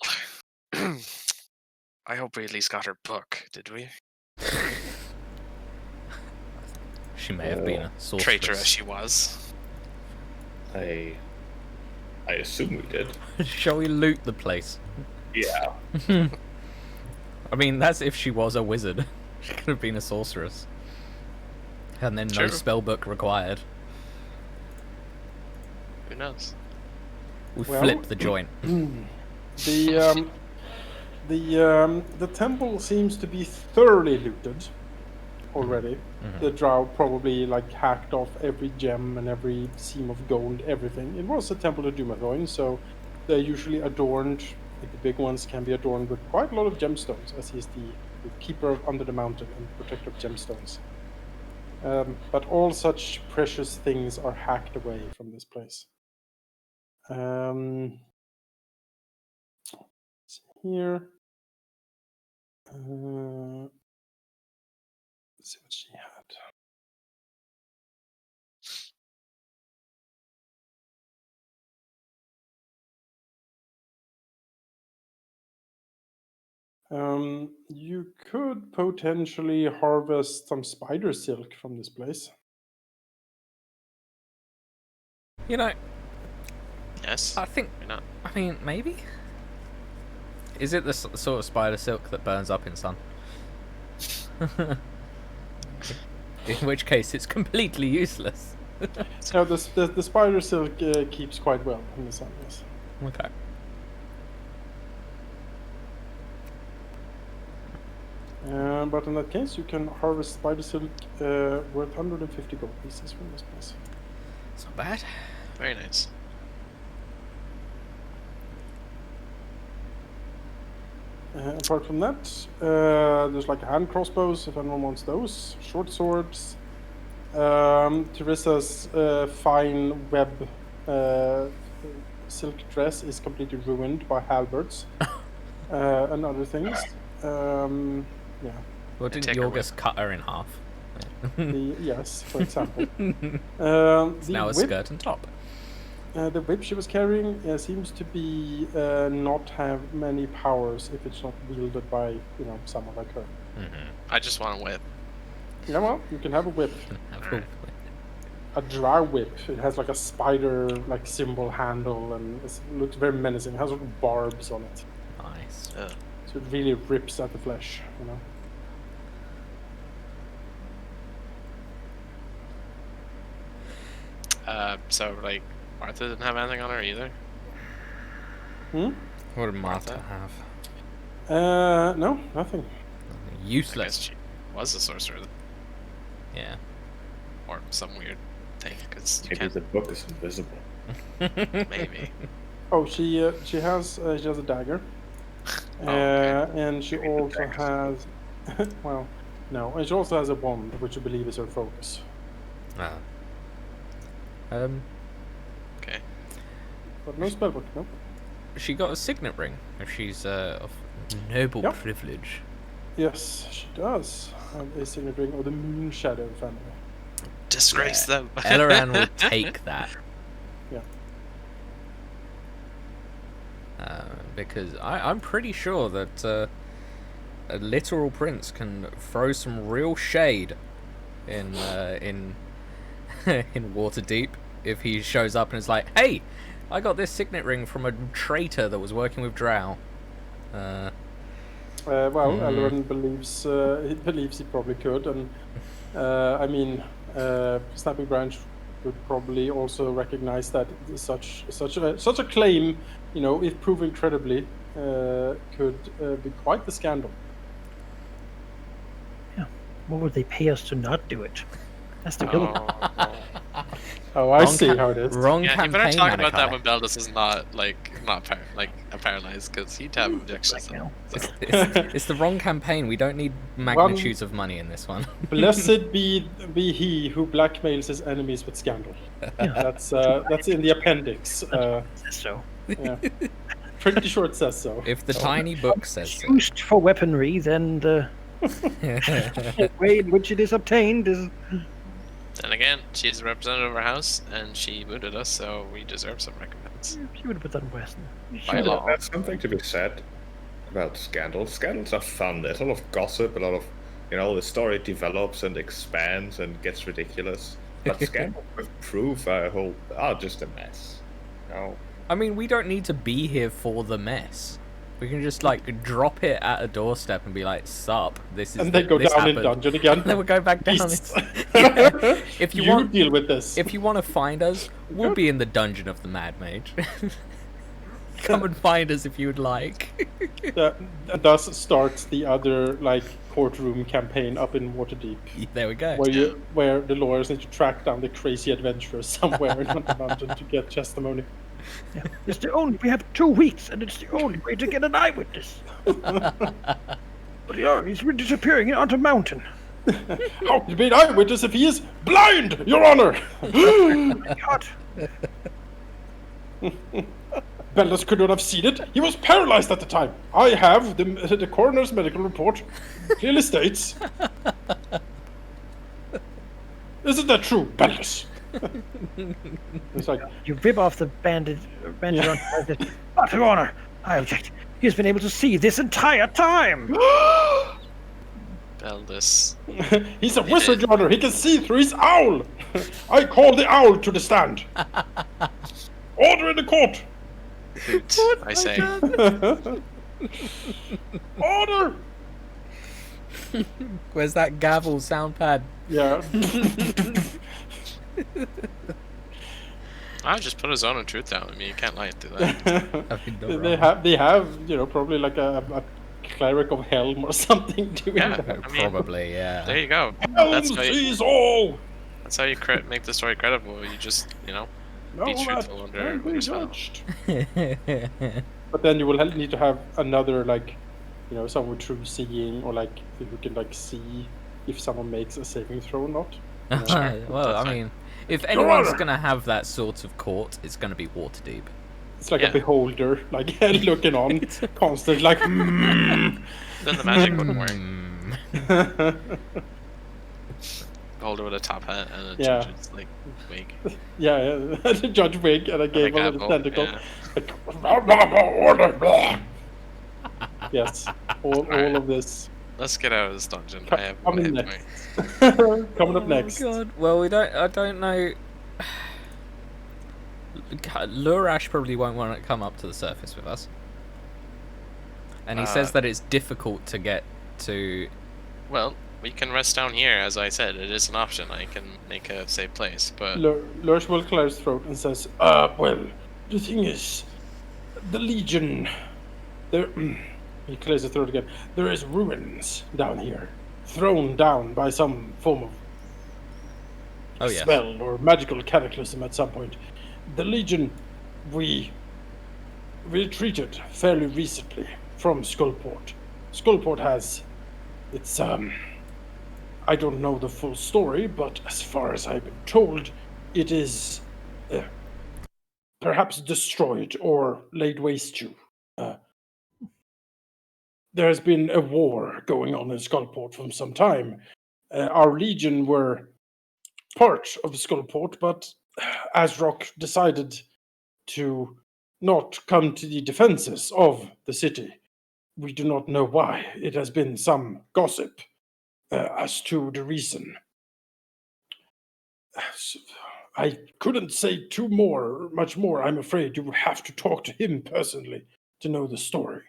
I hope we at least got her book, did we? She may have been a sorceress. Traitor as she was. I assume we did. Shall we loot the place? Yeah. I mean, that's if she was a wizard. She could have been a sorceress. And then True. no spellbook required. Who knows? We Well, flip the joint. The temple seems to be thoroughly looted already. Mhm. The drow probably like hacked off every gem and every seam of gold, everything. It was a temple to Dumathoin, so they're usually adorned. Like the big ones can be adorned with quite a lot of gemstones, as he's the keeper of under the mountain and protector of gemstones. But all such precious things are hacked away from this place. here. Let's see what she had. You could potentially harvest some spider silk from this place. You know, Yes. I think. Why not? I mean, maybe. Is it the sort of spider silk that burns up in sun? In which case, it's completely useless. No, the spider silk keeps quite well in the sun. Yes. Okay. But in that case, you can harvest spider silk worth 150 gold pieces from this place. It's not bad. Very nice. Apart from that, there's like hand crossbows if anyone wants those. Short swords. Teresa's fine web silk dress is completely ruined by halberds and other things. Yeah. Well, didn't take her Yorgos cut her in half? Yes, for example. It's now a whip, skirt and top. the whip she was carrying seems to be not have many powers if it's not wielded by someone like her. I just want a whip. Yeah, well, you can have a whip. Alright. A dry whip. It has like a spider like symbol handle and it looks very menacing. It has little barbs on it, Nice. Ugh. so it really rips at the flesh. So like Martha didn't have anything on her either. What did Martha Martha? have? No, nothing. I guess Useless. she was a sorcerer Yeah. or some weird thing because you Maybe can't. the book is invisible. Maybe. Oh, she has a dagger, okay. and she also has well, no, and she also has a wand, which I believe is her focus. Ah. Okay. But no spellbook, no. She got a signet ring. If she's of noble Yep. privilege. Yes, she does have a signet ring of the Moon Shadow family. Disgrace them. Elleran will take that. Yeah. Because I'm pretty sure that a literal prince can throw some real shade in in Waterdeep if he shows up and is like, "Hey, I got this signet ring from a traitor that was working with Drow." Elleran believes he probably could, and I mean, Snapping Branch would probably also recognize that such a claim, if proven credibly, could be quite the scandal. Yeah. What would they pay us to not do it? That's the real. Oh, I see how it is. Wrong Yeah, you campaign. better talk about that Malachi. when Beldus is not paralyzed, because he'd have objections. Right now. So. It's the wrong campaign. We don't need magnitudes of money in this one. Blessed be he who blackmails his enemies with scandal. That's in the appendix. So Yeah. Pretty sure it says so. If the tiny book says so. used for weaponry, then the way in which it is obtained is. Then again, she's a representative of our house, and she wounded us, so we deserve some recompense. She would have put that in Western. By law. There's something to be said about scandals. Scandals are fun. There's a lot of gossip, a lot of, the story develops and expands and gets ridiculous. But scandals with proof are just a mess. I mean, we don't need to be here for the mess. We can just drop it at a doorstep and be like, "Sup, this is." And then go this down in happened." dungeon again. And then we'll go back down. Beasts. If you you want, deal with this. if you want to find us, we'll be in the dungeon of the Mad Mage. Come and find us if you would like. That thus starts the other courtroom campaign up in Waterdeep, There we go. where the lawyers need to track down the crazy adventurers somewhere in the mountain to get testimony. Yeah. We have 2 weeks, and it's the only way to get an eyewitness. But he's disappearing onto mountain. How can you be an eyewitness if he is blind, Your Honor? Oh my God. Bellas could not have seen it. He was paralyzed at the time. I have the coroner's medical report. Clearly states. Isn't that true, Bellas? It's like, You rip off the bandage on the But, Your Honor, I object. He has been able to see this entire time. Beldis. he's a wizard, Your Honor. He can see through his owl. I call the owl to the stand. Order in the court. Hoot, I say. Order. Where's that gavel sound pad? Yeah. I just put a zone of truth down. I mean, you can't lie through that. they have, probably like a cleric of Helm or something doing Yeah, that. I mean, Probably, yeah. there you go. Helm That's how you, sees all. that's how you make the story credible. You just, No, be that truthful under can be spell. judged. But then you will need to have another, like, someone with true seeing, or like who can like see if someone makes a saving throw or not. Well, I mean, if Your anyone's Honor. gonna have that sort of court, it's gonna be Waterdeep. It's like Yeah. a beholder, like looking on, constantly, like. Then the magic wouldn't work. Mm. Holder with a top hat and a Yeah. judge's like wig. Yeah, the judge wig and a game Like of the apple, tentacle. yeah. Order. Yes, all of this. Let's get out of this dungeon. Co- I have come one in hit next. point. Coming up next. Oh God. Well, I don't know. Lurash probably won't want to come up to the surface with us. And he says that it's difficult to get to. Well, we can rest down here, as I said. It is an option. I can make a safe place, but Lurch will clear his throat and says, well, the thing is, the Legion, there, he clears his throat again, there is ruins down here, thrown down by some form of Oh yeah. spell or magical cataclysm at some point. The Legion, we retreated fairly recently from Skullport. Skullport has its, I don't know the full story, but as far as I've been told, it is perhaps destroyed or laid waste to. There has been a war going on in Skullport for some time. Our Legion were part of Skullport, but Azrock decided to not come to the defenses of the city. We do not know why. It has been some gossip as to the reason. I couldn't say much more. I'm afraid you will have to talk to him personally to know the story.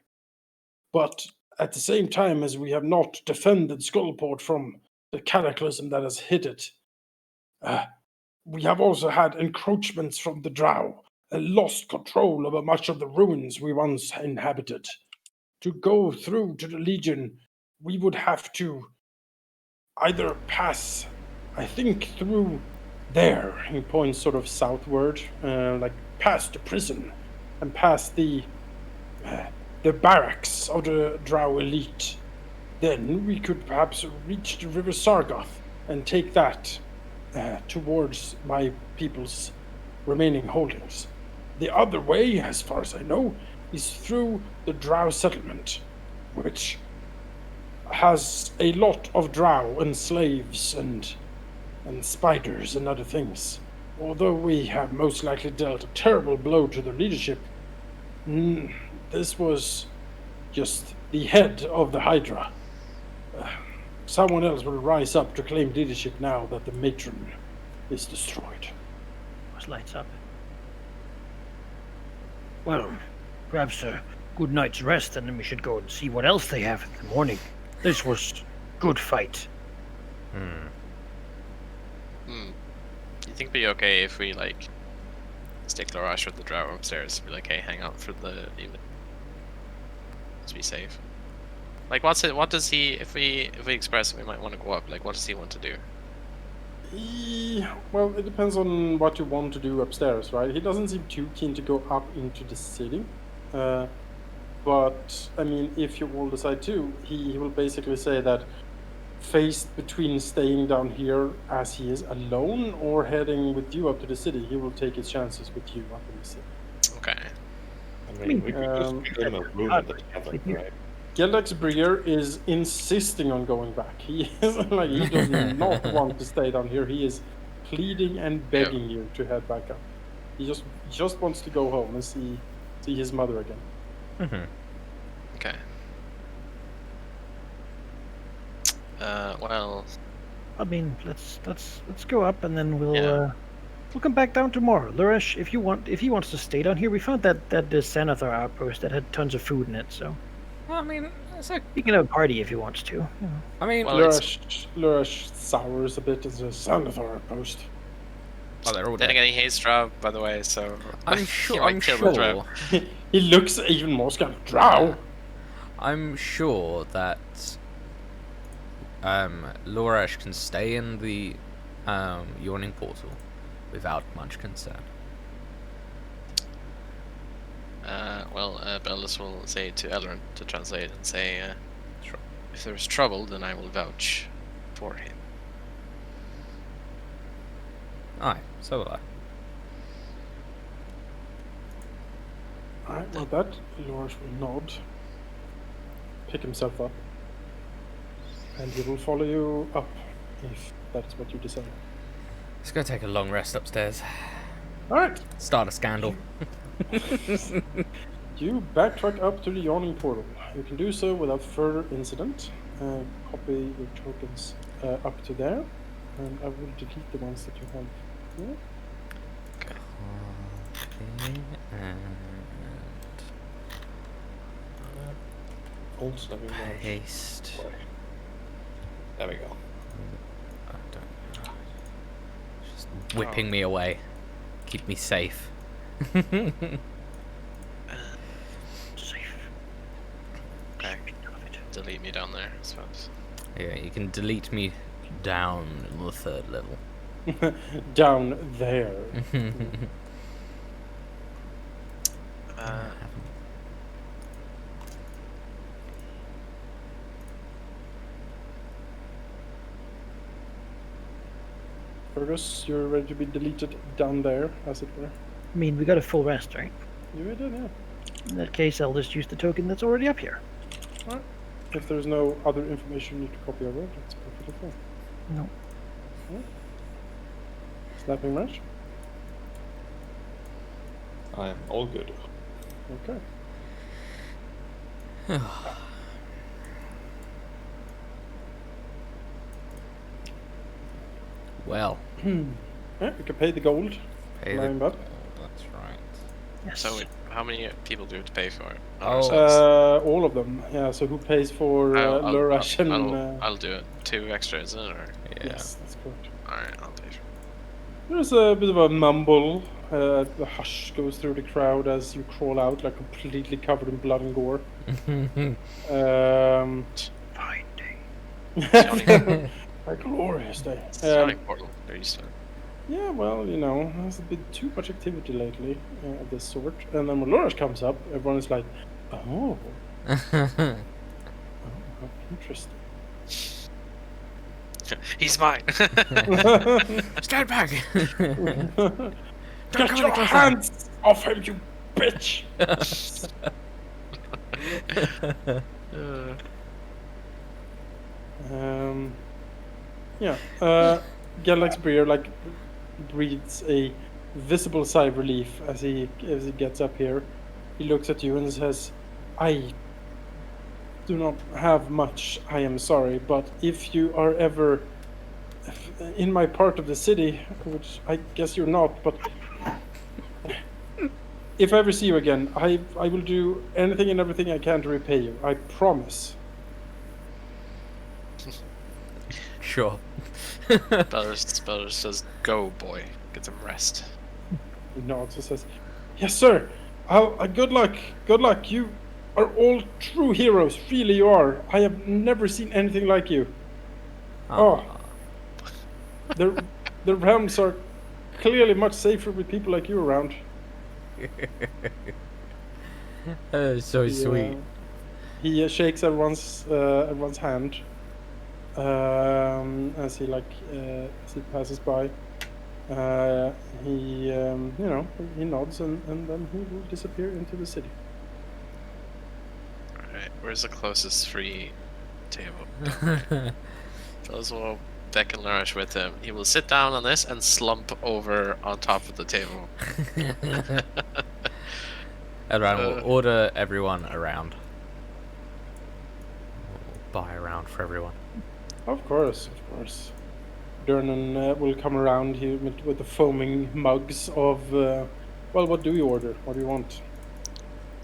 But at the same time, as we have not defended Skullport from the cataclysm that has hit it, we have also had encroachments from the Drow and lost control over much of the ruins we once inhabited. To go through to the Legion, we would have to either pass, I think, through there. He points sort of southward, like past the prison and past the barracks of the Drow elite. Then we could perhaps reach the River Sargoth and take that towards my people's remaining holdings. The other way, as far as I know, is through the Drow settlement, which has a lot of Drow and slaves and spiders and other things. Although we have most likely dealt a terrible blow to the leadership, this was just the head of the Hydra. Someone else will rise up to claim leadership now that the matron is destroyed. What's lights up? Well, perhaps a good night's rest, and then we should go and see what else they have in the morning. This was good fight. You think it'd be okay if we like stick Larash with the Drow upstairs? Be like, hey, hang out for the evening. Let's be safe. Like, what does he? If we express we might want to go up. Like, what does he want to do? Well, it depends on what you want to do upstairs, right? He doesn't seem too keen to go up into the city. But, I mean, if you all decide to, he will basically say that faced between staying down here as he is alone or heading with you up to the city, he will take his chances with you up in the city. Okay. mean, we could just Um, give them a room at the tavern, right? Geldax Breer is insisting on going back. He is like he does not want to stay down here. He is pleading and begging you to head back up. He just wants to go home and see his mother again. Mhm. Okay. Well, I mean, let's go up and then we'll Yeah. we'll come back down tomorrow. Luresh, if he wants to stay down here, we found that the Sanathar outpost that had tons of food in it, so Well, I mean, it's a, he can have a party if he wants to. You know. I mean, Well, it's- Lurash sours a bit as a Sanathar post. oh, they're all then dead. again, he hates Drow, by the way, so I'm he sure. might I'm kill the Drow. sure. He looks even more scared. Drow. I'm sure that Lorash can stay in the yawning portal without much concern. Bellis will say to Elrond to translate and say, if there's trouble, then I will vouch for him. Aye, so will I. Alright, well that Lurash will nod, pick himself up, and he will follow you up if that's what you decide. It's gonna take a long rest upstairs. Alright, Start a scandal. you backtrack up to the yawning portal. You can do so without further incident. Copy your tokens up to there, and I will delete the ones that you have here. Okay, and Old Slaving Marsh. paste. There we go. I don't know. Just whipping me away. Keep me safe. Safe. Okay. Delete me down there, I suppose. Yeah, you can delete me down in the 3rd level. Down there. Fergus, you're ready to be deleted down there, as it were. I mean, we got a full rest, right? You did, yeah. In that case, I'll just use the token that's already up here. Alright. If there's no other information you need to copy over, that's perfectly fine. No. Snapping match? I'm all good. Okay. Well, Yeah, you can pay the gold. pay the- Line up. that's right. Yes. So, how many people do we have to pay for it? Oh. Ourselves? All of them. Yeah, so who pays for Lurash and... I'll do it. 2 extra, isn't it? Or... Yeah. Yes, that's correct. Alright, I'll pay for it. There's a bit of a mumble. The hush goes through the crowd as you crawl out, like completely covered in blood and gore. Fine day. A glorious day. It's the Sonic portal. They're used to it. Yeah, well, you know, there's been too much activity lately of this sort. And then when Lurash comes up, everyone is like, oh, how interesting. He's mine! Stand back! Get your hands off him, you bitch! Yeah, Galax Breer like breathes a visible sigh of relief as he gets up here. He looks at you and says, "I do not have much. I am sorry, but if you are ever in my part of the city, which I guess you're not, but if I ever see you again, I will do anything and everything I can to repay you. I promise." Sure. Spellers says, "Go, boy. Get some rest." He nods and says, "Yes, sir. Good luck. Good luck. You are all true heroes. Really, you are. I have never seen anything like you. Oh, the realms are clearly much safer with people like you around." So He, sweet. He shakes everyone's hand as he passes by. He he nods and then he will disappear into the city. Where's the closest free table? Those will beckon Larash with him. He will sit down on this and slump over on top of the table. Everyone will order everyone around. We'll buy around for everyone. Of course, of course. Durnan will come around here with the foaming mugs of. Well, what do you order? What do you want?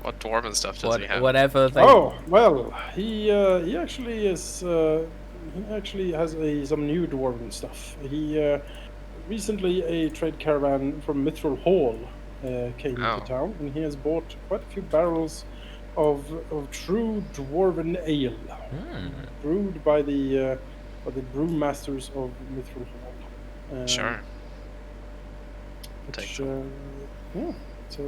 What dwarven stuff does he have? Whatever they. Oh well, he actually is. He actually has some new dwarven stuff. He recently a trade caravan from Mithril Hall came into town, and he has bought quite a few barrels of true dwarven ale, brewed by the brewmasters of Mithril Hall. Sure. Which, yeah. So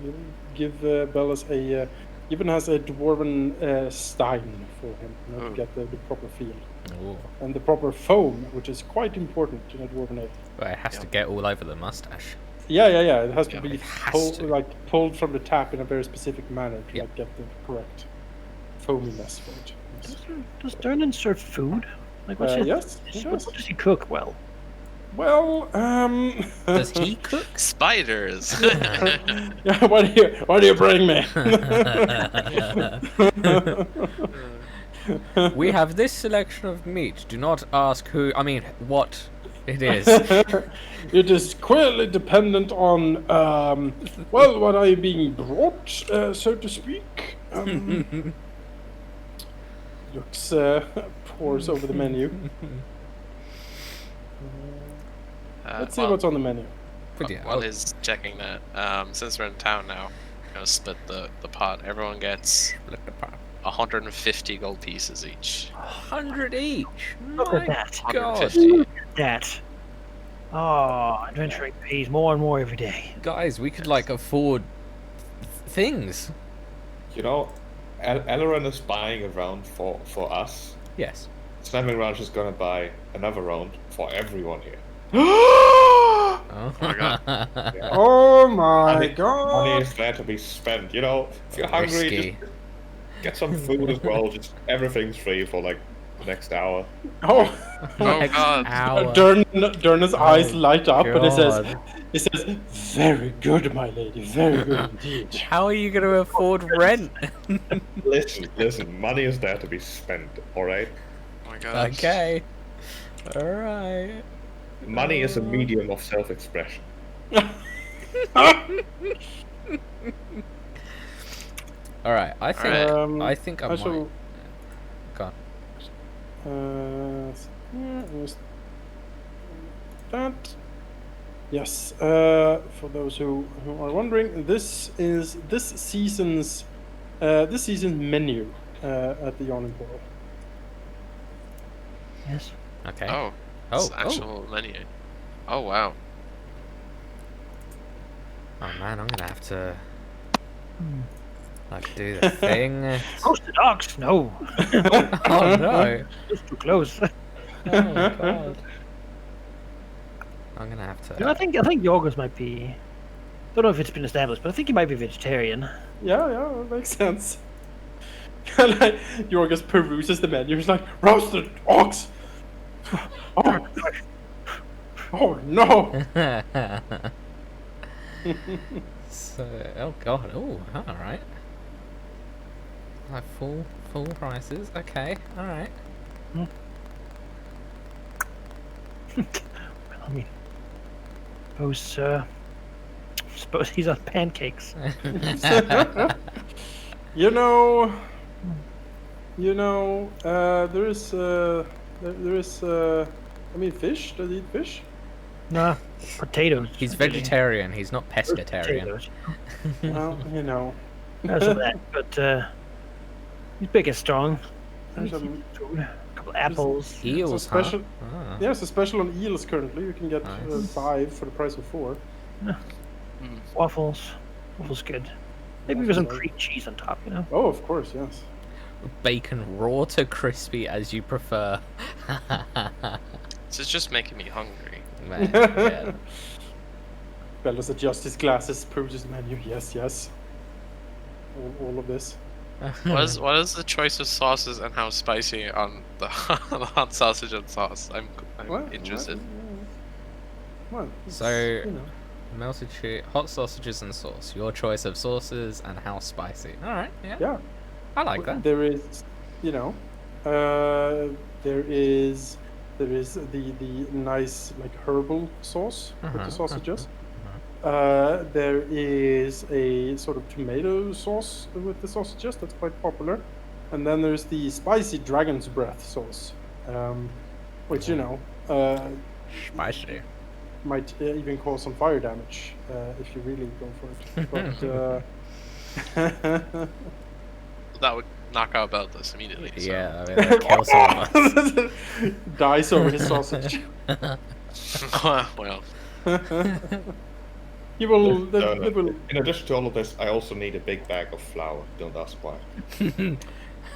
he'll give Bellas a. Even has a dwarven stein for him, to get the proper feel. Ooh. And the proper foam, which is quite important in a dwarven ale. Well, it has to get all over the mustache. Yeah. It has to be It has to. pulled from the tap in a very specific manner to Yep. get the correct foaminess for it. Yes. Does Durnan serve food? Like, what's his, Yes, he what does. does he cook well? Well, Does he cook? Spiders! Yeah, what do you bring me? We have this selection of meat. Do not ask what it is. It is clearly dependent on, what are you being brought, so to speak. Looks, pours over the menu. Let's see what's on the menu. While he's checking that, since we're in town now, I'm gonna split the pot. Everyone gets 150 gold pieces each. 100 each. Look at that. God. 150. Look at that. Oh, adventuring pays more and more every day. Guys, we could afford things. You know, Eleron is buying a round for us. Yes. Slamming Ranch is gonna buy another round for everyone here. Oh my God. Yeah. Oh my Money god! is there to be spent. You know, if you're hungry, Risky. just get some food as well. Just everything's free for the next hour. Oh, Oh God. Hour. Durn's eyes light up and God. he says, "Very good, my lady, very good indeed." How are you going to afford rent? Listen. Money is there to be spent. All right. Oh my God. Okay. All right. Money is a medium of self-expression. All right. I think. Um, I think I I might. shall- God. Just that. Yes. For those who are wondering, this is this season's menu at the Yawning Portal. Yes. Okay. Oh. Oh, It's actual menu. Oh wow. Oh man, I'm gonna have to do the thing. Roasted ox? No. Oh no. It's too close. Oh god. I'm gonna have to. I think Yorgos might be. Don't know if it's been established, but I think he might be vegetarian. Yeah, that makes sense. Yorgos peruses the menu. He's like, roasted ox. Oh no! So, oh god, oh, all right. Full prices. Okay, all right. I mean, suppose he's on pancakes. You know, there is fish. Does he eat fish? Nah, potatoes. He's vegetarian. He's not pescatarian. Potatoes. Well, Some of that, but he's big and strong. There's some- Food, a couple apples. Eels, It's a special- huh? Ah. Yeah, it's a special on eels currently. You can get Nice. 5 for the price of 4. Waffles. Waffles good. Maybe with some cream cheese on top, Oh, of course, yes. Bacon raw to crispy as you prefer. This is just making me hungry. Man, yeah. Bellows adjusts his glasses, peruses the menu. Yes. All of this. What is the choice of sauces and how spicy on the hot sausage and sauce? I'm Well, interested. Well, it's, So, you know. melted cheese, hot sausages and sauce. Your choice of sauces and how spicy. All right, yeah, Yeah. I like that. There is, you know, there is the nice like herbal sauce with the sausages. There is a sort of tomato sauce with the sausages that's quite popular, and then there's the spicy dragon's breath sauce, which you know Spicy. might even cause some fire damage if you really go for it. But That would knock out Beltus immediately. So. Yeah, I mean, that kills some of us. dies over his sausage. Well, He will. No, He will. in addition to all of this, I also need a big bag of flour. Don't ask why.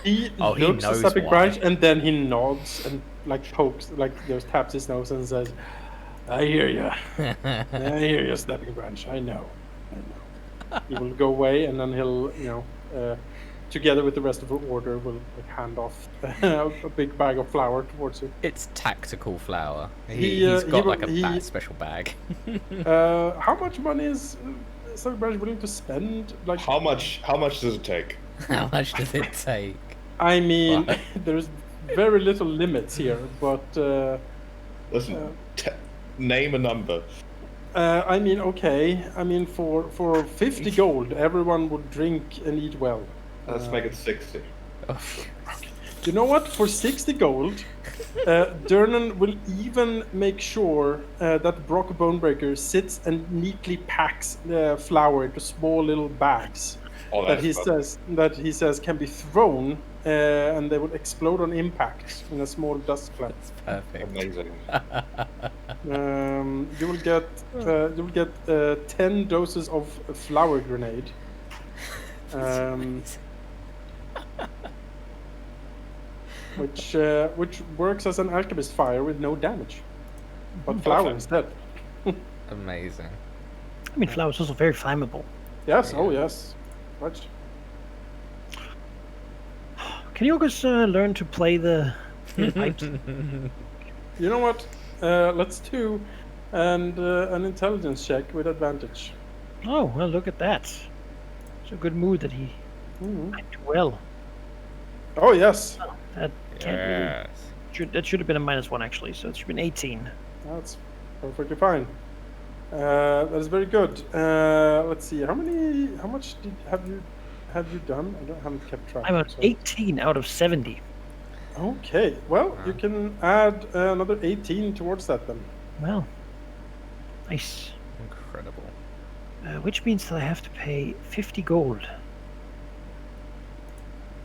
He Oh, he looks at knows Stepping why. Branch and then he nods and like pokes, like just taps his nose and says, "I hear you. I hear you, Stepping Branch. I know. He will go away and then he'll, together with the rest of the order, will like, hand off a big bag of flour towards you. It's tactical flour. He, He's got will- like a he- special bag. How much money is Stepping Branch willing to spend? Like How much does it take? How much does it take? I mean, What? there's very little limits here, but Listen, name a number. I mean, okay. I mean, for 50 gold, everyone would drink and eat well. Let's make it 60. You know what? For 60 gold, Durnan will even make sure that Brock Bonebreaker sits and neatly packs flour into small little bags Oh, that that's he says can be thrown and they will explode on impact in a small dust cloud. It's perfect. amazing. You will get 10 doses of flour grenade. Which works as an alchemist fire with no damage, but flour instead. Amazing. I mean, flour is also very flammable. Yes. Oh yes. Right. Can you guys learn to play the pipes? You know what? Let's do an intelligence check with advantage. Oh, well, look at that. It's a good mood that he Mhm. might do well. Oh yes. That can't really. Yes. That should have been a -1 actually, so it should have been 18. That's perfectly fine. That is very good. Let's see. How much have you done? I haven't kept track. I'm at so- 18 out of 70. Okay. Well, you can add another 18 towards that then. Well, nice. Incredible. Which means that I have to pay 50 gold.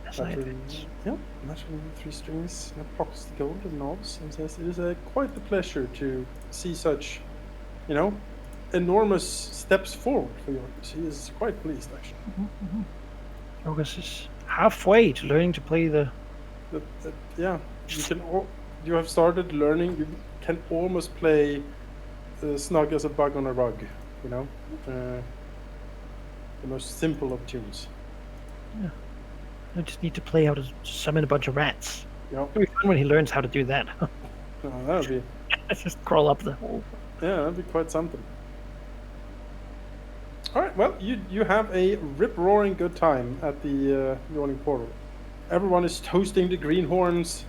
As I Naturally, yeah, naturally 3 strings, and pockets the gold and nods, and says it is quite a pleasure to see such, enormous steps forward for yours. He is quite pleased actually. August is halfway to learning to play the. Yeah, you have started learning. You can almost play snug as a bug on a rug. The most simple of tunes. I just need to play how to summon a bunch of rats. Yeah, It'll be fun when he learns how to do that. that'd be Just crawl up the hole. Yeah, that'd be quite something. All right, well, you have a rip-roaring good time at the yawning portal. Everyone is toasting the greenhorns.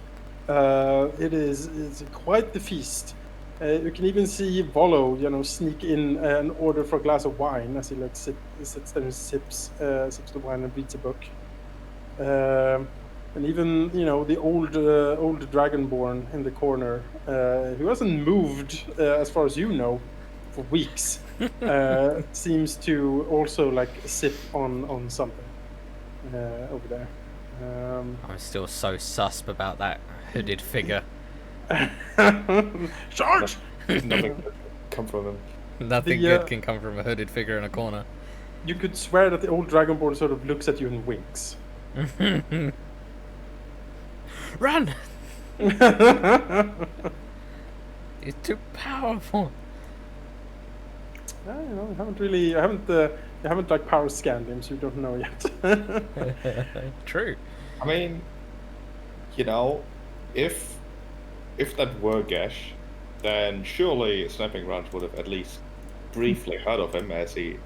It's quite the feast. You can even see Volo, sneak in and order for a glass of wine as he sits there and sips the wine and reads a book. And even the old dragonborn in the corner, who hasn't moved as far as you know for weeks, seems to also like sip on something over there. I'm still so susp about that hooded figure. Charge! Nothing good come from him. Nothing The, good can come from a hooded figure in a corner. You could swear that the old dragonborn sort of looks at you and winks. Run! He's too powerful. I haven't You haven't like power scanned him, so you don't know yet. True. I mean, you know, if that were Gesh, then surely Snapping Ranch would have at least briefly heard of him, as he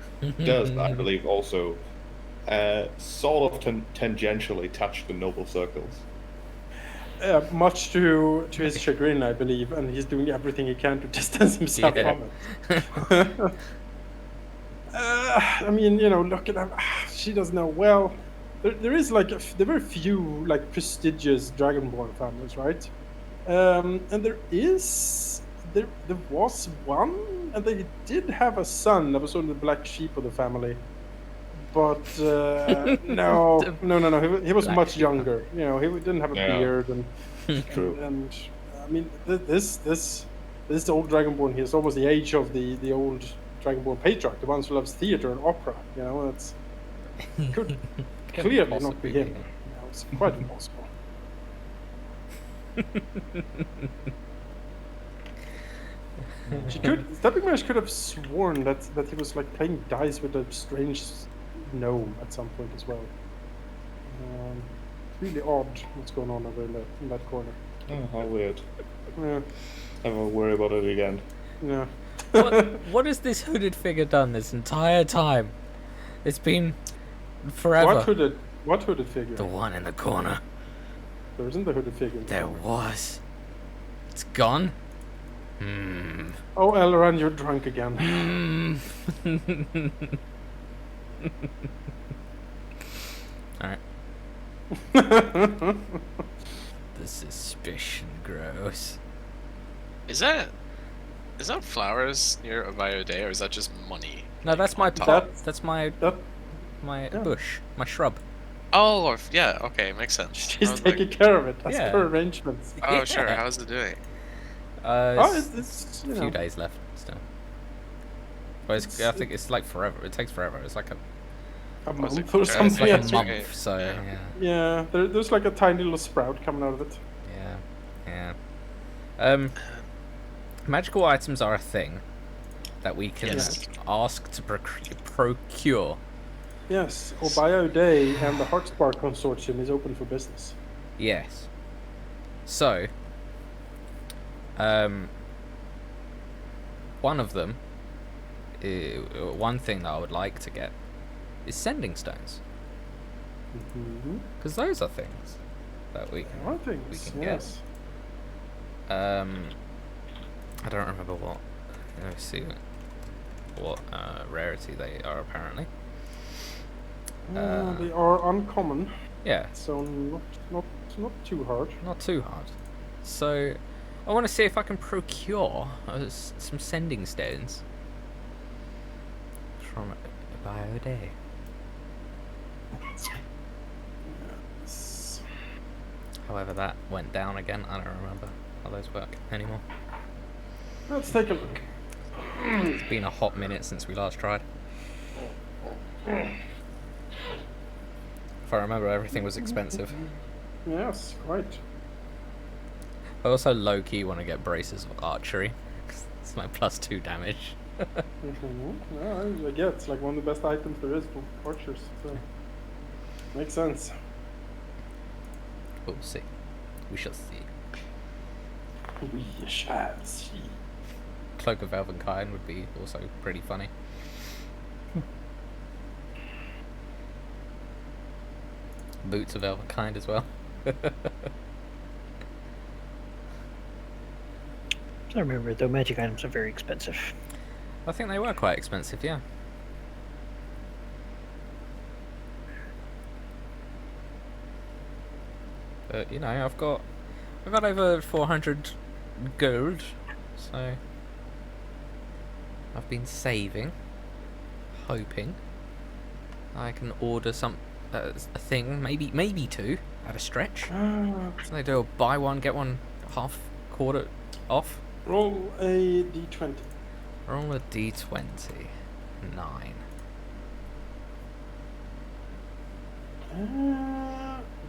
does, I believe, also sort of tangentially touch the noble circles. Much to his chagrin, I believe, and he's doing everything he can to distance himself Yeah. from it. I mean, look at her. She doesn't know. Well, there is like there were a few like prestigious Dragonborn families, right? And there was one, and they did have a son that was sort of the black sheep of the family. But no, he was Black much sheep. younger. He didn't have a Yeah. beard, and True. and I mean this old Dragonborn here is almost the age of the old Dragonborn patriarch, the ones who loves theater and opera. That's could clearly not possibly be him. be him. It's quite impossible. Stepping Mage could have sworn that he was like playing dice with a strange gnome at some point as well. Really odd what's going on over in that corner. Oh, how weird. Yeah, Never worry about it again. yeah. What has this hooded figure done this entire time? It's been forever. What hooded figure? The one in the corner. There isn't a hooded figure. In the There corner. was. It's gone. Oh, Elran, you're drunk again. Alright. The suspicion grows. Is that flowers near Avio Day, or is that just money? No, that's my top? pot. That's my That my yeah. bush. My shrub. Oh, yeah. Okay, makes sense. I she's was like, taking care of it as Yeah. per arrangements. oh, sure. Yeah. How's it doing? Oh, It's it's a few days left still. But I think it's like forever. It takes forever. It's like a Was it month or it's it's something. like a That's month. okay. So Yeah. yeah, Yeah, there's like a tiny little sprout coming out of it. yeah. Magical items are a thing that we can Yes. ask to procure. Yes, Obio Day and the Heartspark Consortium is open for business. Yes. So, one of them, one thing that I would like to get is sending stones, Mm-hmm. because those are things that we There are things, can yes. I don't remember what. Let's see what rarity they are apparently. They are uncommon, Yeah, so not too hard. not too hard. So, I want to see if I can procure some sending stones from Bio Day. Yes. However, that went down again. I don't remember how those work anymore. Let's take a look. It's been a hot minute since we last tried. If I remember, everything was expensive. Yes, quite. I also low-key want to get braces of archery. 'Cause it's like +2 damage. Yeah, I get it's like one of the best items there is for archers. So makes sense. We'll see. We shall see. We shall see. Cloak of Elvenkind would be also pretty funny. Boots of Elvenkind as well. I remember, though, magic items are very expensive. I think they were quite expensive, yeah. But I've got over 400 gold, so I've been saving, hoping I can order a thing, maybe two at a stretch. So they do a buy one get one half quarter off. Roll a d20. Roll a d20. 9.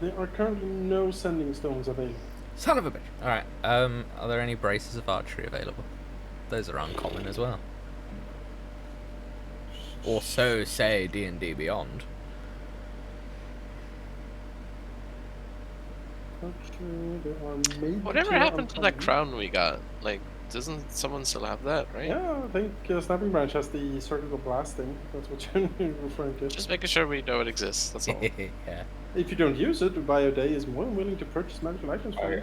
There are currently no sending stones available. Son of a bitch. Alright, are there any braces of archery available? Those are uncommon as well. Or so say D&D Beyond. Actually, there are maybe Whatever two happened to that uncommon. crown we got? Like, doesn't someone still have that, right? Yeah, I think Snapping Branch has the circle of blasting. That's what you're referring to. Just making sure we know it exists. That's all. Yeah. If you don't use it, Bioday is more than willing to purchase magical items for you.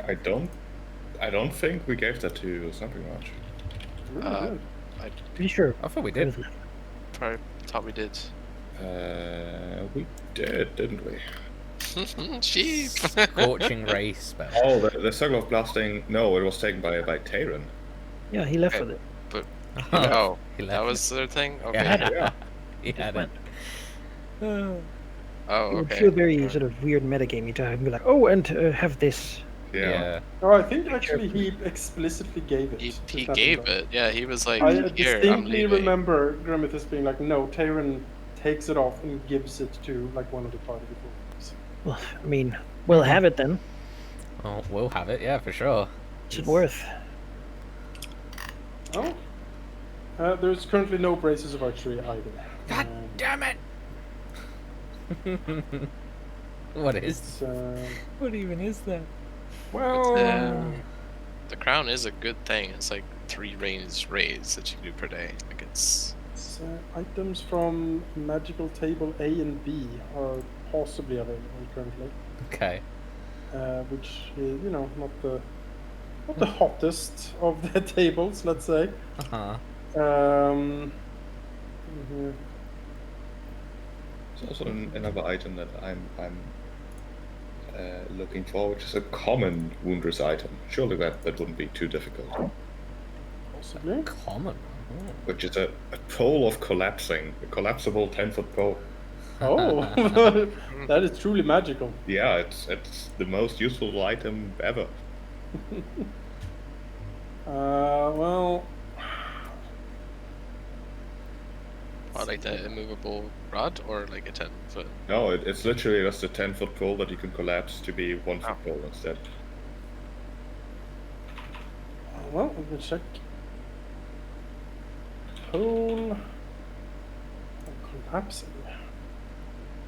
I don't think we gave that to something much. Really Uh, good. Pretty sure. I thought we did. Probably thought we did. We did, didn't we? Sheep. Scorching Ray spell. Oh, the circle of blasting. No, it was taken by Tyrion. Yeah, he left Okay. with it. Oh, He that left was their thing. Okay. Yeah. Yeah. He had it. Oh, It would okay. feel very Alright. sort of weird metagamey to have him be like, oh, and have this. Yeah. Oh, I think actually he explicitly gave it. He to he Snapping gave Branch. it. Yeah, he was like, I here, I'm distinctly leaving. remember Grimmithus being like, no, Tyrion takes it off and gives it to like one of the party before he leaves. Well, I mean, we'll have it then. Oh, we'll have it, yeah, for sure. What's it worth? Oh. There's currently no braces of archery either. God damn it! What is? It's, What even is that? well, The crown is a good thing. It's like 3 ranged raids that you can do per day. Like it's items from magical table A and B are possibly available currently, Okay. which is, you know, not the hottest of the tables, let's say. Uh-huh. Here. It's also another item that I'm looking for, which is a common Wounders item. Surely that wouldn't be too difficult. Possibly. Common. Oh. Which is a pole of collapsing, a collapsible 10-foot pole. Oh, that is truly magical. Yeah, it's the most useful item ever. Well, or like the immovable rod or like a 10-foot. No, it's literally just a 10-foot pole that you can collapse to be 1-foot pole instead. well, let me check. Pole collapsing.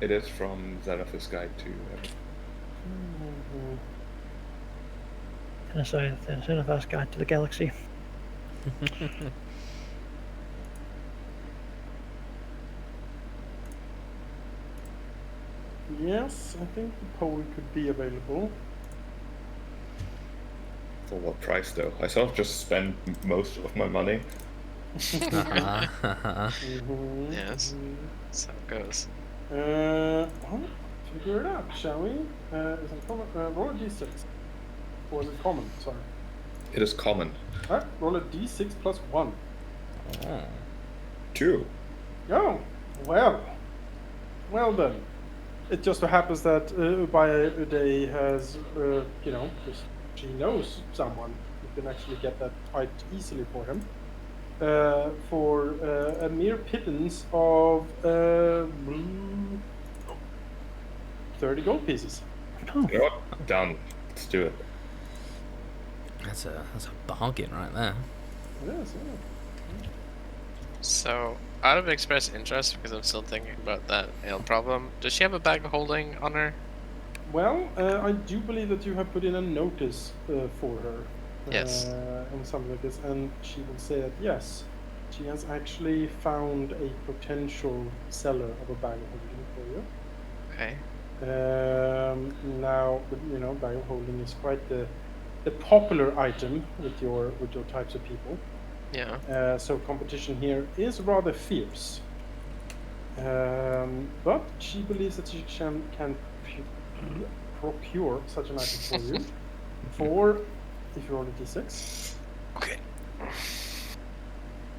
It is from Xanath's Guide to Xanath's Guide to the Galaxy. Yes, I think the pole could be available. For what price though? I sort of just spend most of my money. Uh-huh. Uh-huh. Yes. That's how it goes. Well, figure it out, shall we? Is it common? Roll a d6. Or is it common? Sorry. It is common. Alright, roll a d6 plus 1. Oh. 2. Oh, well. Well then. It just so happens that Bioday has, you know, just she knows someone who can actually get that quite easily for him. For a mere pittance of 30 gold pieces. Oh, You know what? Done. Let's do it. That's a bargain right there. Yes, yeah. So, out of express interest, because I'm still thinking about that ale problem, does she have a bag of holding on her? Well, I do believe that you have put in a notice for her. Yes. On something like this, and she will say that yes, she has actually found a potential seller of a bag of holding for you. Okay. Now, you know, bag of holding is quite the popular item with your types of people. Yeah. So competition here is rather fierce. But she believes that she can procure such an item for you for, if you roll a d6. Okay.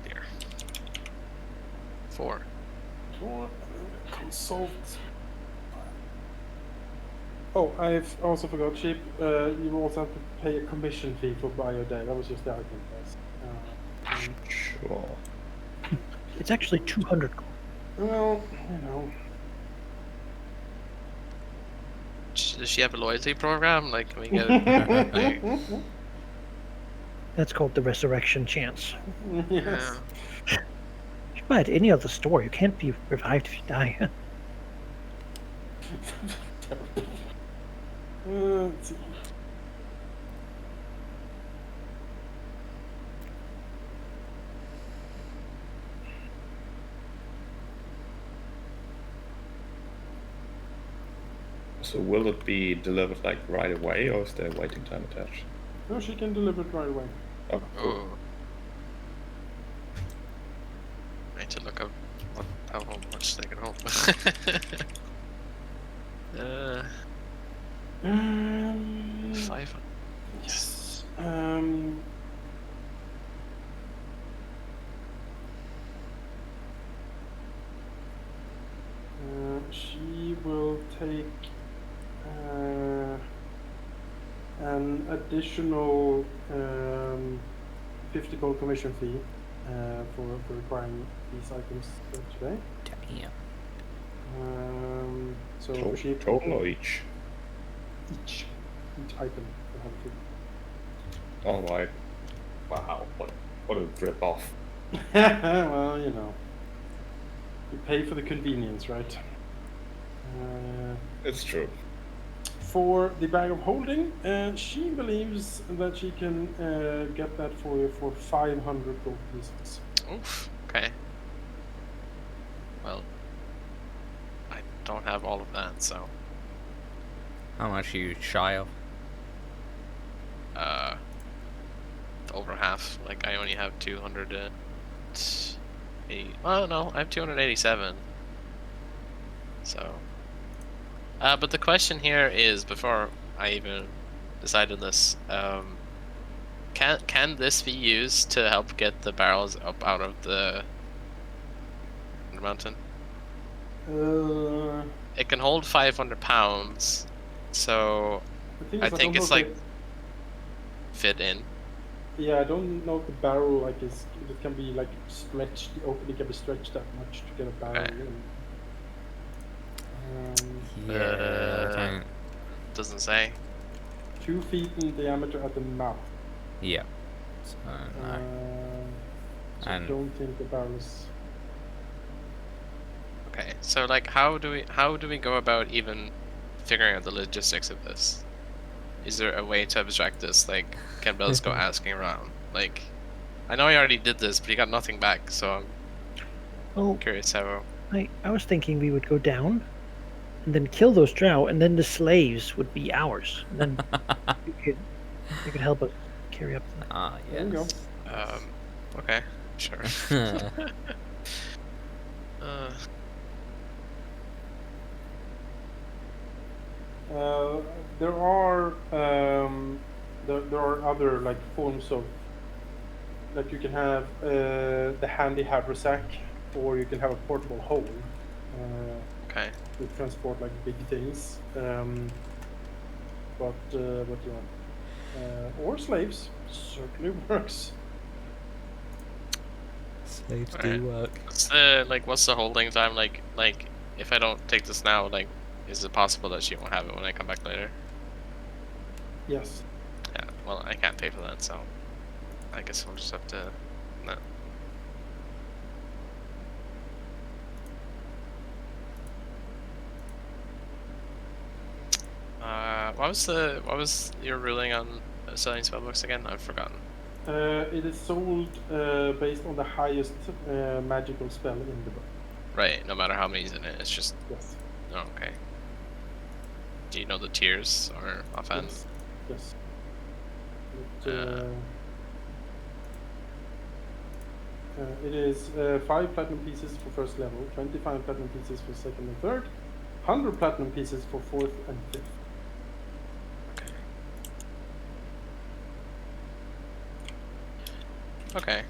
Here. 4. For consult. Oh, I've also forgot, Sheep. You also have to pay a commission fee for Bioday. That was just the item price. Sure. it's actually 200 gold. Well, you know. Does she have a loyalty program? Like, can we get it? Like, That's called the resurrection chance. Yes. buy at any other store. You can't be revived if you die. Let's see. So will it be delivered like right away, or is there a waiting time attached? No, she can deliver it right away. Oh, cool. Oh. I need to look up how much they can hold. 500. Yes. She will take an additional 50 gold commission fee for requiring these items today. Damn. So she Total or each? each item will have fee. All right. Wow, what a rip off. Well, you know, you pay for the convenience, right? It's true. For the bag of holding, she believes that she can get that for you for 500 gold pieces. Oof. Okay. Well, I don't have all of that, so How much are you shy of? over half. Like I only have 280. Oh no, I have 287. So. But the question here is, before I even decided this, can this be used to help get the barrels up out of the mountain? It can hold 500 pounds, so The thing I is, think don't it's know if like fit in. yeah, I don't know if the barrel like it can be like stretched. The opening can be stretched that much to get a barrel Okay. in. Yeah, I don't. Doesn't say. 2 feet in diameter at the mouth. Yeah. So, no. So I And- don't think the barrel is. Okay, so like, how do we go about even figuring out the logistics of this? Is there a way to abstract this? Like, can Bells go asking around? Like, I know I already did this, but he got nothing back, so I'm Well, curious how. I was thinking we would go down and then kill those drow, and then the slaves would be ours. And then they could help us carry up the... Ah, There we go. yes. Okay, sure. uh, There are there are other like forms of like you can have the handy haversack, or you can have a portable hole okay. to transport like big things. But yeah, or slaves certainly works. Slaves Alright. do work. What's the holding time? Like if I don't take this now, like, is it possible that she won't have it when I come back later? Yes. Yeah. Well, I can't pay for that, so I guess we'll just have to. No. What was your ruling on selling spellbooks again? I've forgotten. It is sold based on the highest magical spell in the book. Right, no matter how many's in it, it's just. Yes. Oh, okay. Do you know the tiers or offhand? Yes. Yes. But, it is 5 platinum pieces for first level, 25 platinum pieces for second and third, 100 platinum pieces for fourth and fifth. Okay.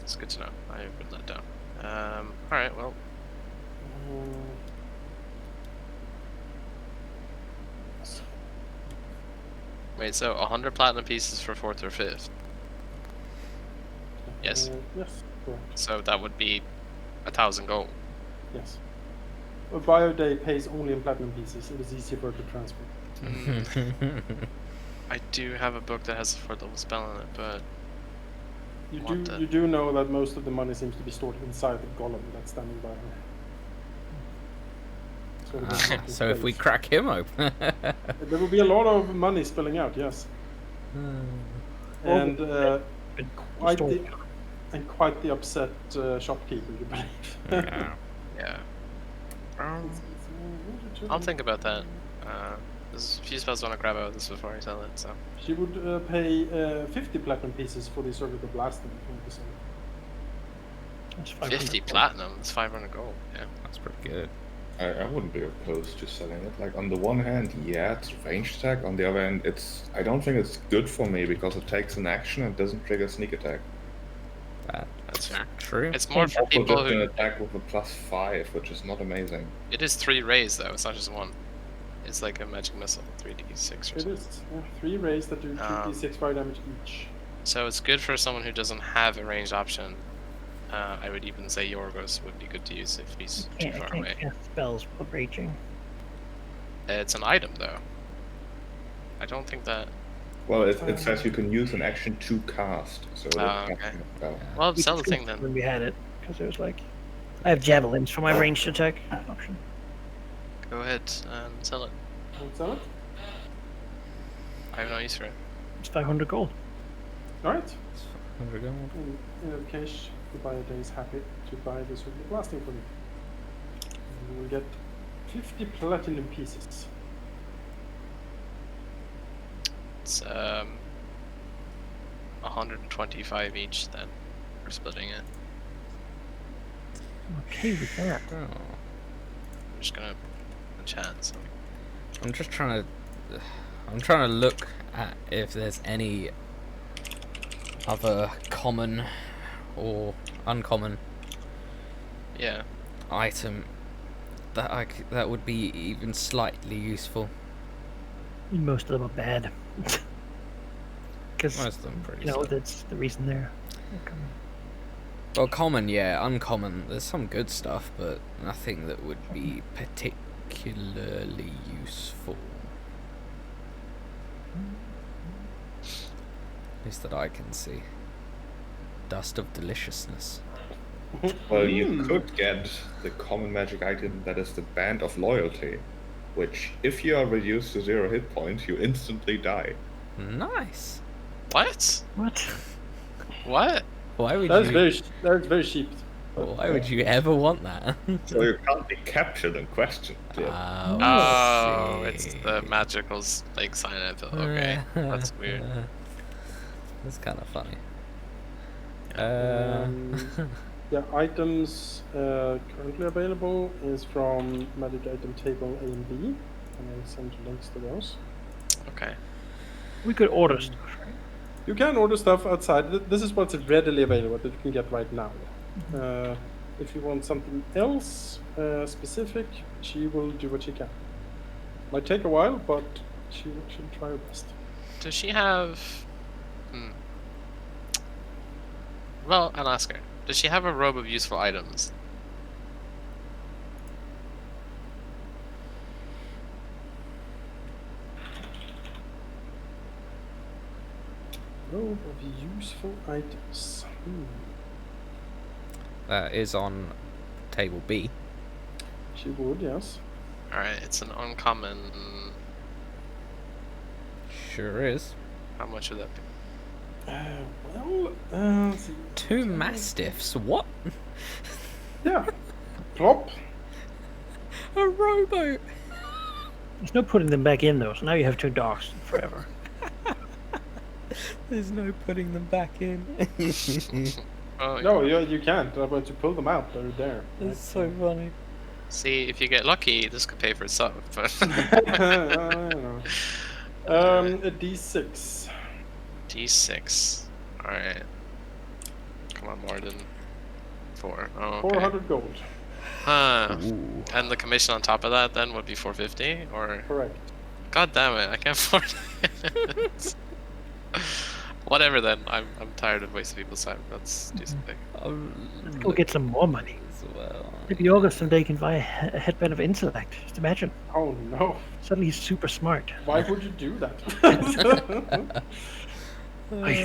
It's good to know. I wrote that down. Alright, well. Wait, so 100 platinum pieces for fourth or fifth? Yes. Yes, correct. So that would be 1,000 gold. Yes. A bio day pays only in platinum pieces. It is easier for it to transport. I do have a book that has a 4th level spell in it, but You do know that most of the money seems to be stored inside the golem that's standing by her. So, it does not So if we displace. crack him open. There will be a lot of money spilling out, yes. And quite the upset shopkeeper, you believe. Yeah. yeah. I'll think about that. There's a few spells I want to grab out of this before I sell it, so. She would pay 50 platinum pieces for the service of blasting if you want to sell it. That's 500 50 gold. platinum, it's 500 gold, yeah. That's pretty good. I wouldn't be opposed to selling it. Like, on the one hand, yeah, it's ranged attack. On the other hand, I don't think it's good for me because it takes an action and doesn't trigger sneak attack. That's fair. True. It's more for Also people just an who... attack with a +5, which is not amazing. It is 3 rays though, it's not just 1. It's like a magic missile, 3d6 or It something. is. Yeah, 3 rays that do 2d6 fire damage each. So it's good for someone who doesn't have a ranged option. I would even say Yorgos would be good to use if he's too I far can't away. cast spells while raging. It's an item though. I don't think that... Well, it says you can use an action to cast, so it is okay. casting a spell. Well, We sell the discussed thing then. when we had it, because it was like, I have javelins for my ranged attack option. Go ahead and sell it. Want to sell it? I have no use for it. It's 500 gold. Alright. 100 gold. In that case, the buyer is happy to buy this with the blasting from you. You will get 50 platinum pieces. It's 125 each then. We're splitting it. I'm okay with that. Oh. I'm just gonna chat. So. I'm trying to look at if there's any other common or uncommon Yeah. item that would be even slightly useful. Most of them are bad. Because, Most of them pretty. you know, solid. that's the reason they're coming. Well, common, yeah. Uncommon, there's some good stuff, but nothing that would be particularly useful. At least that I can see. Dust of deliciousness. Well, you could get the common magic item that is the Band of Loyalty, which, if you are reduced to 0 hit points, you instantly die. Nice. What? What? What? Why would That's you? very cheap. Why would you ever want that? So you can't be captured and questioned. Yeah. Oh, I it's see. the magicals like sign it. Okay, that's weird. That's kind of funny. Yeah, items currently available is from Magic Item Table A and B, and I'll send you links to those. Okay. We could order stuff, right? You can order stuff outside. This is what's readily available that you can get right now. If you want something else specific, she will do what she can. Might take a while, but she'll try her best. Does she have? Well, I'll ask her. Does she have a robe of useful items? Robe of useful items. That is on table B. She would, yes. Alright, it's an uncommon. Sure is. How much would that be? Let's see. 2 mastiffs. What? Yeah. Plop. A rowboat. There's no putting them back in, though, so now you have 2 dogs forever. There's no putting them back in. Oh, No, you can't. I'm going to pull them out. They're there. That's so funny. See, if you get lucky, this could pay for itself. But A D6. D6. Alright. Come on, more than 4. Oh, okay. 400 gold. Huh. Ooh. And the commission on top of that then would be 450? Or. Correct. God damn it, I can't afford it. Whatever then. I'm tired of wasting people's time. Let's do something. Let's go get some more money. well. Maybe August someday can buy a headband of intellect. Just imagine. Oh no! Suddenly he's super smart. Why would you do that? I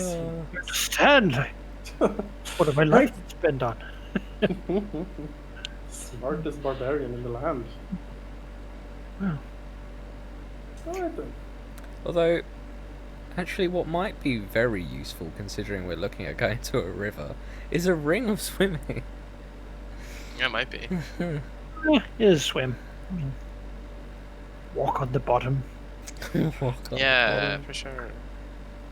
understand. What have my life to spend on? Smartest barbarian in the land. Wow. Alright then. Although, actually, what might be very useful, considering we're looking at going to a river, is a ring of swimming. Yeah, it might be. Yeah, it is swim. I mean, walk on the bottom. Walk on the Yeah, bottom. for sure.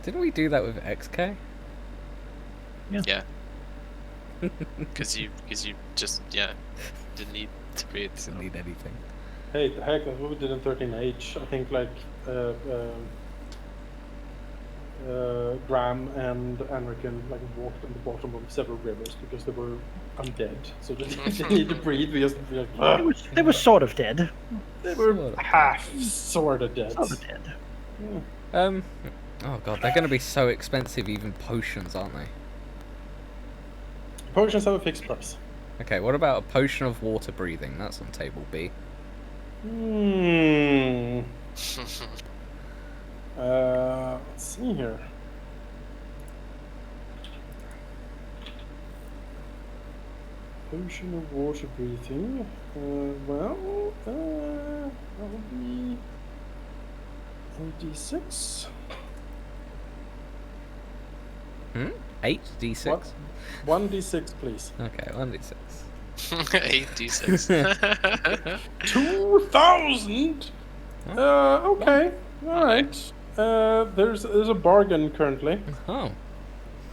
Didn't we do that with XK? Yeah. Because you just didn't need to breathe. So. Didn't need anything. Hey, the heck, that's what we did in 13H. I think like Graham and Anrican like walked on the bottom of several rivers because they were undead. So they didn't need to breathe. We just be like, They were sort of dead. they were Sort of. half sort of dead. Sort of dead. Yeah. Oh god, they're going to be so expensive, even potions, aren't they? Potions have a fixed price. Okay, what about a potion of water breathing? That's on table B. Let's see here. Potion of water breathing. Well, that would be a d6. 8d6? What? 1d6, please. Okay, 1d6. 8d6. 2,000. Okay. All right. There's a bargain currently. Oh.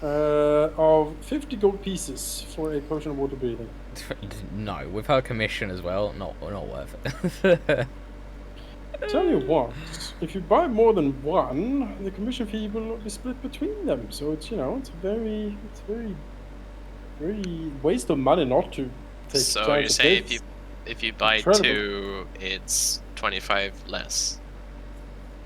Of 50 gold pieces for a potion of water breathing. No, with her commission as well, not worth it. Tell you what, if you buy more than one, the commission fee will be split between them. So it's it's very waste of money not to take. So you're saying if you buy Incredible. 2, it's 25 less.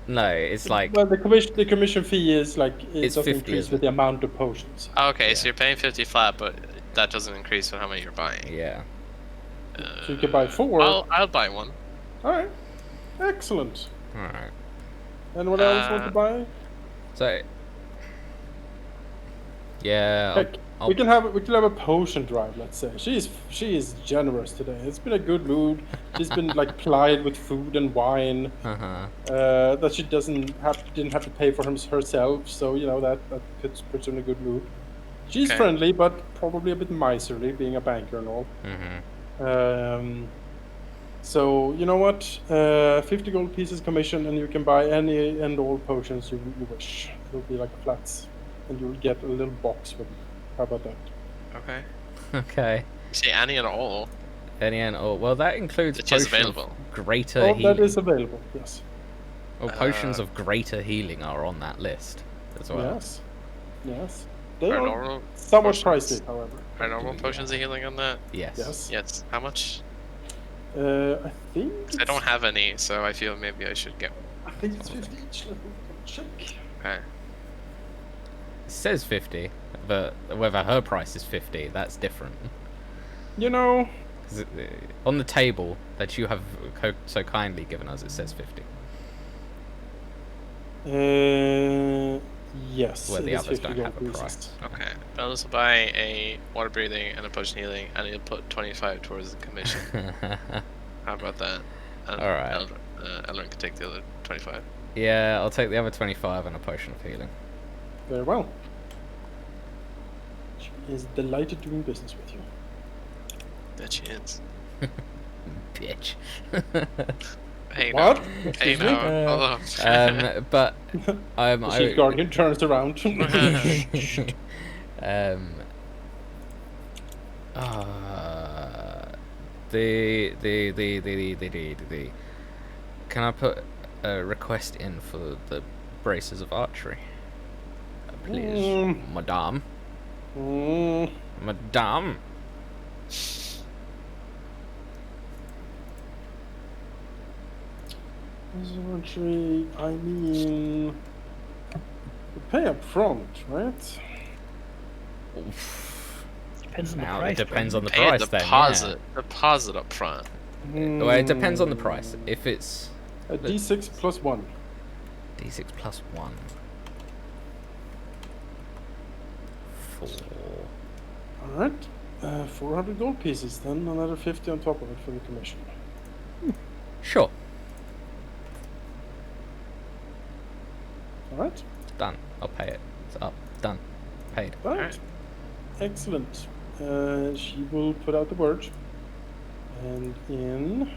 No, it's like Well, the commission fee is like it It's doesn't 50, increase isn't with the amount of potions. Okay, so you're paying 50 flat, but that doesn't increase with how many you're buying. yeah. So you can buy 4. I'll buy one. All right, excellent. All right. And what else want to buy? So yeah, Heck, we can have a potion drive. Let's say she is generous today. It's been a good mood. She's been like plied with food and wine that she didn't have to pay for herself. So that puts her in a good mood. She's Okay. friendly, but probably a bit miserly, being a banker and all. So you know what? 50 gold pieces commission, and you can buy any and all potions you wish. It'll be like a flats, and you'll get a little box with it. How about that? Okay. Okay. You say any and all. Any and all. Well, that includes Which is potion of available. greater Oh, healing. that is available. Yes. Well, potions of greater healing are on that list as well. Yes. Yes. They Are are normal somewhat potions- pricey, however. Are normal potions of healing on that? Yes. Yes. Yes. How much? I think. 'Cause I don't have any, so I feel maybe I should get. I think it's 50 each. Let me check. Okay. It says 50, but whether her price is 50, that's different. 'Cause on the table that you have so kindly given us, it says 50. Yes. Where it the is others 50 don't gold have a pieces. price. Okay. I'll just buy a water breathing and a potion healing, and I'll put 25 towards the commission. How about that? And Alright. Elrond can take the other 25. Yeah, I'll take the other 25 and a potion of healing. Very well. She is delighted doing business with you. That she is. Bitch. Hey What? now. Hey Excuse me? now. Hold on. But The chief guardian turns around. The can I put a request in for the braces of archery? Please, madame. Madame. Archery, I mean, you pay up front, right? Depends on the Now price. it depends on the Pay a price then. deposit up front. Yeah. Well, it depends on the price. If it's A D6 plus 1. D6 plus 1. 4. Alright. 400 gold pieces, then another 50 on top of it for the commission. Sure. Alright. Done. I'll pay it. It's up. Done. Paid. Right. Excellent. She will put out the word. And in...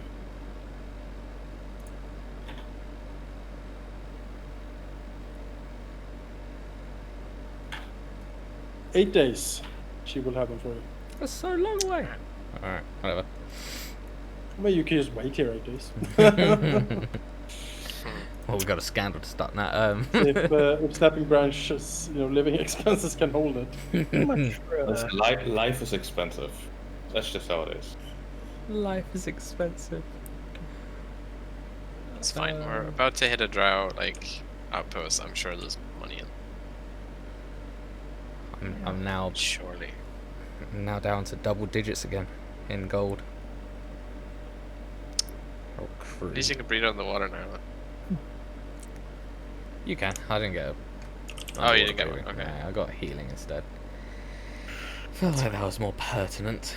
"8 days, she will have them for you. That's so long away. Alright, whatever. Well, you can just wait here 8 days. Well, we've got a scandal to start now. if Snapping Branch's living expenses can hold it. How much for Listen, life is expensive. That's just how it is. Life is expensive. It's fine. We're about to hit a drow outpost. I'm sure there's money in. I'm now Surely. down to double digits again in gold. Oh, At least you can breathe on the water now. You can. I didn't get a... Oh, you didn't get one. breathing. Okay. Nah, I got healing instead. Felt like that was more pertinent.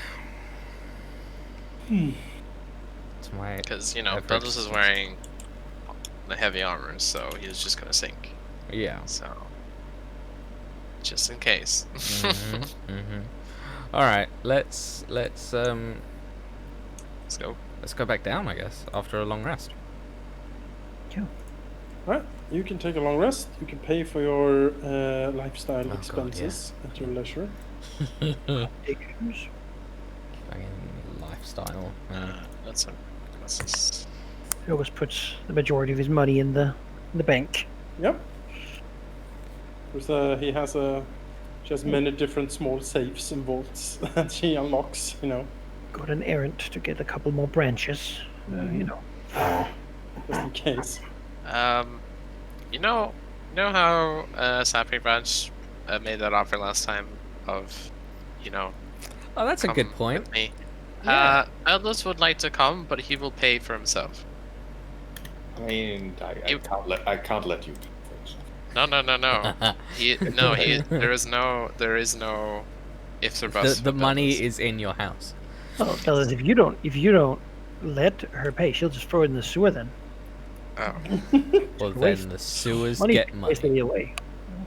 It's my... Because, average Beltus is distance. wearing the heavy armor, so he's just gonna sink. Yeah. So, just in case. Alright, let's Let's go. let's go back down, I guess, after a long rest. Alright, you can take a long rest. You can pay for your lifestyle God, yeah. expenses at your leisure. acres? Fucking lifestyle. That's just... He always puts the majority of his money in the bank. Yep. Because he has just many different small safes and vaults that he unlocks, Got an errant to get a couple more branches. just in case. You know how Sappy Branch made that offer last time of, Oh, that's a good come point. with me. Yeah. Eldus would like to come, but he will pay for himself. I mean, I can't let you do things. No. There is no ifs or buts. The with money Eldus. is in your house. Well, fellas, if you don't let her pay, she'll just throw it in the sewer then. Oh. Well, Waste- then the sewers Money get pays the money. away.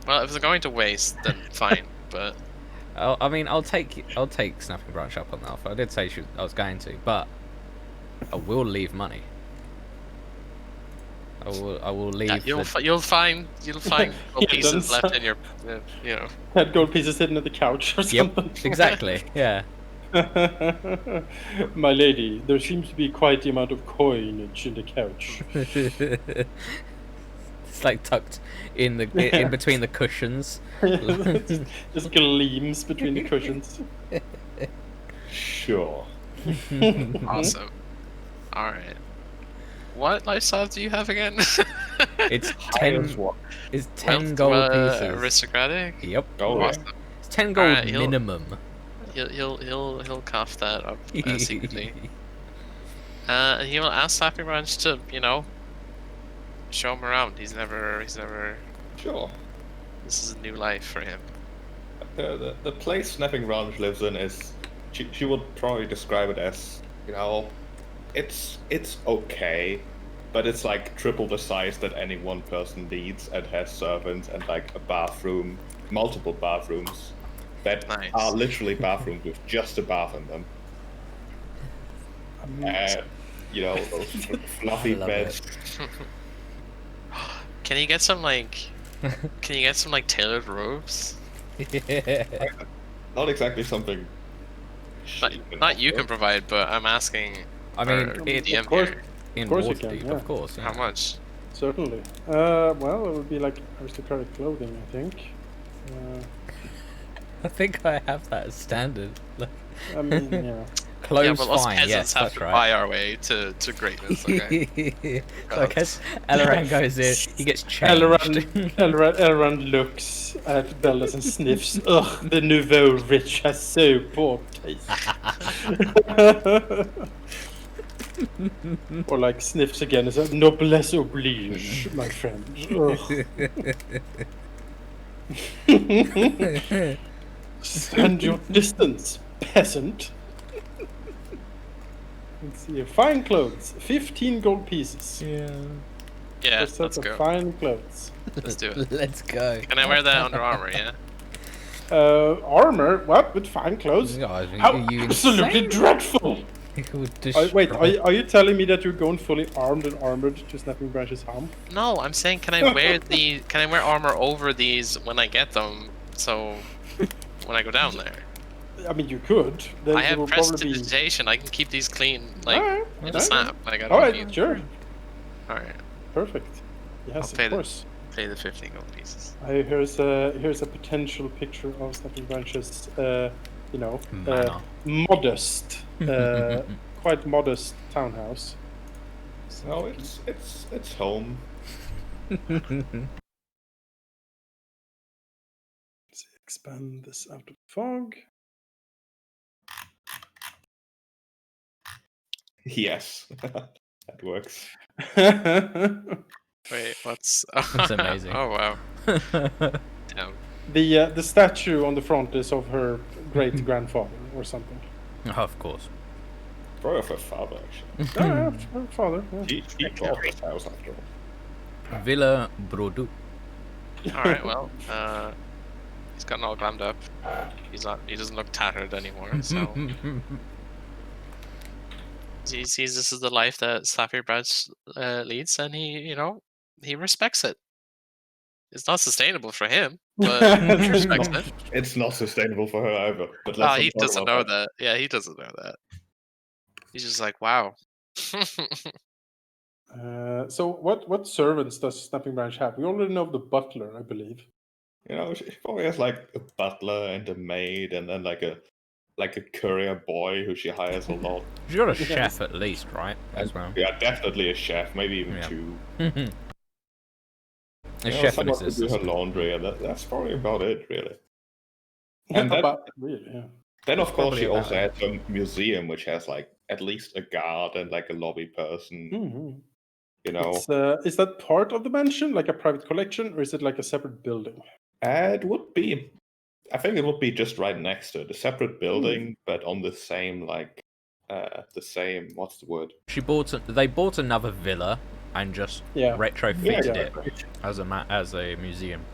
Well, if it's going to waste, then fine. But I mean, I'll take Snapping Branch up on that offer. I did say I was going to, but I will leave money. I will leave. you'll find gold pieces done left in your, Had gold pieces hidden at the couch or Yep, something. exactly. Yeah. My lady, there seems to be quite the amount of coinage in the couch. It's like tucked in in between the cushions. Just gleams between the cushions. Sure. awesome. All right. What lifestyle do you have again? It's 10. Highest one. It's 10 Wealth, gold pieces. Aristocratic. Yep. Oh, Awesome. It's 10 gold Alright, he'll- minimum. He'll cough that up secretly. And he will ask Sappy Branch to, show him around. He's never. Sure. This is a new life for him. The place Snapping Ranch lives in is, she would probably describe it as, it's okay, but it's like triple the size that any one person needs, and has servants and like a bathroom, multiple bathrooms that Nice. are literally bathrooms with just a bath in them. Those fluffy love beds. Can you get some tailored robes? Not exactly something. Not you can provide, but I'm asking. I mean, for it- DM of course. here. In course you Waterdeep, can, yeah. of course. How Yeah. much? Certainly. Well, it would be like aristocratic clothing, I think. I think I have that as standard. Like, I mean, yeah. Clothes well, us fine. peasants Yes, have that's to right. buy our way to greatness. Okay. So I guess Elran goes in. He gets changed. Elrond looks at Bellas and sniffs. Ugh, the nouveau rich has so poor taste. Or like sniffs again and says, "Noblesse oblige, my friend." Ugh. Stand your distance, peasant. Let's see. Fine clothes, 15 gold pieces. Yeah, A set let's of go. fine clothes. Let's do it. Let's go. Can I wear that under armor? Yeah. Armor? What? With fine clothes? God, How are you absolutely insane? dreadful! You would Wait, destroy- are you telling me that you're going fully armed and armored to Snapping Branch's harm? No, I'm saying, can I wear armor over these when I get them? So when I go down there, I mean, you could. Then I it have will probably be. prestidigitation. I can keep these clean, like Alright, in a alright. snap. Like I don't Alright, need. sure. All right, Perfect. Yes, pay of course. pay the 50 gold pieces. Here's a potential picture of Snapping Branch's, Manor. modest, quite modest townhouse. No, it's home. Let's expand this out of fog. Yes, that works. Wait, what's? That's amazing. Oh wow. Damn. The statue on the front is of her great grandfather or something. Of course. Probably of her father, actually. Oh, yeah, her father. Yeah. She bought this house after all. Villa Brodu. All right, well, he's gotten all glammed up. He doesn't look tattered anymore. So he sees this is the life that Slappy Branch leads, and he respects it. It's not sustainable for him, but he respects it. It's not sustainable for her either. But Oh, let's he not talk doesn't about know that. Yeah, he doesn't know that. He's just like, wow. So what servants does Snapping Branch have? We already know of the butler, I believe. You know, she probably has like a butler and a maid, and then like a courier boy who she hires a lot. She's got a chef at least, right? As well. Yeah, definitely a chef, maybe even Yeah. two. A You know, chef and someone to do her assistant. laundry, and that's probably about it, really. And then, Really, yeah. then of It's course, probably she about also has a museum which has like at least a guard and like a lobby person. Mhm. You know, Is that part of the mansion, like a private collection, or is it like a separate building? it would be. I think it would be just right next to it, a separate building, but on the same what's the word? They bought another villa and just Yeah. retrofitted Yeah. it as a museum.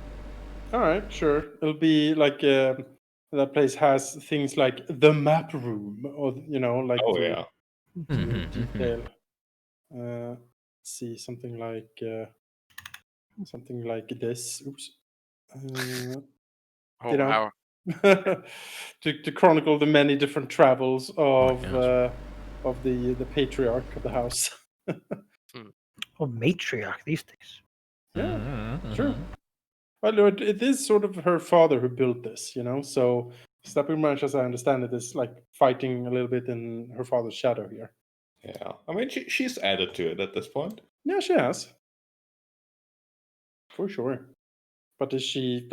All right, sure. It'll be like that place has things like the map room, or like Oh to yeah, Mhm, detail. Let's see something like this. Oops. Oh You know. wow. to chronicle the many different travels of gosh. the patriarch of the house. Oh, matriarch these days. Yeah, Mhm, sure. mhm. Well, Lord, it is sort of her father who built this, so Snapping Branch, as I understand it, is like fighting a little bit in her father's shadow here. yeah. I mean, she's added to it at this point. Yeah, she has. For sure. But has she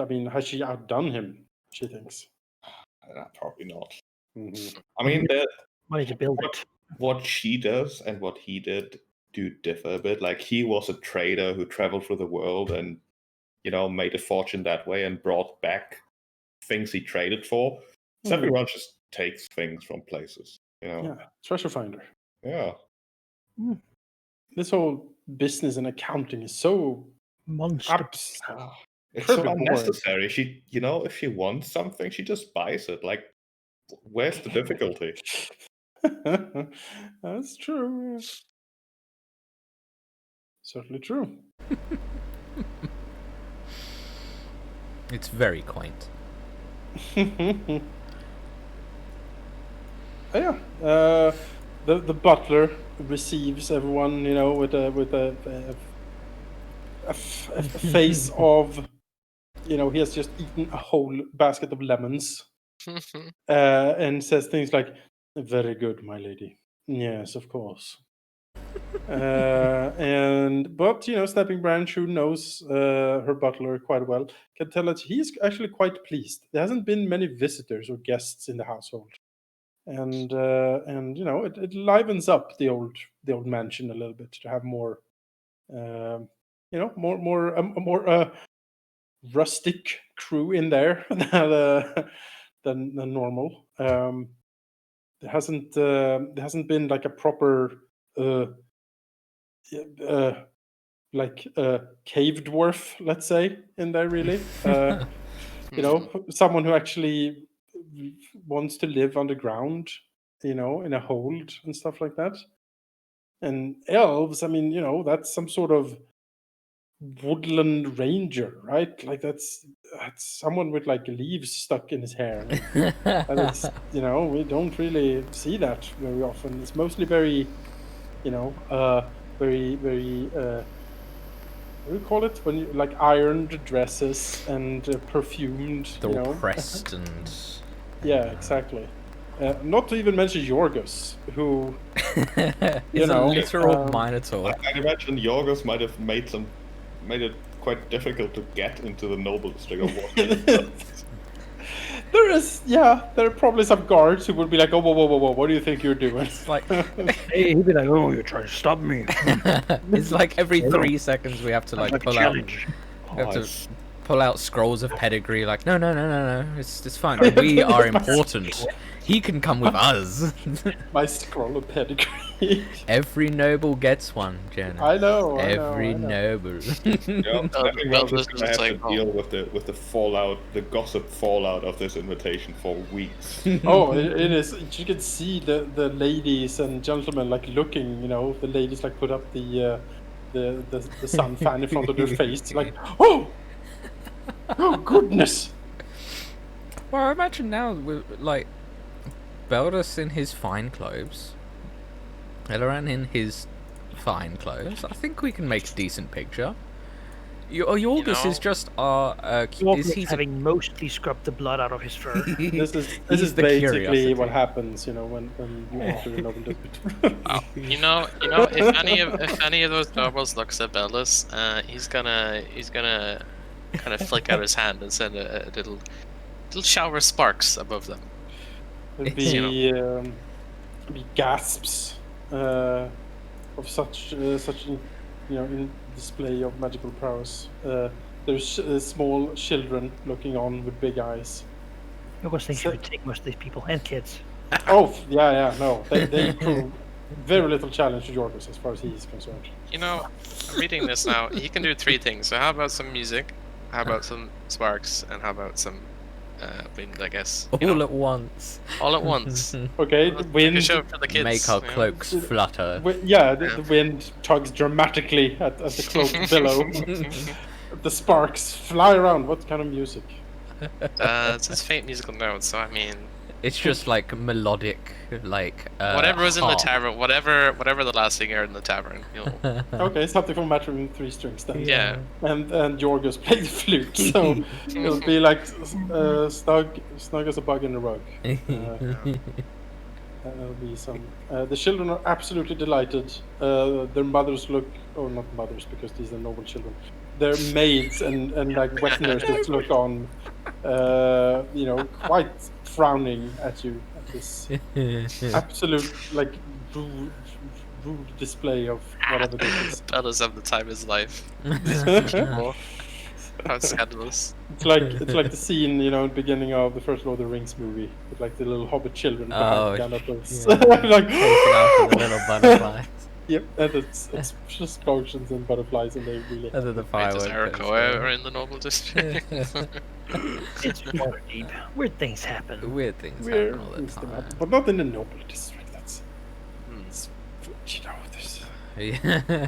outdone him, she thinks? Probably not. Mhm. I mean, Money to build it. what she does and what he did do differ a bit. Like he was a trader who traveled through the world and made a fortune that way and brought back things he traded for. Snapping Branch just takes things from places. Yeah, treasure finder. Yeah. This whole business and accounting is so Monster. It's so incredibly boring. unnecessary. She, if she wants something, she just buys it. Like, where's the difficulty? That's true. Yeah. Certainly true. It's very quaint. Yeah. The butler receives everyone, with a face of, he has just eaten a whole basket of lemons, and says things like, Very good, my lady. Yes, of course. But Snapping Branch, who knows her butler quite well, can tell that he's actually quite pleased. There hasn't been many visitors or guests in the household, and it livens up the old mansion a little bit to have more, a more rustic crew in there than normal. There hasn't been like a proper cave dwarf, let's say, in there really. Someone who actually wants to live underground, in a hold and stuff like that. And elves, I mean, that's some sort of woodland ranger, right? Like that's someone with like leaves stuck in his hair. And it's we don't really see that very often. It's mostly very very what do you call it when you like ironed dresses and perfumed, They're all pressed and yeah, exactly. Not to even mention Yorgos, who is a literal minotaur. I'd imagine Yorgos might have made it quite difficult to get into the noble district of Warhammer. There are probably some guards who would be like, oh, whoa, what do you think you're doing? It's like Hey, he'd be like, "Oh, you're trying to stop me." it's like every 3 seconds we have to like Like a pull out. challenge. We have to pull out scrolls of pedigree. Like no, it's fine. We are important. He can come with us. My scroll of pedigree. Every noble gets one, Jenna. I know. Every noble. Snapping Branch is just gonna have like, to deal with the fallout, the gossip fallout of this invitation for weeks. Oh, it is. You can see the ladies and gentlemen like looking. The ladies like put up the sun fan in front of their face, like, oh goodness. Well, I imagine now with like Beldus in his fine clothes, Eleran in his fine clothes. I think we can make a decent picture. Yorgos is just our. Yorgos having mostly scrubbed the blood out of his fur. This is the basically curiosity. what happens, when you enter the noble district. If any of those nobles looks at Beldus, he's gonna kind of flick out his hand and send a little shower of sparks above them. It'd be gasps of such in display of magical prowess. There's small children looking on with big eyes. Yorgos thinks you would take most of these people and kids. Oh yeah, no, they prove very little challenge to Yorgos as far as he is concerned. I'm reading this now. He can do 3 things. So how about some music? How about some sparks? And how about some wind, I guess. All at once. All at once. Okay, the wind. A show for the kids. Make our cloaks flutter. The wind tugs dramatically at the cloak billow. The sparks fly around. What kind of music? It's just faint musical notes, so I mean... It's just like melodic, like whatever was in the harp. tavern, whatever the last thing heard in the tavern. Okay, something from Matchroom in 3 strings then. Yeah. And Yorgos played the flute, so it'll be like snug as a bug in a rug. There'll be some. The children are absolutely delighted. Their mothers look, not mothers because these are noble children. Their maids and like wet nurses look on, quite frowning at you at this absolute like rude display of whatever this is. Fellas have the time of his life. How scandalous. It's like the scene, in the beginning of the first Lord of the Rings movie with like the little hobbit children behind Gandalf's. Like Chasing after the little butterflies. Yep, and it's just potions and butterflies, and they really. And then the Does fireworks. Arakoa are in the noble district? It's Waterdeep. Weird things happen. Weird things Weird happen all the things that time. happen, but not in the noble district. That's there's. Yeah.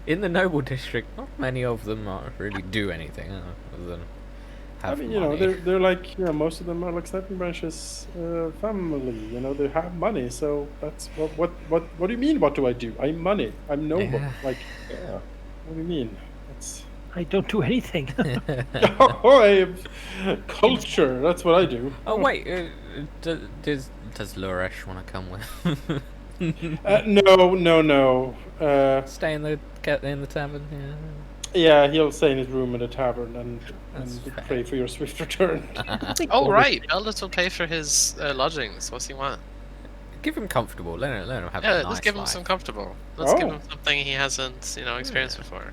In the noble district, not many of them really do anything other than have money. they're like, most of them are like Snapping Branch's family. They have money, so that's what do you mean? What do I do? I'm money. I'm noble. Yeah. Like, what do you mean? That's. I don't do anything. Oh, I have culture. That's what I do. Oh wait, does Luresh want to come with? No. Stay in the tavern. Yeah, he'll stay in his room in the tavern and fair. pray for your swift return. Oh, right. Eldest will pay for his lodgings. What's he want? Give him comfortable. Let him have Yeah, a nice let's give him life. some comfortable. Let's give Oh. him something he hasn't, experienced before.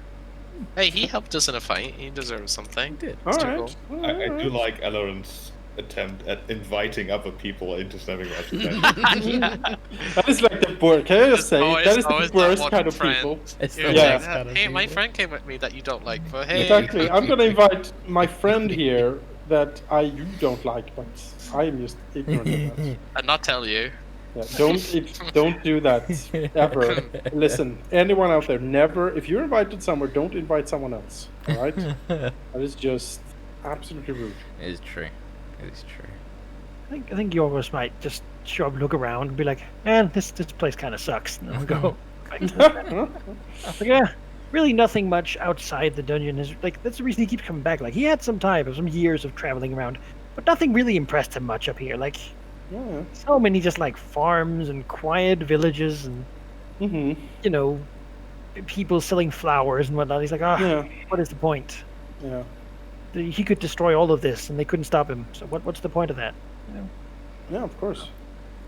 Hey, he helped us in a fight. He deserves something. He did. All too right. cool. I do like Elrond's attempt at inviting other people into Snapping Rush. Yeah. That is like the worst. Can I just say that is always the that worst one kind of friend. people. It's You're the Yeah. worst like, kind of hey, my people. friend came with me that you don't like, but hey. Exactly. I'm gonna invite my friend here that you don't like, but I am just ignorant of that. And not tell you. Yeah, don't do that ever. Listen, anyone out there, never. If you're invited somewhere, don't invite someone else. All right? That is just absolutely rude. It is true. It is true. I think Yorgos might just show up, look around, and be like, "Man, this place kind of sucks." And I'll go back to the tavern. Like, yeah, really nothing much outside the dungeon is like. That's the reason he keeps coming back. Like he had some time, some years of traveling around, but nothing really impressed him much up here. Like Yeah. so many just like farms and quiet villages and Mm-hmm. People selling flowers and whatnot. He's like, Yeah. what is the point? Yeah. He could destroy all of this, and they couldn't stop him. So what's the point of that? Yeah, of course.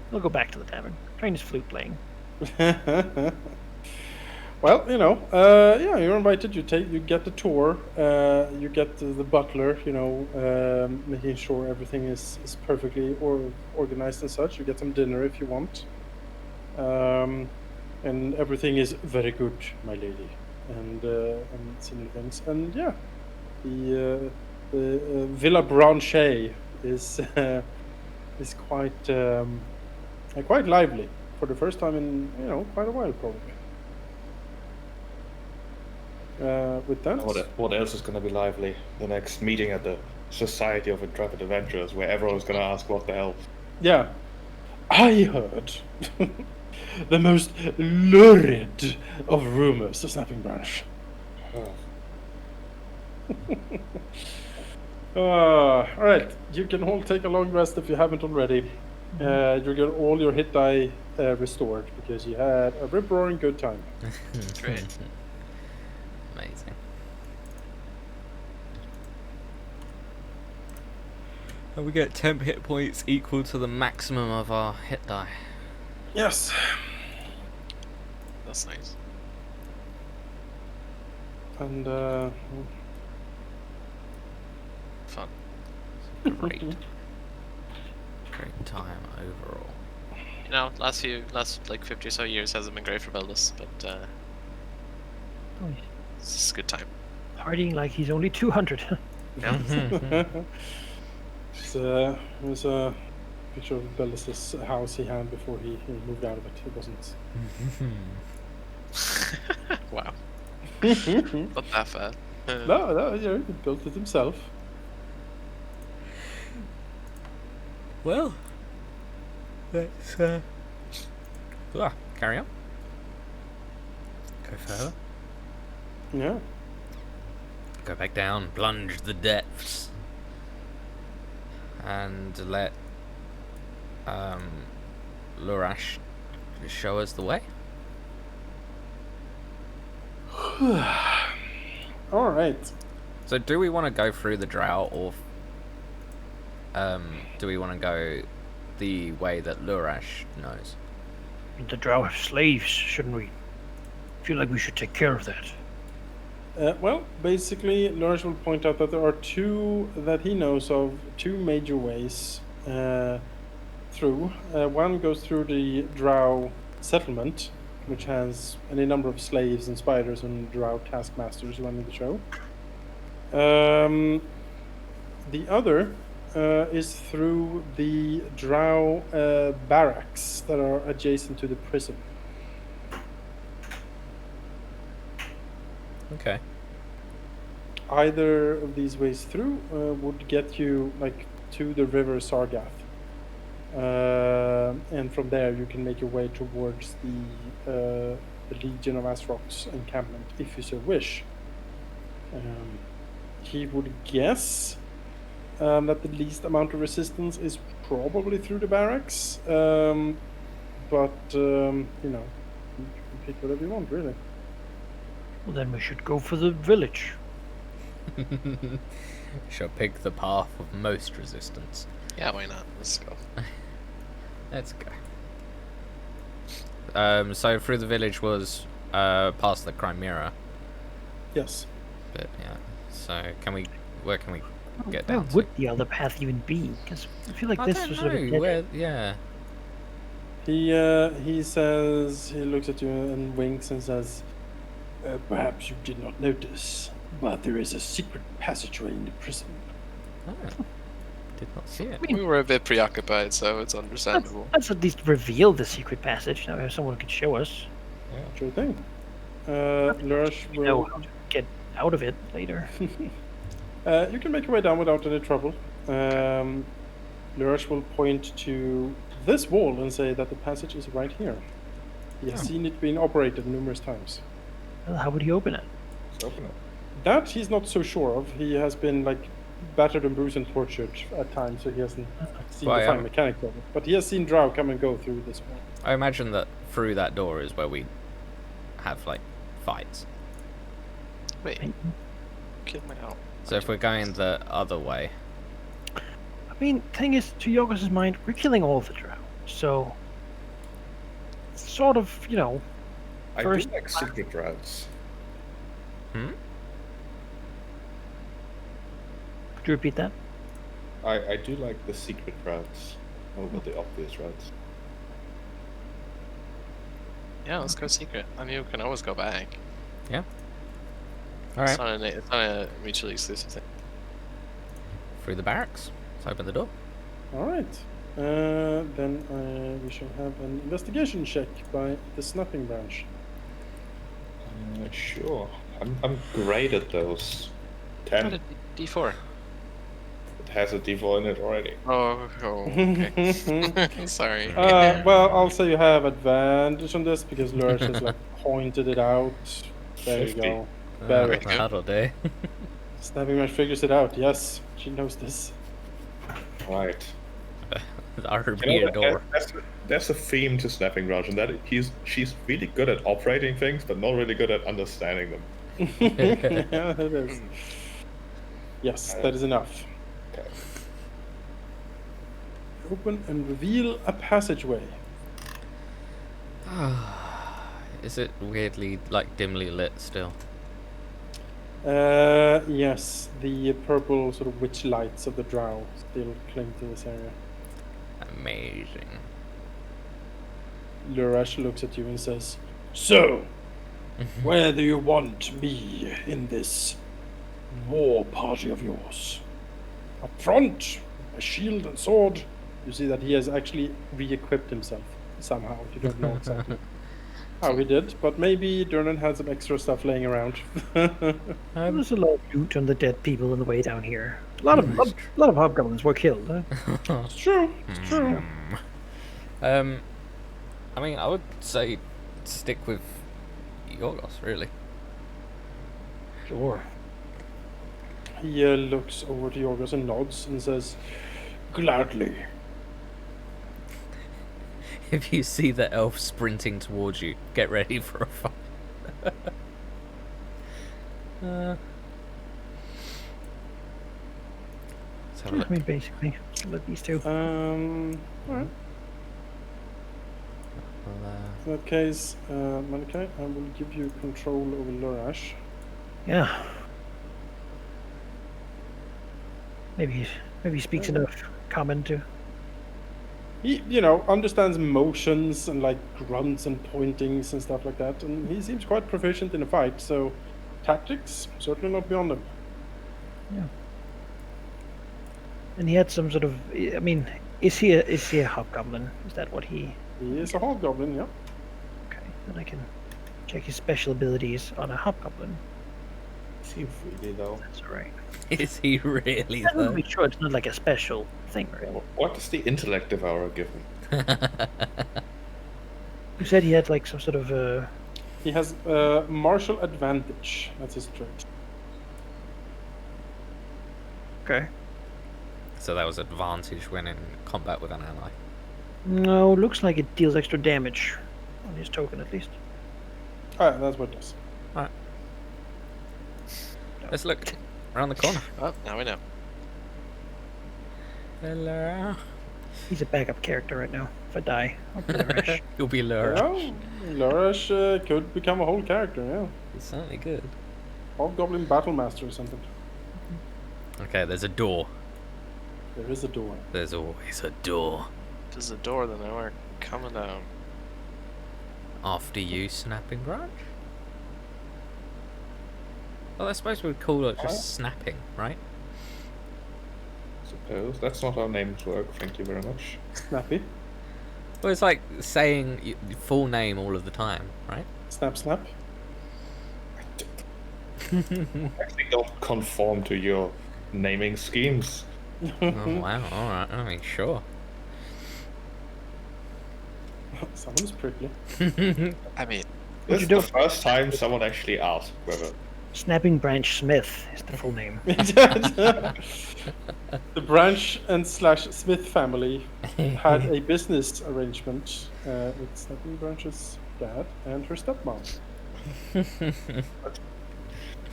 He'll go back to the tavern, trying his flute playing. Well, yeah, you're invited. You get the tour. You get the butler. Making sure everything is perfectly organized and such. You get some dinner if you want. And everything is very good, my lady, and similar things. And yeah, the Villa Branche is quite lively for the first time in quite a while, probably. With that, What else is going to be lively? The next meeting at the Society of Intrepid Adventurers, where everyone's going to ask what the hell. yeah, I heard the most lurid of rumors of Snapping Branch. All right, you can all take a long rest if you haven't already. You get all your hit die restored because you had a rip-roaring good time. Great. Amazing. And we get temp hit points equal to the maximum of our hit die. Yes. That's nice. And Fun. Great. Great time overall. Last like 50 or so years hasn't been great for Beldis, but it's a good time. Partying like he's only 200. Yeah. There's a picture of Bellis's house he had before he moved out of it. It wasn't. Wow. Not that bad. No, he built it himself. Well, let's carry on. Go further. Yeah. Go back down, plunge the depths, and let Lurash show us the way. All right. So, do we want to go through the drow, or do we want to go the way that Lurash knows? The drow have slaves, shouldn't we? Feel like we should take care of that. Well, basically, Lurch will point out that there are two that he knows of, two major ways through. One goes through the drow settlement, which has any number of slaves and spiders and drow taskmasters running the show. The other is through the drow barracks that are adjacent to the prison. Okay. Either of these ways through would get you to the river Sargath, and from there you can make your way towards the Legion of Asrock's encampment if you so wish. He would guess that the least amount of resistance is probably through the barracks. But you know, you can pick whatever you want, really. Well, then we should go for the village. Shall pick the path of most resistance. Yeah, why not? Let's go. Let's go. So through the village was past the Chimera. Yes. But yeah. So where can we get Where down would the other path even be? Because I feel like to? I this don't was know. sort of dead. Where, yeah. He says, he looks at you and winks and says, perhaps you did not notice, but there is a secret passageway in the prison. Oh, did not see it. We were a bit preoccupied, so it's understandable. Let's at least reveal the secret passage. Now we have someone who can show us. Sure thing. Lurch We know will... how to get out of it later. you can make your way down without any trouble. Lurch will point to this wall and say that the passage is right here. He has seen it being operated numerous times. Well, how would he open it? Let's open it. That he's not so sure of. He has been like battered and bruised and tortured at times, so he hasn't seen Well, the yeah. fine mechanics of it. But he has seen Drow come and go through this wall. I imagine that through that door is where we have like fights. Wait, kill my owl. So if we're going the other way, I mean, thing is, to Yorgos' mind, we're killing all the drow. So, sort of, you know, I First- do like secret routes. could you repeat that? I do like the secret routes over the obvious routes. Yeah, let's go secret. I mean, we can always go back. all It's right, not a mutually exclusive thing. through the barracks. Let's open the door. All right. Then we shall have an investigation check by the snapping branch. Sure. I'm great at those. Got 10. a D4. It has a D4 in it already. Oh, okay. Sorry. Well, I'll say you have advantage on this because Lurch has like pointed it out. There 50. you go. Very go. That'll do. Snapping branch figures it out. Yes, she knows this. Right. The RB You know, door. that's a theme to Snapping Branch, and that she's really good at operating things, but not really good at understanding them. Yeah, it is. Yes, that is enough. Okay. Open and reveal a passageway. Is it weirdly like dimly lit still? Yes, the purple sort of witch lights of the drow still cling to this area. Amazing. Lurash looks at you and says, "So, where do you want me in this war party of yours? Up front, a shield and sword." You see that he has actually re-equipped himself somehow. You don't know exactly how he did, but maybe Durnan had some extra stuff laying around. There's a lot of loot on the dead people on the way down here. A lot of hobgoblins were killed. Huh? It's true. It's true. I mean, I would say stick with Yorgos, really. Sure. He looks over to Yorgos and nods and says, "Gladly." If you see the elf sprinting towards you, get ready for a fight. Let's have a I look. mean, basically, let these two. Alright. Well, In that case, Malachi, I will give you control over Lurash. Yeah. Maybe he speaks enough common to. He, understands motions and like grunts and pointings and stuff like that, and he seems quite proficient in a fight. So, tactics certainly not beyond him. Yeah. And he had some sort of. I mean, is he a hobgoblin? Is that what he? He is a hobgoblin, yeah. Okay, then I can check his special abilities on a hobgoblin. Is he really though? That's alright. is he really I want to though? be sure it's not like a special thing, right? What does the intellect devourer give him? You said he had like some sort of He has martial advantage. That's his trait. Okay. So that was advantage when in combat with an ally. No, looks like it deals extra damage on his token at least. Ah, that's what it does. Let's look around the corner. Oh, now we know. Hello. He's a backup character right now. If I die, I'll play Rash. You'll be Lura. Well, Larash could become a whole character, yeah. It's certainly good. Hobgoblin Battlemaster or something. Okay, there's a door. There is a door. There's always a door. There's a door, then we're coming down. After you, Snapping Branch? Well, I suppose we'd call it just snapping, right? Suppose that's not how names work. Thank you very much. Snappy. Well, it's like saying your full name all of the time, right? Snap, snap. Actually, don't conform to your naming schemes. Oh, wow, alright, I mean, sure. Someone's prickly. I mean, This is the first time someone actually asked whether. Snapping Branch Smith is the full name. The Branch and / Smith family had a business arrangement with Snapping Branch's dad and her stepmom.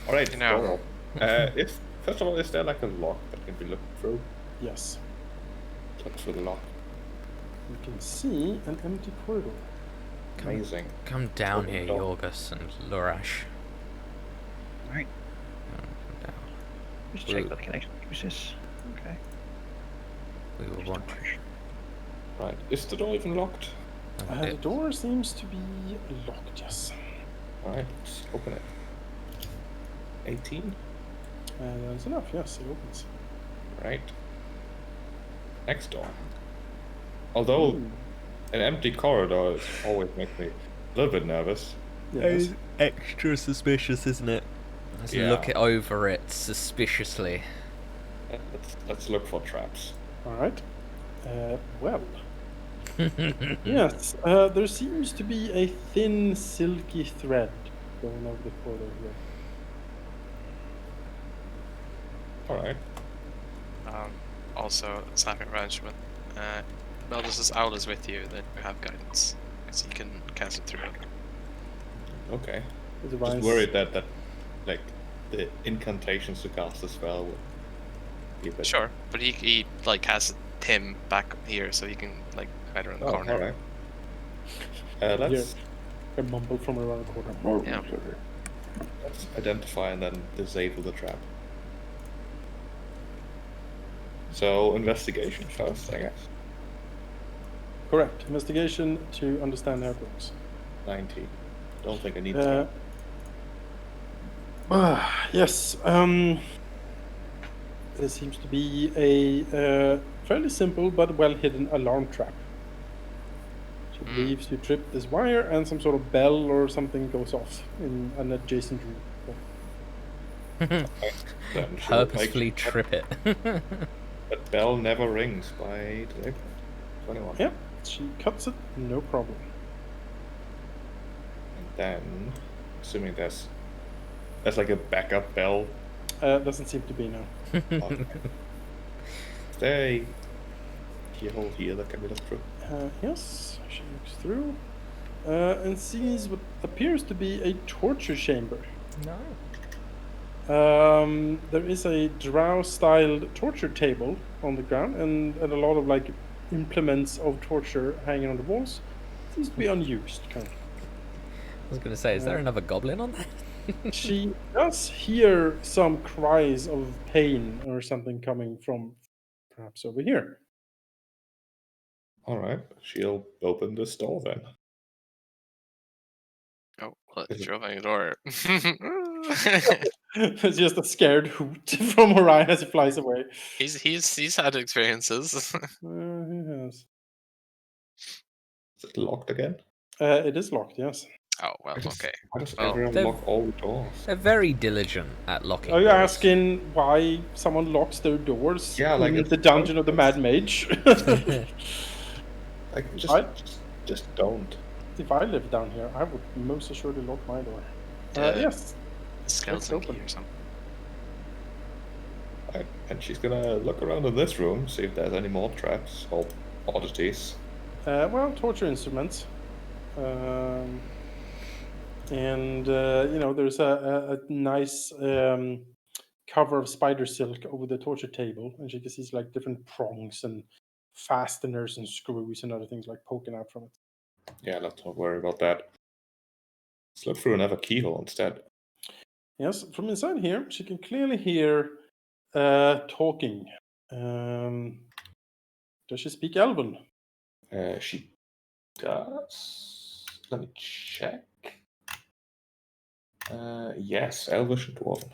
All right, You know. if first of all, is there like a lock that can be looked through? Yes. Look through the lock. You can see an empty corridor. Amazing. Come down Open here, door. Yorgus and Lurash. Alright, Come down. just check that connection uses. Okay. We will want to. Right, is the door even locked? The door seems to be locked, yes. All right, let's open it. 18. That's enough, yes, it opens. Right. Next door. Although Ooh, an empty corridor always makes me a little bit nervous. yes. Extra suspicious, isn't it? Let's Yeah. look it over it suspiciously. Let's look for traps. Alright. Well. Yes, there seems to be a thin, silky thread going over the corridor here. All right. Also, snapping arrangement. Well, this is Owl is with you, then you have guidance, so you can cast it through it. Okay. Otherwise, Just worried that like the incantations to cast the spell would be a bit. Sure, but he like casts him back here, so he can like hide around the Oh, corner. all right. Let's a mumble from around the corner. Yeah. let's identify and then disable the trap. So investigation first, I guess. Correct. Investigation to understand how it works. 19. Don't think I need Uh, to. yes. There seems to be a fairly simple but well-hidden alarm trap. She believes you trip this wire and some sort of bell or something goes off in an adjacent room. Then she'll Purposefully make- trip it. That bell never rings by today. 21. Yep, she cuts it, no problem. And then, assuming there's like a backup bell. Doesn't seem to be now. Okay. Is there a keyhole here that can be looked through? Yes, she looks through and sees what appears to be a torture chamber. No. There is a drow-styled torture table on the ground and a lot of like implements of torture hanging on the walls. Seems to be unused, kind I was going to say, is there another goblin on there? She does hear some cries of pain or something coming from perhaps over here. All right, she'll open this door then. Oh, well, Is if it- you're opening the door. It's just a scared hoot from Orion as he flies away. he's had experiences. He has. Is it locked again? It is locked, yes. Oh well, okay. Why does Well, everyone they've- lock all the doors? They're very diligent at locking Are you doors. asking why someone locks their doors Yeah, like in it's the dungeon of the Mad Mage? Like, I- just don't. If I lived down here, I would most assuredly lock my door. Yeah. Yes. Skeleton open. key or something. Right. And she's gonna look around in this room, see if there's any more traps or oddities. Well, torture instruments. And there's a nice cover of spider silk over the torture table, and she can see like different prongs and fasteners and screws and other things like poking out from it. Yeah, let's not worry about that. Let's look through another keyhole instead. Yes, from inside here, she can clearly hear talking. Does she speak Elven? She does. Let me check. Yes, Elvish and Dwarven.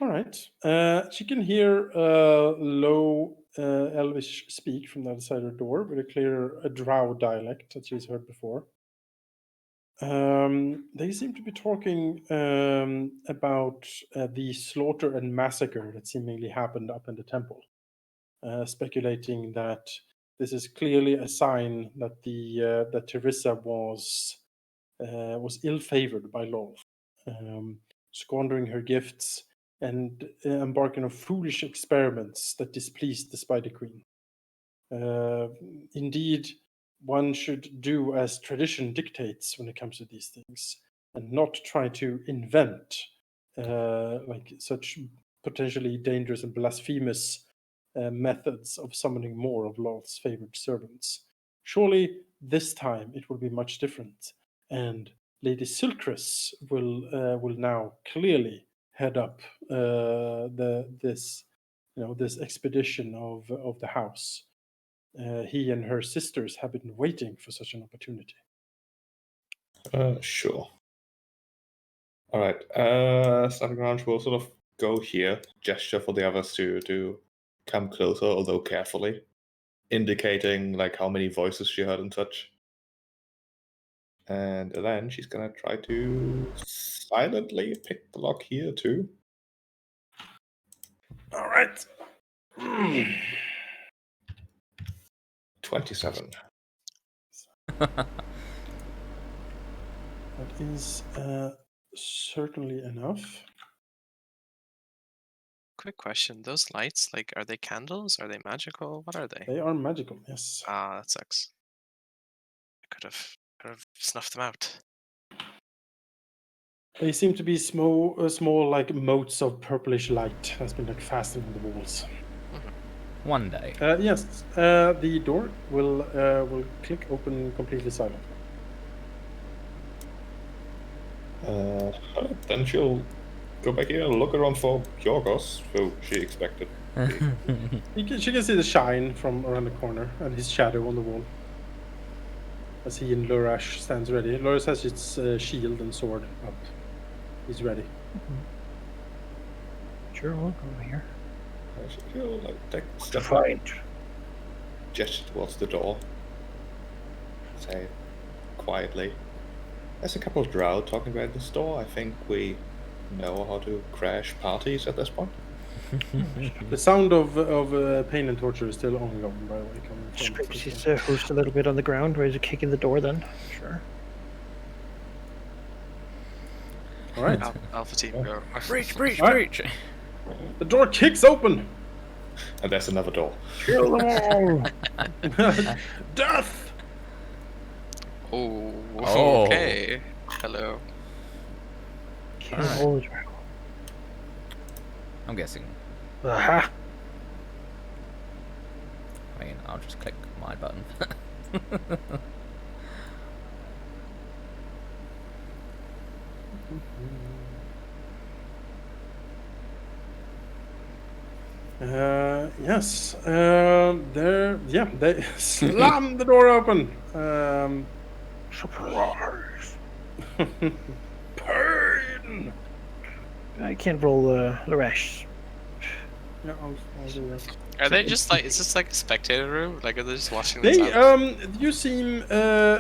All right. She can hear low Elvish speak from the other side of the door with a clear drow dialect that she's heard before. They seem to be talking about the slaughter and massacre that seemingly happened up in the temple, speculating that this is clearly a sign that that Teresa was ill-favored by Lolth, squandering her gifts and embarking on foolish experiments that displeased the Spider Queen. Indeed, one should do as tradition dictates when it comes to these things, and not try to invent like such potentially dangerous and blasphemous methods of summoning more of Lolth's favored servants. Surely this time it will be much different, and Lady Silkrus will now clearly head up this expedition of the house. He and her sisters have been waiting for such an opportunity. Sure. All right. Standing around, we'll sort of go here, gesture for the others to come closer, although carefully, indicating like how many voices she heard and such. And then she's gonna try to silently pick the lock here too. All right. 27. That is certainly enough. Quick question: those lights, like, are they candles? Are they magical? What are they? They are magical, yes. Ah, that sucks. I could have snuffed them out. They seem to be small like motes of purplish light that's been like fastened on the walls. One day. Yes, the door will click open completely silent. Then she'll go back here and look around for Yorgos, who she expected. She can see the shine from around the corner and his shadow on the wall. As he and Lurash stands ready. Lurash has its shield and sword up. He's ready. Sure, I'll go over here. She'll like take a To step find. gesture towards the door. Say quietly. There's a couple of drow talking about this door. I think we know how to crash parties at this point. The sound of pain and torture is still ongoing, by the way. Coming from Scrapes his host a little bit on the ground, ready to kick in the door then. Sure. All right. Alpha team go. Breach, breach, All right. breach. The door kicks open. And there's another door. Kill them all! Death. Oh, Oh. okay. Hello. Kill all the drow. I'm guessing. Aha! I mean, I'll just click my button. Yes. They slam the door open. Surprise! Pain. I can't roll Lurash. Yeah, I'll do that. Are they just like? Is this like a spectator room? Like, are they just watching this? They out? you seem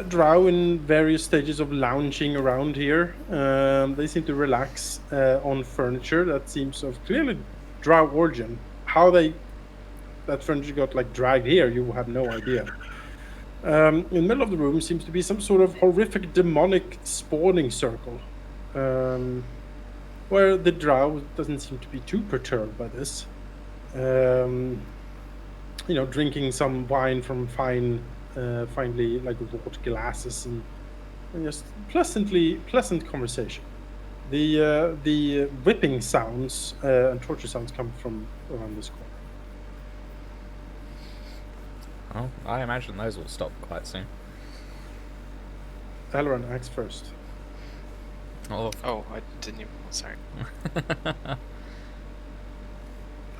drow in various stages of lounging around here. They seem to relax on furniture that seems of clearly drow origin. How that furniture got like dragged here, you have no idea. In the middle of the room seems to be some sort of horrific demonic spawning circle. where the drow doesn't seem to be too perturbed by this. Drinking some wine from finely like wrought glasses and just pleasant conversation. The whipping sounds and torture sounds come from around this corner. Oh, I imagine those will stop quite soon. Elrond acts first. Oh, Oh, I didn't even. Sorry.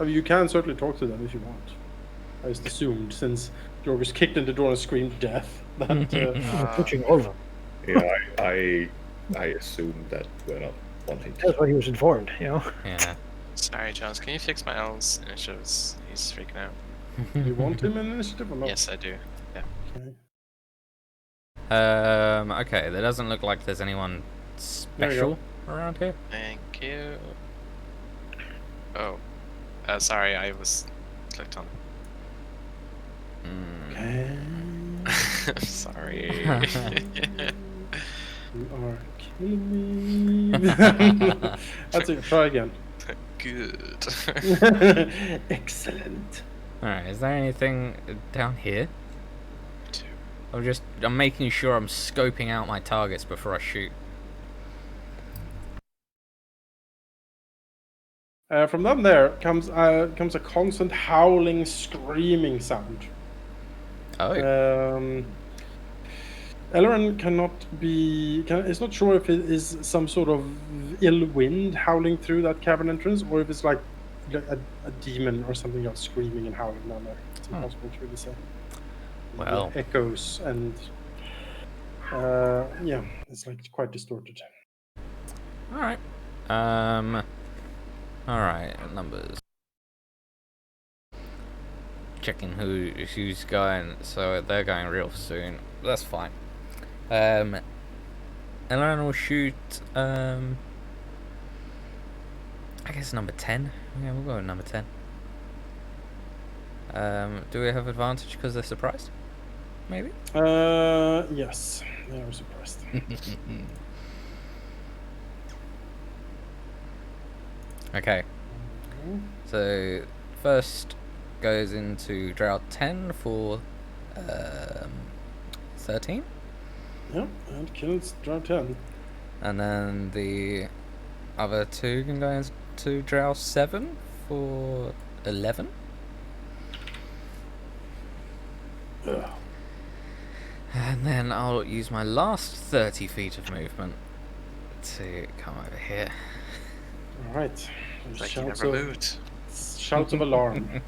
You can certainly talk to them if you want. I just assumed, since Jorgus kicked in the door and screamed death, that We're pushing all of them. Yeah, I assumed that we're not wanting to. That's what he was informed, you know. yeah. Sorry, Jones. Can you fix my L's? And it shows he's freaking out. you want him in initiative or not? Yes, I do. Yeah. Okay. Okay, there doesn't look like there's anyone There you go. special around here. Thank you. Oh. Sorry, I was clicked on. Okay. I'm sorry. You are killing me. That's it. Try again. Good. Excellent. Alright, is there anything down here? I'm making sure I'm scoping out my targets before I shoot. From down there comes a constant howling, screaming sound. Oh. Elrond is not sure if it is some sort of ill wind howling through that cavern entrance, or if it's like a demon or something else screaming and howling down there. It's impossible to really say. Well. The echoes and it's like quite distorted. Alright. Alright, numbers. Checking who's going, so they're going real soon. That's fine. Elrond will shoot, I guess number 10. Yeah, we'll go with number 10. Do we have advantage because they're surprised? Maybe? Yes. They are surprised. Okay. So, first goes into Drow 10 for 13. Yeah, and kills Drow 10. And then the other two can go into Drow 7 for 11. Ugh. And then I'll use my last 30 feet of movement to come over here. Alright. Like you never moved. Shouts of alarm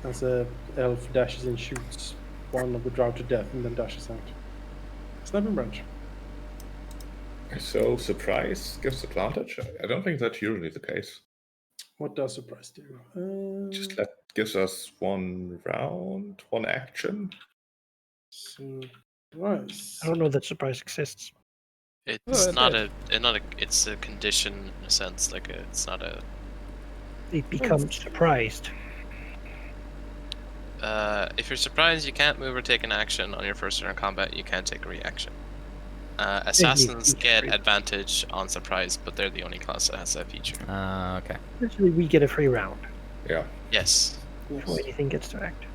as a elf dashes in, shoots one of the drow to death, and then dashes out. Sniping branch. So surprise gives advantage? I don't think that's usually the case. What does surprise do? Just that gives us one round, one action. Surprise. I don't know that surprise exists. It's it not did. it's a condition in a sense. Like it's not a. It becomes surprised. If you're surprised, you can't move or take an action on your first turn of combat. You can't take a reaction. Assassins get advantage on surprise, but they're the only class that has that feature. Okay. Essentially, we get a free round Yeah. Yes. before anything gets to act.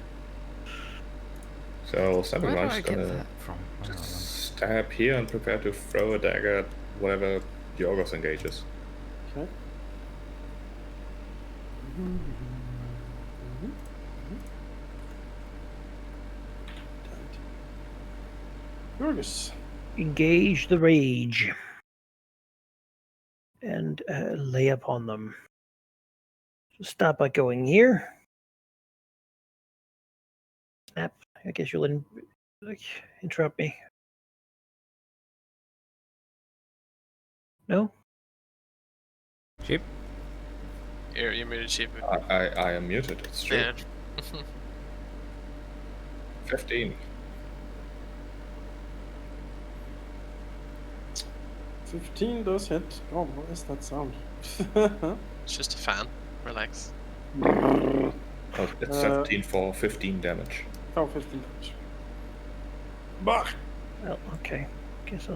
So Sniping Where do Branch I is get gonna that from? Hang on. stab here and prepare to throw a dagger at whatever Yorgos engages. Okay. Jorgus. Engage the rage and lay upon them. So start by going here. Snap. I guess you'll interrupt me. No? Sheep? You're muted, sheep. I am muted, it's true. Yeah. 15. 15 does hit. Oh, what is that sound? It's just a fan. Relax. Oh, it's 17 for 15 damage. Oh, 15 damage. Bah! Well, okay. Guess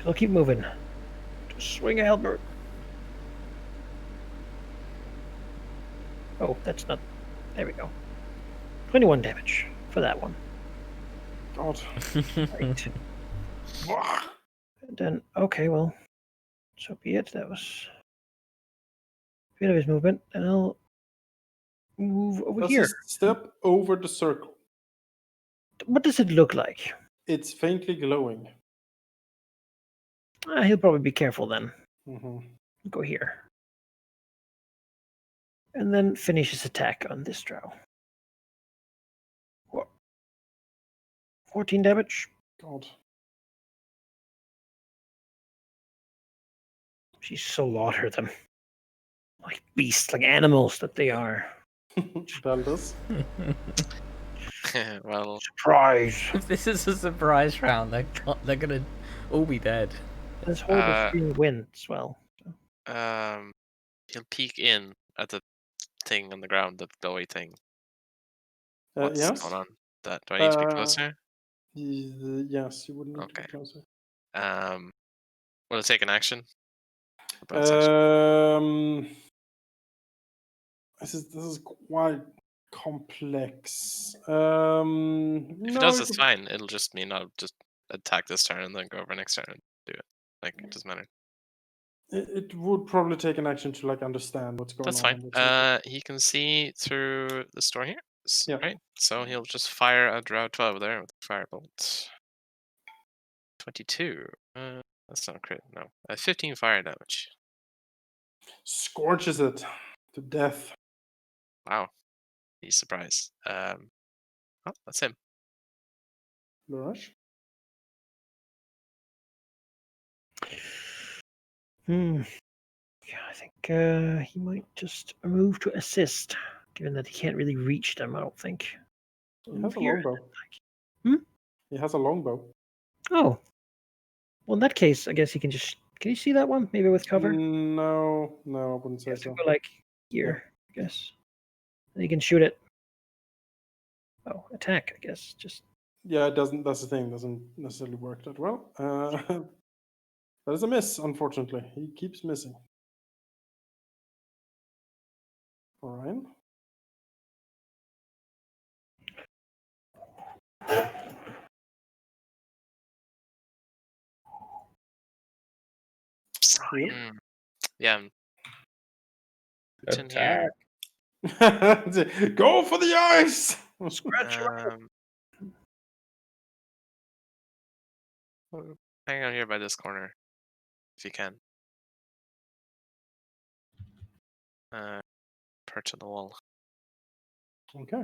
I'll keep moving. Just swing a Halberd. Oh, that's not. There we go. 21 damage for that one. God. Right. And then, okay, well, so be it. That was a bit of his movement. And I'll move over Does here. he step over the circle? What does it look like? It's faintly glowing. He'll probably be careful then. Hmm. Go here. And then finish his attack on this drow. What? 14 damage. God. She slaughter them. Like beasts, like animals that they are. Baldus. Well, Surprise! If this is a surprise round, they're gonna all be dead. There's horrible freezing wind as well. he'll peek in at the thing on the ground, the glowy thing. What's Yes. going on? Do I need to be closer? Yes, you would need to Okay. be closer. Will it take an action? A bonus action? This is quite complex. If No, it does, it's fine. It'll just mean I'll just attack this turn and then go over next turn and do it. Like, it doesn't matter. It would probably take an action to like understand what's going That's on. fine. in the He can see through the store here. Yeah. Right. So he'll just fire a Drow 12 there with a firebolt. 22. That's not a crit. No. 15 fire damage. Scorches it to death. Wow. He's surprised. Oh, that's him. Lurash. Yeah, I think he might just move to assist, given that he can't really reach them, I don't think. So He move has a here. longbow. Hmm? He has a longbow. Oh. Well, in that case, I guess he can just. Can you see that one? Maybe with cover? No, I wouldn't You say have to so. go like here, I guess. And you can shoot it. Oh, attack, I guess. Just. Yeah, it doesn't. That's the thing. Doesn't necessarily work that well. That is a miss, unfortunately. He keeps missing. Orion. Heal. Yeah. It's in here. Attack! Go for the ice. Scratch you out. Hang on here by this corner, if you can. Perch on the wall. Okay.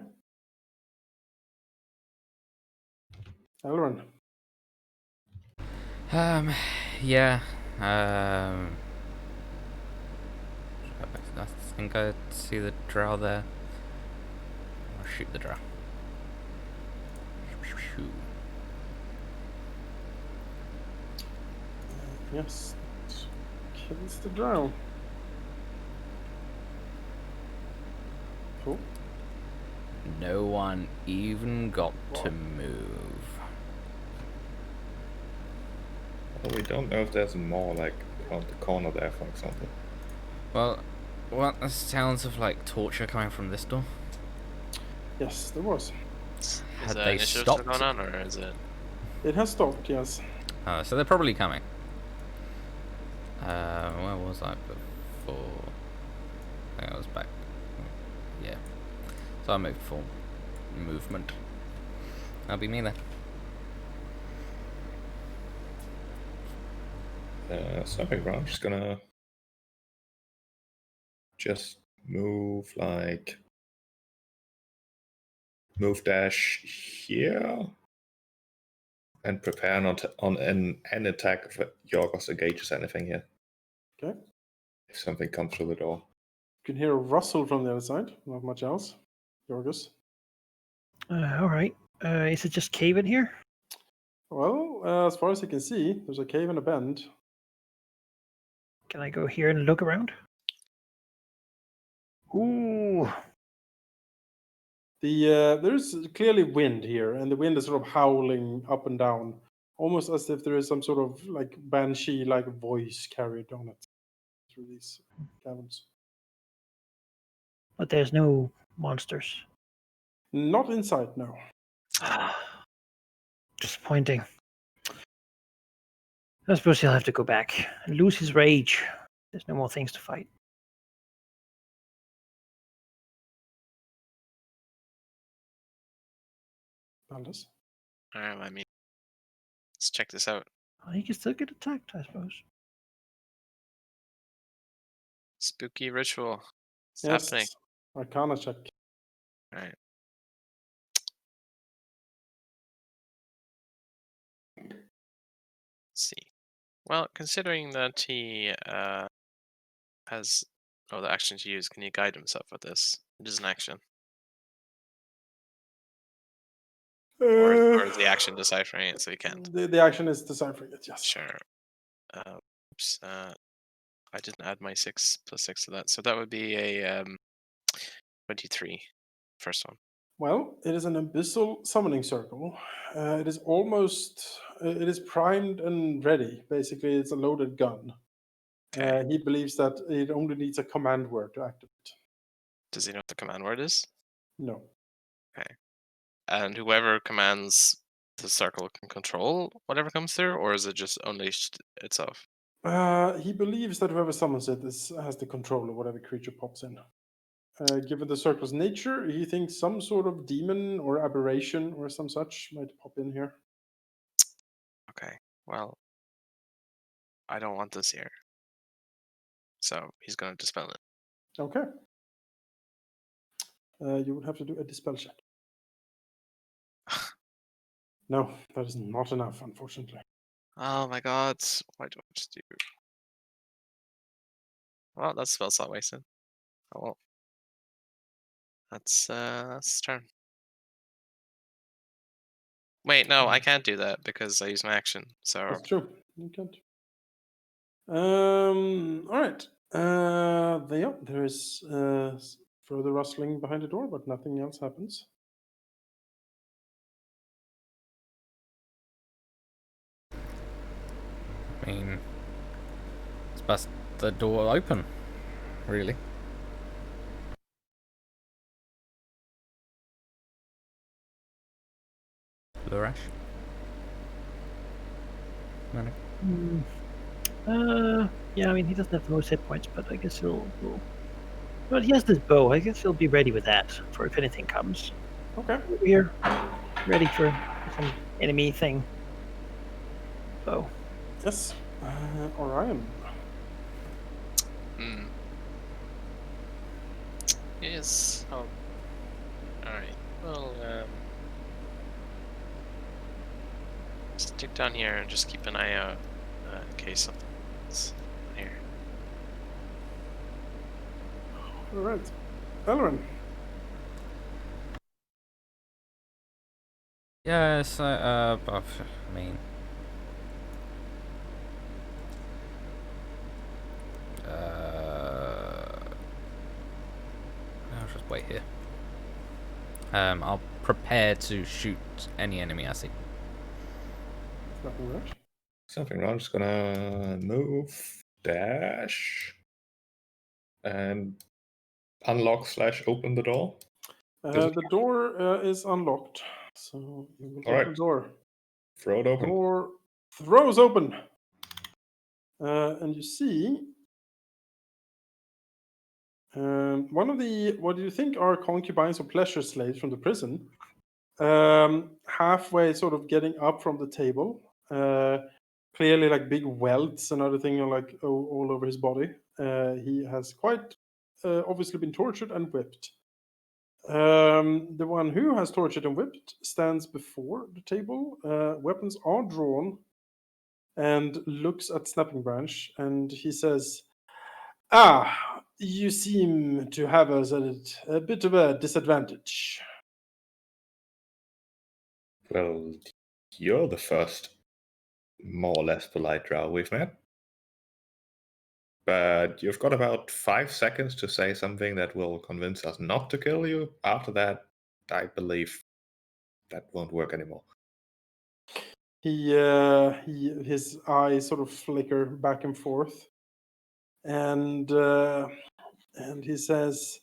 Elrond. Yeah. I think I see the drow there. I'll shoot the drow. Yes. Kills the drow. Cool. No one even got to move. Well, we don't know if there's more like on the corner there, for example. Well, what the sounds of like torture coming from this door? Yes, there was. Is Had the they initiative stopped? still going on, or is it? It has stopped. Yes. So they're probably coming. Where was I before? I think I was back. Yeah. So I moved for movement. That'll be me then. Snapping around, just gonna move like move dash here and prepare not on an attack if Yorgos engages anything here. Okay. If something comes through the door. You can hear a rustle from the other side. Not much else. Yorgos. All right. Is it just cave in here? Well, as far as you can see, there's a cave and a bend. Can I go here and look around? Ooh. There's clearly wind here, and the wind is sort of howling up and down, almost as if there is some sort of like banshee-like voice carried on it through these caverns. But there's no monsters. Not inside, no. Disappointing. I suppose he'll have to go back and lose his rage. There's no more things to fight. Baldus. I mean, let's check this out. Well, he can still get attacked, I suppose. Spooky ritual. It's Yes. happening. Arcana check. All right. Let's see. Well, considering that he has the action to use, can he guide himself with this? It is an action. Or is the action deciphering it so he can't? The action is deciphering it, yes. Sure. Oops. I didn't add my 6 plus 6 to that. So that would be a 23. First one. Well, it is an abyssal summoning circle. It is it is primed and ready. Basically, it's a loaded gun. Okay. He believes that it only needs a command word to activate. Does he know what the command word is? No. And whoever commands the circle can control whatever comes through, or is it just unleashed itself? He believes that whoever summons it has the control of whatever creature pops in. Given the circle's nature, he thinks some sort of demon or aberration or some such might pop in here. Okay. Well, I don't want this here. So he's going to dispel it. Okay. You would have to do a dispel check. No, that is not enough, unfortunately. Oh my god. Why do I just do? Well, that's spell slot wasted. Oh well. That's his turn. Wait, no, I can't do that because I use my action. So That's true. You can't. All right. There is further rustling behind the door, but nothing else happens. I mean, let's bust the door open, really. Lurash? Manic? Yeah, I mean, he doesn't have the most hit points, but I guess he'll. But he has this bow. I guess he'll be ready with that for if anything comes. Okay. Over here, ready for some enemy thing. So. Yes. Orion. yes. Oh. All right. Well, stick down here and just keep an eye out in case something's here. All right. Elrin. Yes, I mean... I'll just wait here. I'll prepare to shoot any enemy I see. Nothing much. Something wrong. Just gonna move, dash, and unlock / open the door. The door is unlocked, so you will All open right. the door. Throw it open. Door throws open, and you see one of the what do you think are concubines or pleasure slaves from the prison, halfway sort of getting up from the table, clearly like big welts and other things like all over his body. He has quite obviously been tortured and whipped. The one who has tortured and whipped stands before the table. Weapons are drawn, and looks at Snapping Branch, and he says, "Ah, you seem to have us at a bit of a disadvantage." Well, you're the first more or less polite drow we've met. But you've got about 5 seconds to say something that will convince us not to kill you. After that, I believe that won't work anymore. His eyes sort of flicker back and forth, and he says,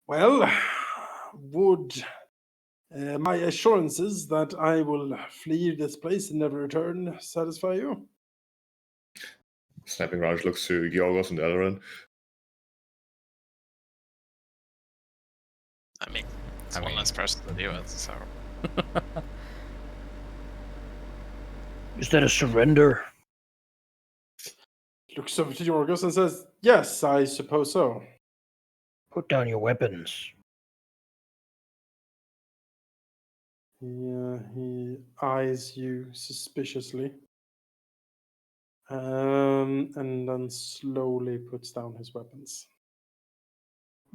Well, would my assurances that I will flee this place and never return satisfy you? Snapping Raj looks to Yorgos and Elrond. I mean, it's I one mean- less person to deal with, so. Is that a surrender? Looks over to Yorgos and says, "Yes, I suppose so." Put down your weapons. He eyes you suspiciously, and then slowly puts down his weapons.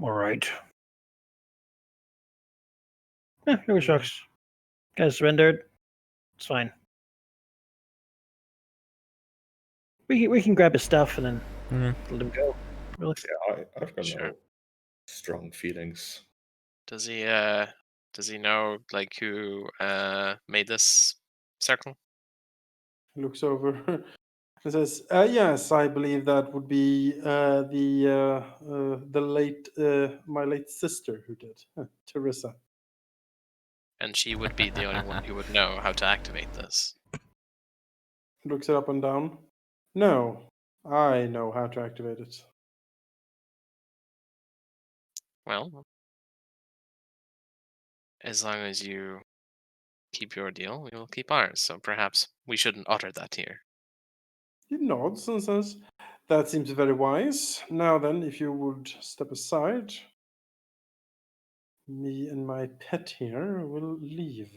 All right. Here sucks. Guys surrendered. It's fine. We can grab his stuff and then Mm. let him go. Really? Yeah, I've got Sure. no strong feelings. Does he know like who made this circle? He looks over and says, "Yes, I believe that would be the late my late sister who did, Teresa." And she would be the only one who would know how to activate this. Looks it up and down. No, I know how to activate it. Well, as long as you keep your deal, we will keep ours. So perhaps we shouldn't utter that here. He nods and says, "That seems very wise. Now then, if you would step aside, me and my pet here will leave."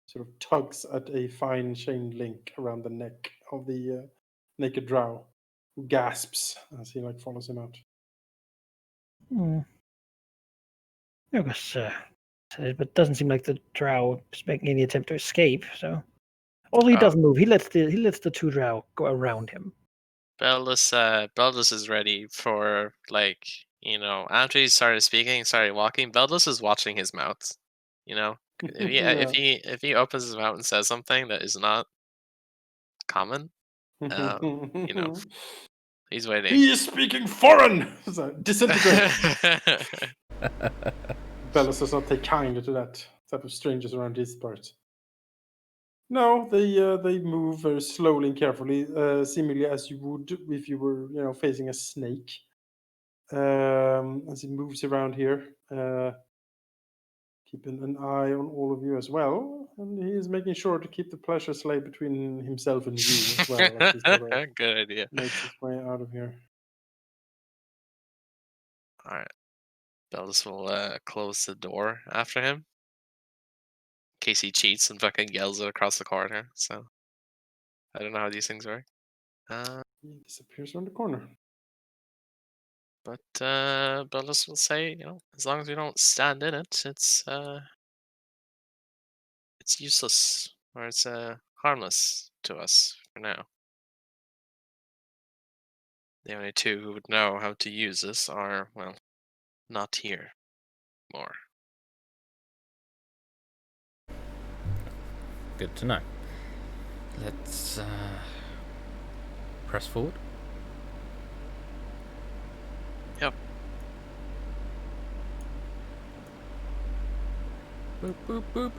Sort of tugs at a fine chain link around the neck of the naked drow, who gasps as he follows him out. I guess, but it doesn't seem like the drow is making any attempt to escape. So, although he doesn't move, he lets the two drow go around him. Beldus is ready for after he started speaking, started walking. Beldus is watching his mouth. If he opens his mouth and says something that is not common, he's waiting. He is speaking foreign! Disintegrate! Bellas does not take kindly to that type of strangers around these parts. No, they move very slowly and carefully, seemingly as you would if you were, facing a snake. As he moves around here, keeping an eye on all of you as well, and he is making sure to keep the pleasure slave between himself and you as well. As he sort of Good idea. makes his way out of here. All right, Beldus will close the door after him in case he cheats and fucking yells it across the corridor. So I don't know how these things work. He disappears around the corner. But Beldus will say, as long as we don't stand in it, it's useless or it's harmless to us for now. The only two who would know how to use this are, well, not here more. Good to know. Let's press forward. Yep. Boop, boop, boop.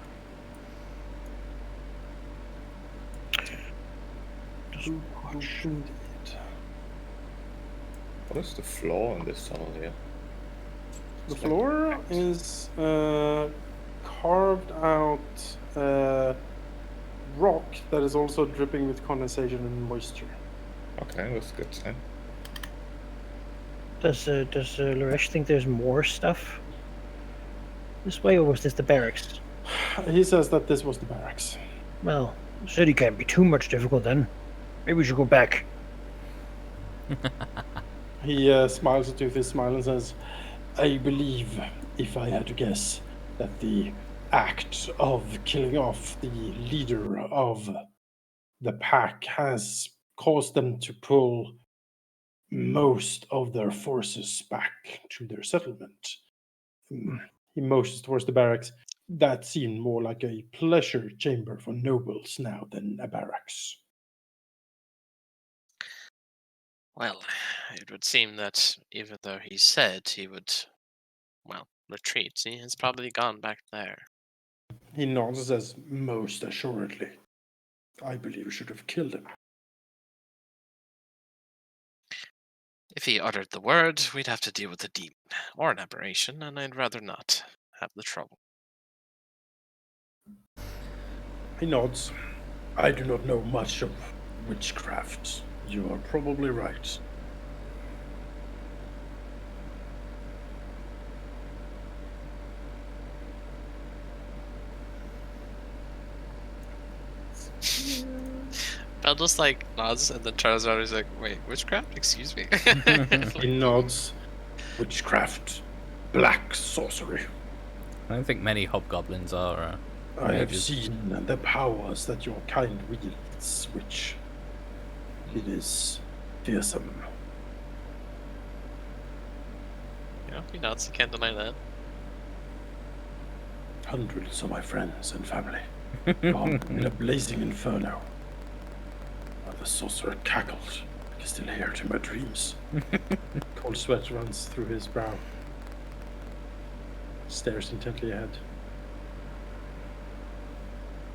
Indeed. What is the floor in this tunnel here? The floor is carved out rock that is also dripping with condensation and moisture. Okay, that's good then. Does Laresh think there's more stuff this way, or was this the barracks? He says that this was the barracks. Well, the city can't be too much difficult then. Maybe we should go back. He smiles at you with his smile and says, "I believe, if I had to guess, that the act of killing off the leader of the pack has caused them to pull most of their forces back to their settlement." He motions towards the barracks. That seemed more like a pleasure chamber for nobles now than a barracks. Well, it would seem that even though he said he would well, retreat. He has probably gone back there. He nods and says, most assuredly. I believe we should have killed him. If he uttered the word, we'd have to deal with a demon or an aberration, and I'd rather not have the trouble. He nods. I do not know much of witchcraft. You are probably right. Bell just like nods and then turns around and he's like, wait, witchcraft? Excuse me. He nods. Witchcraft. Black sorcery. I don't think many hobgoblins are. I have Mages. seen the powers that your kind wields, which it is fearsome. Yeah, he nods. You can't deny that. Hundreds of my friends and family gone in a blazing inferno. The sorcerer cackled. I can still hear it in my dreams. Cold sweat runs through his brow. Stares intently ahead.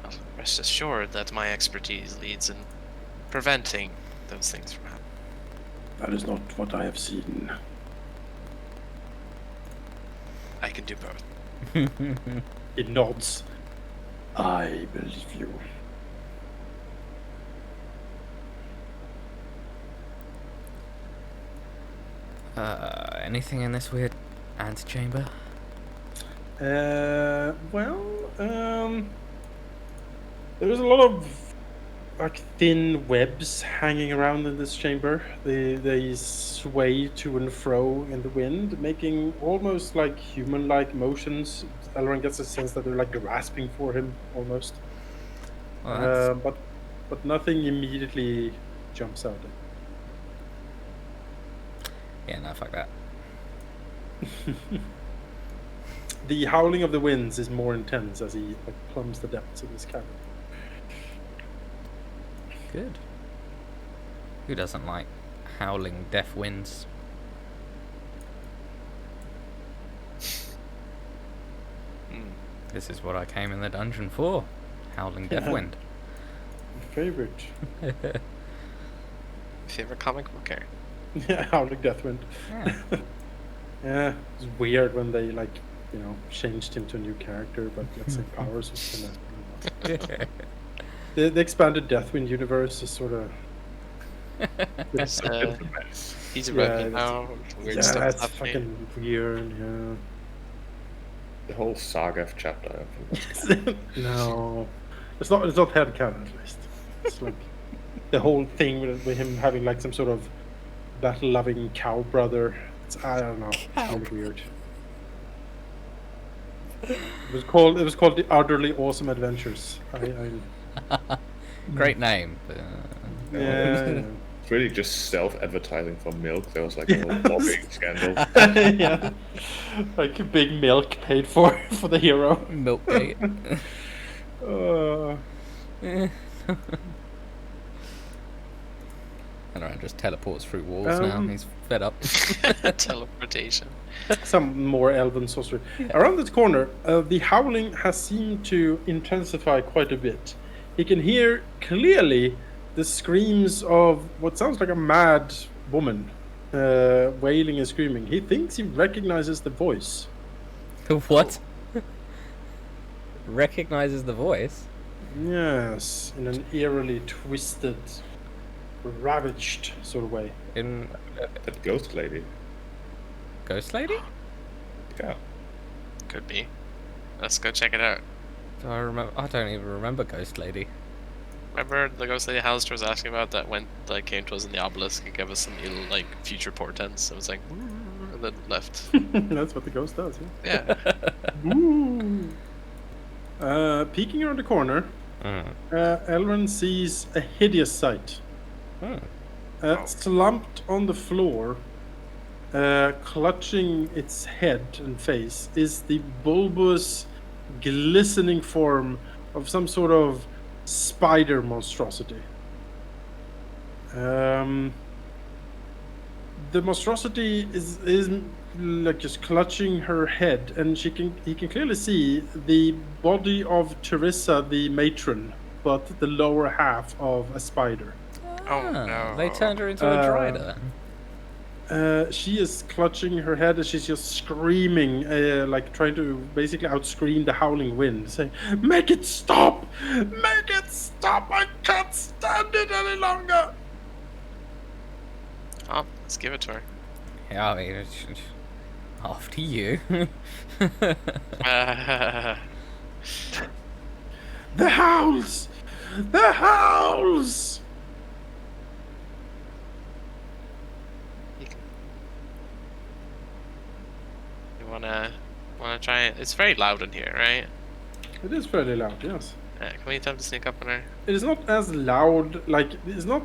Well, rest assured that my expertise leads in preventing those things from happening. That is not what I have seen. I can do both. He nods. I believe you. Anything in this weird antechamber? There's a lot of like thin webs hanging around in this chamber. They sway to and fro in the wind, making almost like human-like motions. Elrond gets a sense that they're like grasping for him almost. Well, But nothing immediately jumps out. yeah, no, fuck that. The howling of the winds is more intense as he like plumbs the depths of this cavern. Good. Who doesn't like howling deaf winds? This is what I came in the dungeon for. Howling deaf Yeah. wind. Favorite. Favorite comic book character? Yeah, howling deathwind. Yeah. Yeah, it's weird when they like, changed him to a new character, but let's say powers was kind of. The expanded Deathwind universe is sort of. He's, he's a Yeah, rebel now. Weird Yeah, stuff it's happening. fucking weird. Yeah. The whole saga chapter, I think. No, it's not. It's not headcanon at least. It's like the whole thing with him having like some sort of battle-loving cow brother. I don't know. It's kind of weird. It was called the Utterly Awesome Adventures. Great name. Yeah. It's really just self-advertising for milk. There was like a whole lobbying scandal. Yeah. Like big milk paid for the hero. Milkgate. Elrond just teleports through walls now. He's fed up. Teleportation. Some more elven sorcery. Around this corner, the howling has seemed to intensify quite a bit. He can hear clearly the screams of what sounds like a mad woman wailing and screaming. He thinks he recognizes the voice. What? Recognizes the voice? Yes, in an eerily twisted, ravaged sort of way. In That ghost lady. Ghost Lady? Yeah. Could be. Let's go check it out. Do I remember? I don't even remember Ghost Lady. Remember the ghost lady Hallister was asking about that came to us in the obelisk and gave us some little future portents. It was like, and then left. That's what the ghost does, yeah. Yeah. Ooh. Peeking around the corner, Elrond sees a hideous sight. Slumped on the floor, clutching its head and face, is the bulbous, glistening form of some sort of spider monstrosity. The monstrosity is like just clutching her head, and he can clearly see the body of Teresa, the matron, but the lower half of a spider. Oh, They no. turned her into a drider. She is clutching her head, and she's just screaming, like trying to basically outscream the howling wind, saying, "Make it stop! Make it stop! I can't stand it any longer!" Oh, let's give it to her. Yeah, I mean, after you. The howls! The howls! You wanna try it? It's very loud in here, right? It is fairly loud, yes. Can we attempt to sneak up on her? It is not as loud, like, it's not,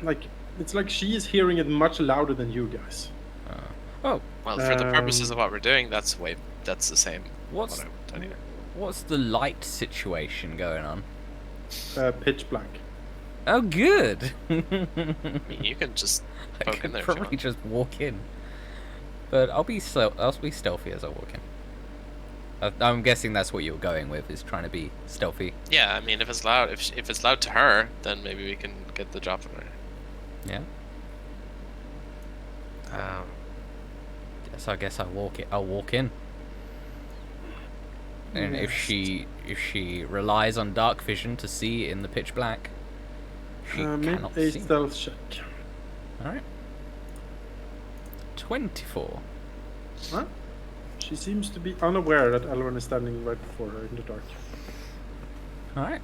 like, it's like she is hearing it much louder than you guys. Oh, Well, for the purposes of what we're doing, that's the same. what's What I would tell you. what's the light situation going on? Pitch black. Oh, good. I mean, you can just I poke in could there if you probably want. just walk in, but I'll be stealthy as I walk in. I'm guessing that's what you're going with, is trying to be stealthy. Yeah, I mean, if it's loud, if it's loud to her, then maybe we can get the drop on her. Yeah. Um, Yes, I guess I'll walk in. And if she relies on dark vision to see in the pitch black, she Make cannot a see. stealth check. All right. 24. Huh? She seems to be unaware that Elrond is standing right before her in the dark. All right.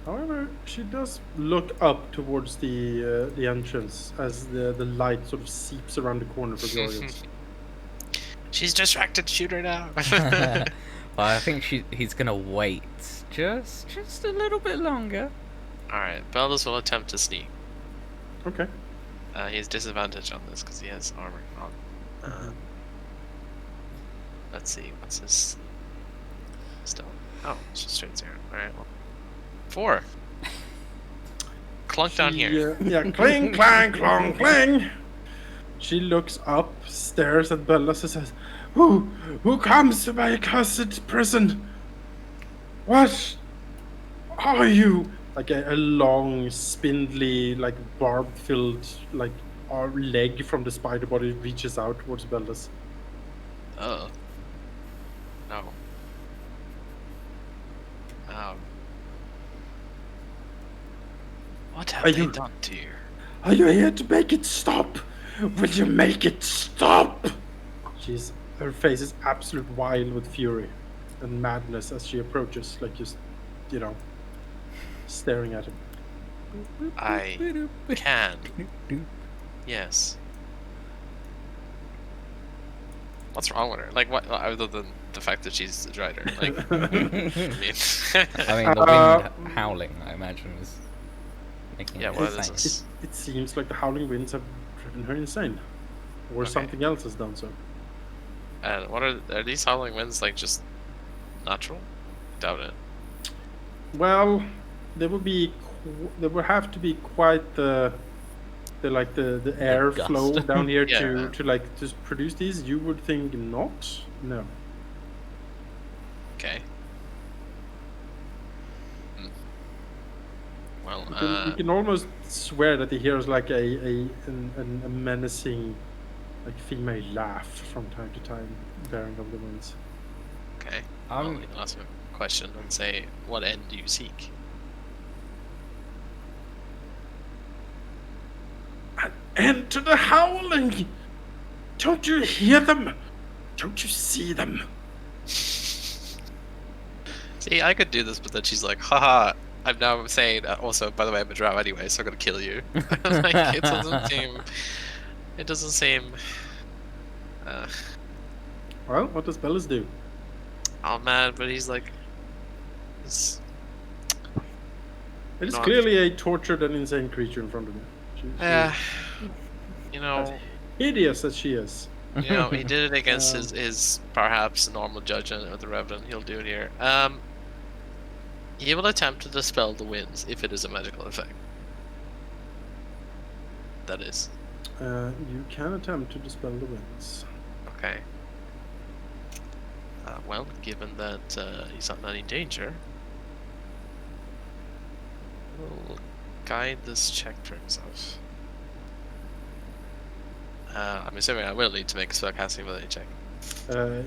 However, she does look up towards the entrance as the light sort of seeps around the corner for Glorians. she's distracted. Shoot her now. Well, I think he's gonna wait just a little bit longer. All right, Beldus will attempt to sneak. Okay. He has disadvantage on this because he has armor on. Let's see, what's his stealth? Oh, it's just straight 0. All right, well, 4. Clunk down here. Yeah, cling, clang, clong, cling. She looks up, stares at Bellas, and says, Who comes to my accursed prison? What are you? Like a long, spindly, like barb-filled, like leg from the spider body reaches out towards Bellas. Oh. No. What have Are they you- done to you? Are you here to make it stop? Will you make it stop? Her face is absolute wild with fury and madness as she approaches, like just, staring at him. I can. Yes. What's wrong with her? Like, what other than the fact that she's a drider? Like, I mean, I mean, the wind howling, I imagine, is making Yeah, it what is insane. this? It seems like the howling winds have driven her insane, or Okay. something else has done so. And what are these howling winds like? Just natural? Doubt it. Well, there would have to be quite the airflow gust. down here Yeah. to produce these. You would think not. No. Okay. Well, You can almost swear that he hears like a menacing, like female laugh from time to time, bearing of the winds. okay. I'll ask him a question and say, what end do you seek? An end to the howling! Don't you hear them? Don't you see them? See, I could do this, but then she's like, haha, I'm now saying, also, by the way, I'm a drow anyway, so I'm gonna kill you. Like, it doesn't seem, Well, what does Bellas do? oh man, but he's like, it's, It is Not- clearly a tortured and insane creature in front of you. She you know, as hideous as she is. he did it against Um, his perhaps normal judgment or the Revenant. He'll do it here. He will attempt to dispel the winds if it is a magical effect. That is. You can attempt to dispel the winds. Okay. Well, given that he's not in any danger, we'll guide this check for himself. I'm assuming I will need to make a spellcasting ability check.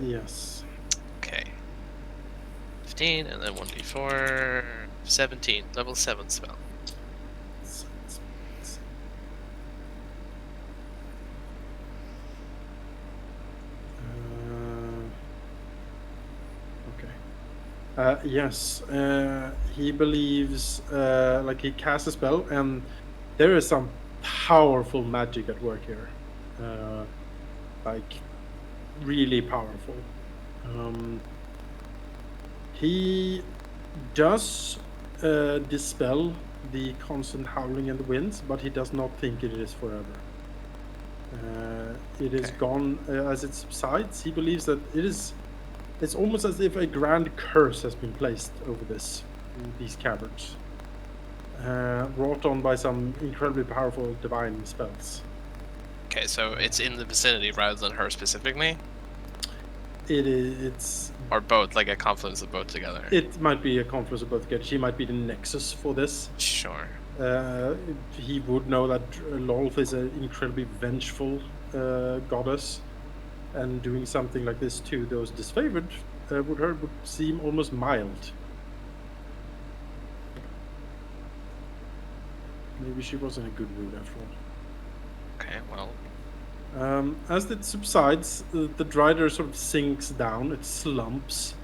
Yes. Okay. 15 and then 1d4. 17. Level 7 spell. Okay. Yes. He believes, like he casts a spell, and there is some powerful magic at work here. Like really powerful. He does dispel the constant howling and the winds, but he does not think it is forever. It is Okay. gone as it subsides. He believes that it's almost as if a grand curse has been placed over these caverns, wrought on by some incredibly powerful divine spells. Okay, so it's in the vicinity rather than her specifically? It's Or both, like a confluence of both together? It might be a confluence of both together. She might be the nexus for this. Sure. He would know that Lolth is an incredibly vengeful goddess, and doing something like this to those disfavored would seem almost mild. Maybe she was in a good mood after all. Okay, well, As it subsides, the Drider sort of sinks down, it slumps,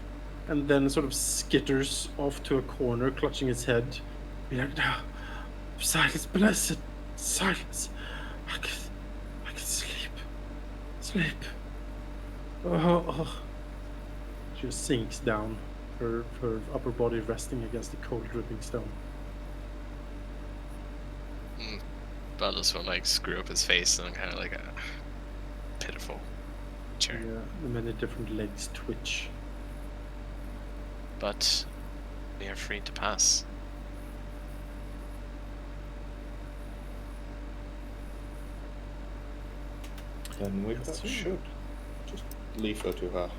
and then sort of skitters off to a corner, clutching its head. Be like, "No, silence, blessed silence. I can sleep. Oh. She just sinks down, her upper body resting against the cold, dripping stone. Baldus will like screw up his face and kind of like a pitiful chair. Yeah, the many different legs twitch. But we are free to pass. Then we Yes, sir. should just leave her to her.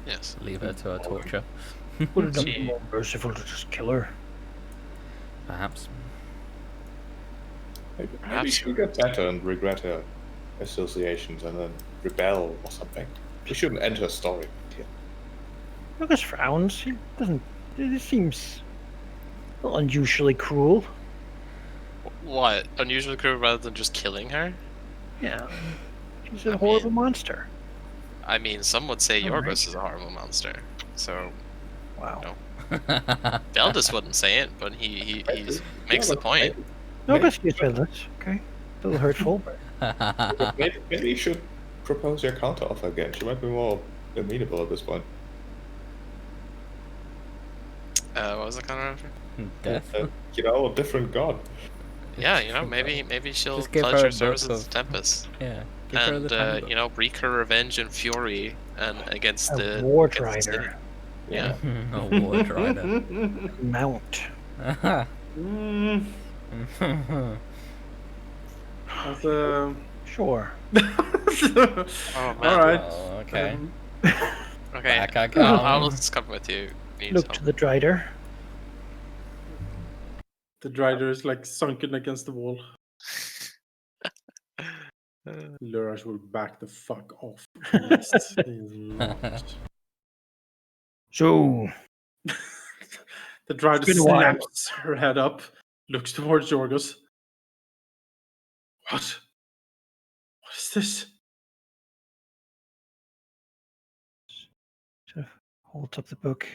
Yes. Leave her to her torture, Would it not be Gee. more merciful to just kill her? perhaps. Maybe Perhaps she'll get better and regret her associations and then rebel or something. We shouldn't end her story here. Lucas frowns. He doesn't. It seems unusually cruel. What? Unusual crew rather than just killing her? Yeah. She's I a horrible mean- monster. I mean, some would say Alright. Yorgos is a horrible monster. So, Wow. No. Beldis wouldn't say it, but he makes the point. Lucas gets with it. Okay. A little hurtful, but Maybe you should propose your counter offer again. She might be more amenable at this point. What was the counter offer? Death. A different god. Yeah, maybe she'll Just give pledge her her a book services of- to Tempest. Yeah. Give her And the handbook. wreak her revenge and fury and against a the ward against the city. rider Yeah. A war rider. mount. Mm, that's a... Sure. Oh man. All right. Oh, okay. Okay. Back I come. I'll just come with you. Need Look help. to the Drider. The Drider is like sunken against the wall. Lurash will back the fuck off. Yes, he is not. So, The Drider been a while. snaps her head up, looks towards Yorgos. What? What is this? sort of holds up the book.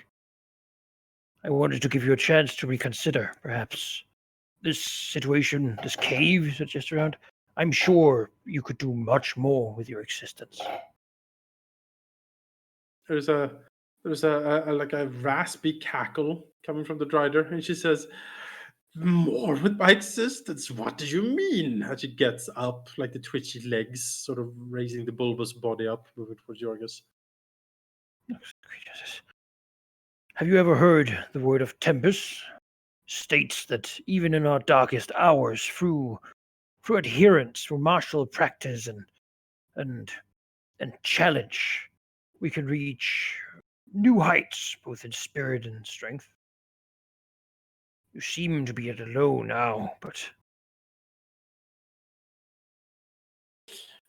I wanted to give you a chance to reconsider, perhaps. This situation, this cave that's just around, I'm sure you could do much more with your existence. There's a like a raspy cackle coming from the Drider, and she says, "More with my existence. What do you mean?" And she gets up, like the twitchy legs, sort of raising the bulbous body up, moving towards Yorgos. Have you ever heard the word of Tempest? States that even in our darkest hours, through through adherence, through martial practice and challenge, we can reach new heights, both in spirit and strength. You seem to be at a low now, but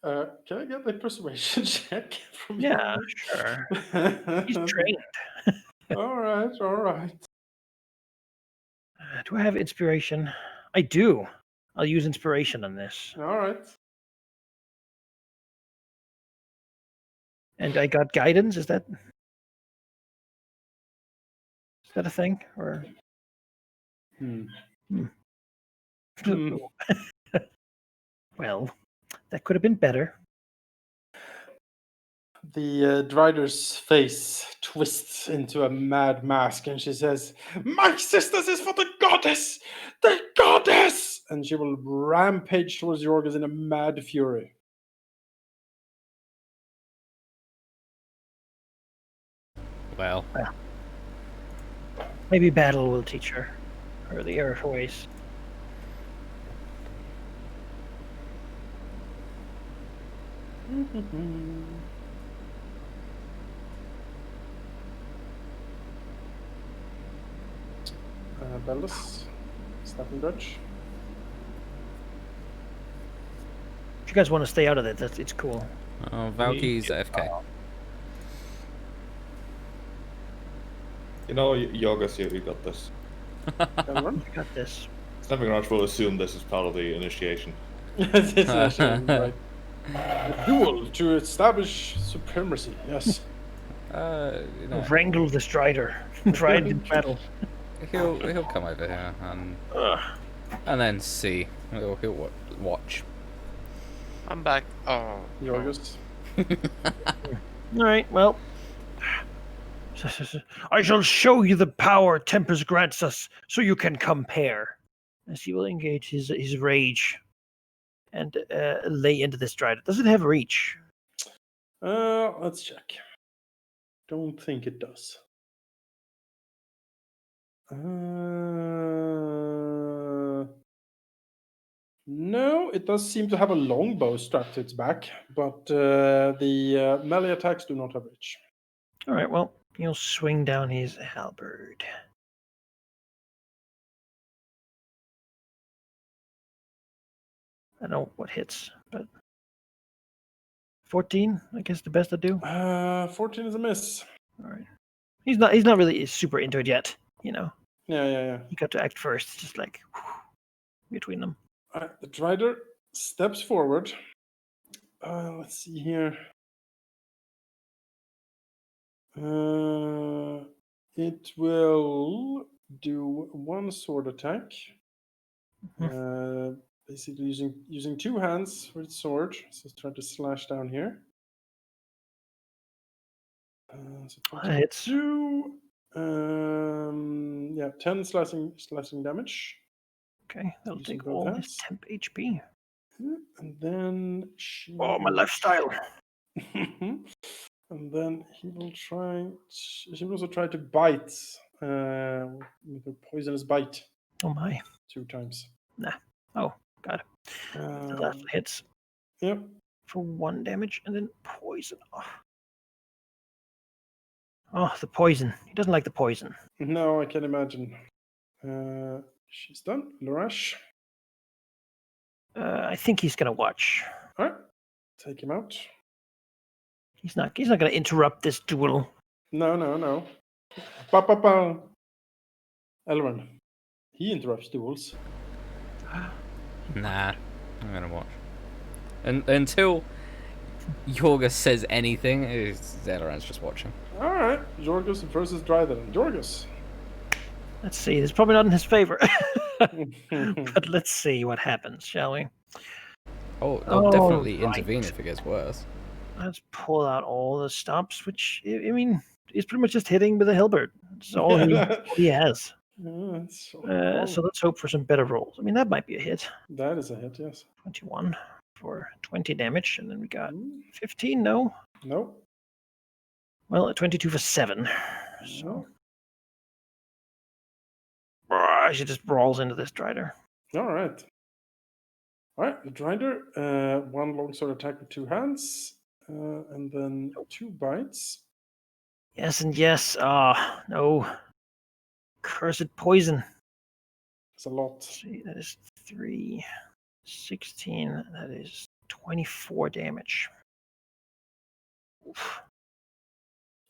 Can I get a persuasion check from you? yeah, sure. He's trained. All right, all right. Do I have inspiration? I do. I'll use inspiration on this. All right. And I got guidance. Is that a thing? Or Hmm. well, that could have been better. The Drider's face twists into a mad mask, and she says, "My sisters is for the goddess! The goddess!" And she will rampage towards Jorgus in a mad fury. Well, Maybe battle will teach her the error of her ways. Bellus, Snapping Dredge. If you guys want to stay out of it, it's cool. Valky's FK. You know, Yorgus, you got this. Everyone? I got this. Snapping Ranch will assume this is part of the initiation. Yes, it's actually right. A duel to establish supremacy, yes. You know, Wrangle the Strider. Tried in battle. he'll come over here and then see. He'll watch. I'm back. Oh. Jorgus. All right, well. I shall show you the power Tempest grants us, so you can compare. As he will engage his rage and lay into this Strider. Does it have reach? Let's check. Don't think it does. No, it does seem to have a longbow strapped to its back, but the melee attacks do not have reach. All right, well, he'll swing down his halberd. I don't know what hits, but 14, I guess the best to do. 14 is a miss. All right. He's not really super into it yet, you know. Yeah. He got to act first, just like between them. The Drider steps forward. Let's see here. It will do one sword attack. Basically using two hands for its sword. So it's trying to slash down here. So Hits. 22. 10 slashing damage. Okay, that'll Using take both all his hands. temp HP. And then she Oh, my will- lifestyle. And then he will try. She will also try to bite with a poisonous bite Oh my. 2 times. Nah. Oh, got it. The left hits Yep. for 1 damage and then poison. Oh, the poison. He doesn't like the poison. No, I can imagine. She's done. Larash. I think he's gonna watch. All right. Take him out. He's not gonna interrupt this duel. No. Ba. Elrond. He interrupts duels. Nah, I'm gonna watch. And until Jorgus says anything, Zelaran's just watching. All right. Jorgus versus Dryden. Jorgus. Let's see. It's probably not in his favor. But let's see what happens, shall we? Oh, they'll definitely right. intervene if it gets worse. Let's pull out all the stops, which, I mean, is pretty much just hitting with a halberd. That's all he has. So let's hope for some better rolls. I mean, that might be a hit. That is a hit, yes. 21 for 20 damage, and then we got 15, no? Nope. Well, a 22 for 7. So No. she just rolls into this Strider. All right. All right, the Drider, one longsword attack with 2 hands, and then 2 bites. Yes and yes. Ah, no. Cursed poison. It's a lot. Let's see, that is 3, 16. That is 24 damage. Oof.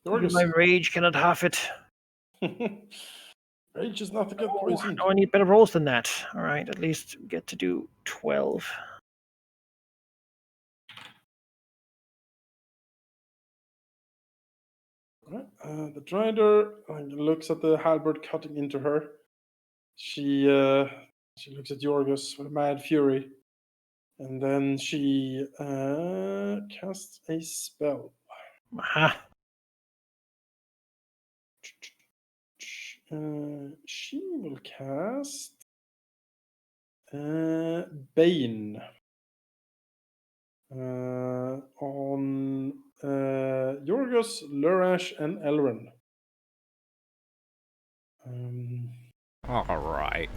Even my rage cannot half it. Rage is not to get poisoned. No, I need better rolls than that. All right, at least get to do 12. Right. The Drider looks at the halberd cutting into her. She looks at Yorgos with mad fury, and then she casts a spell. Aha. She will cast Bane on Yorgos, Lurash, and Elrond. All right.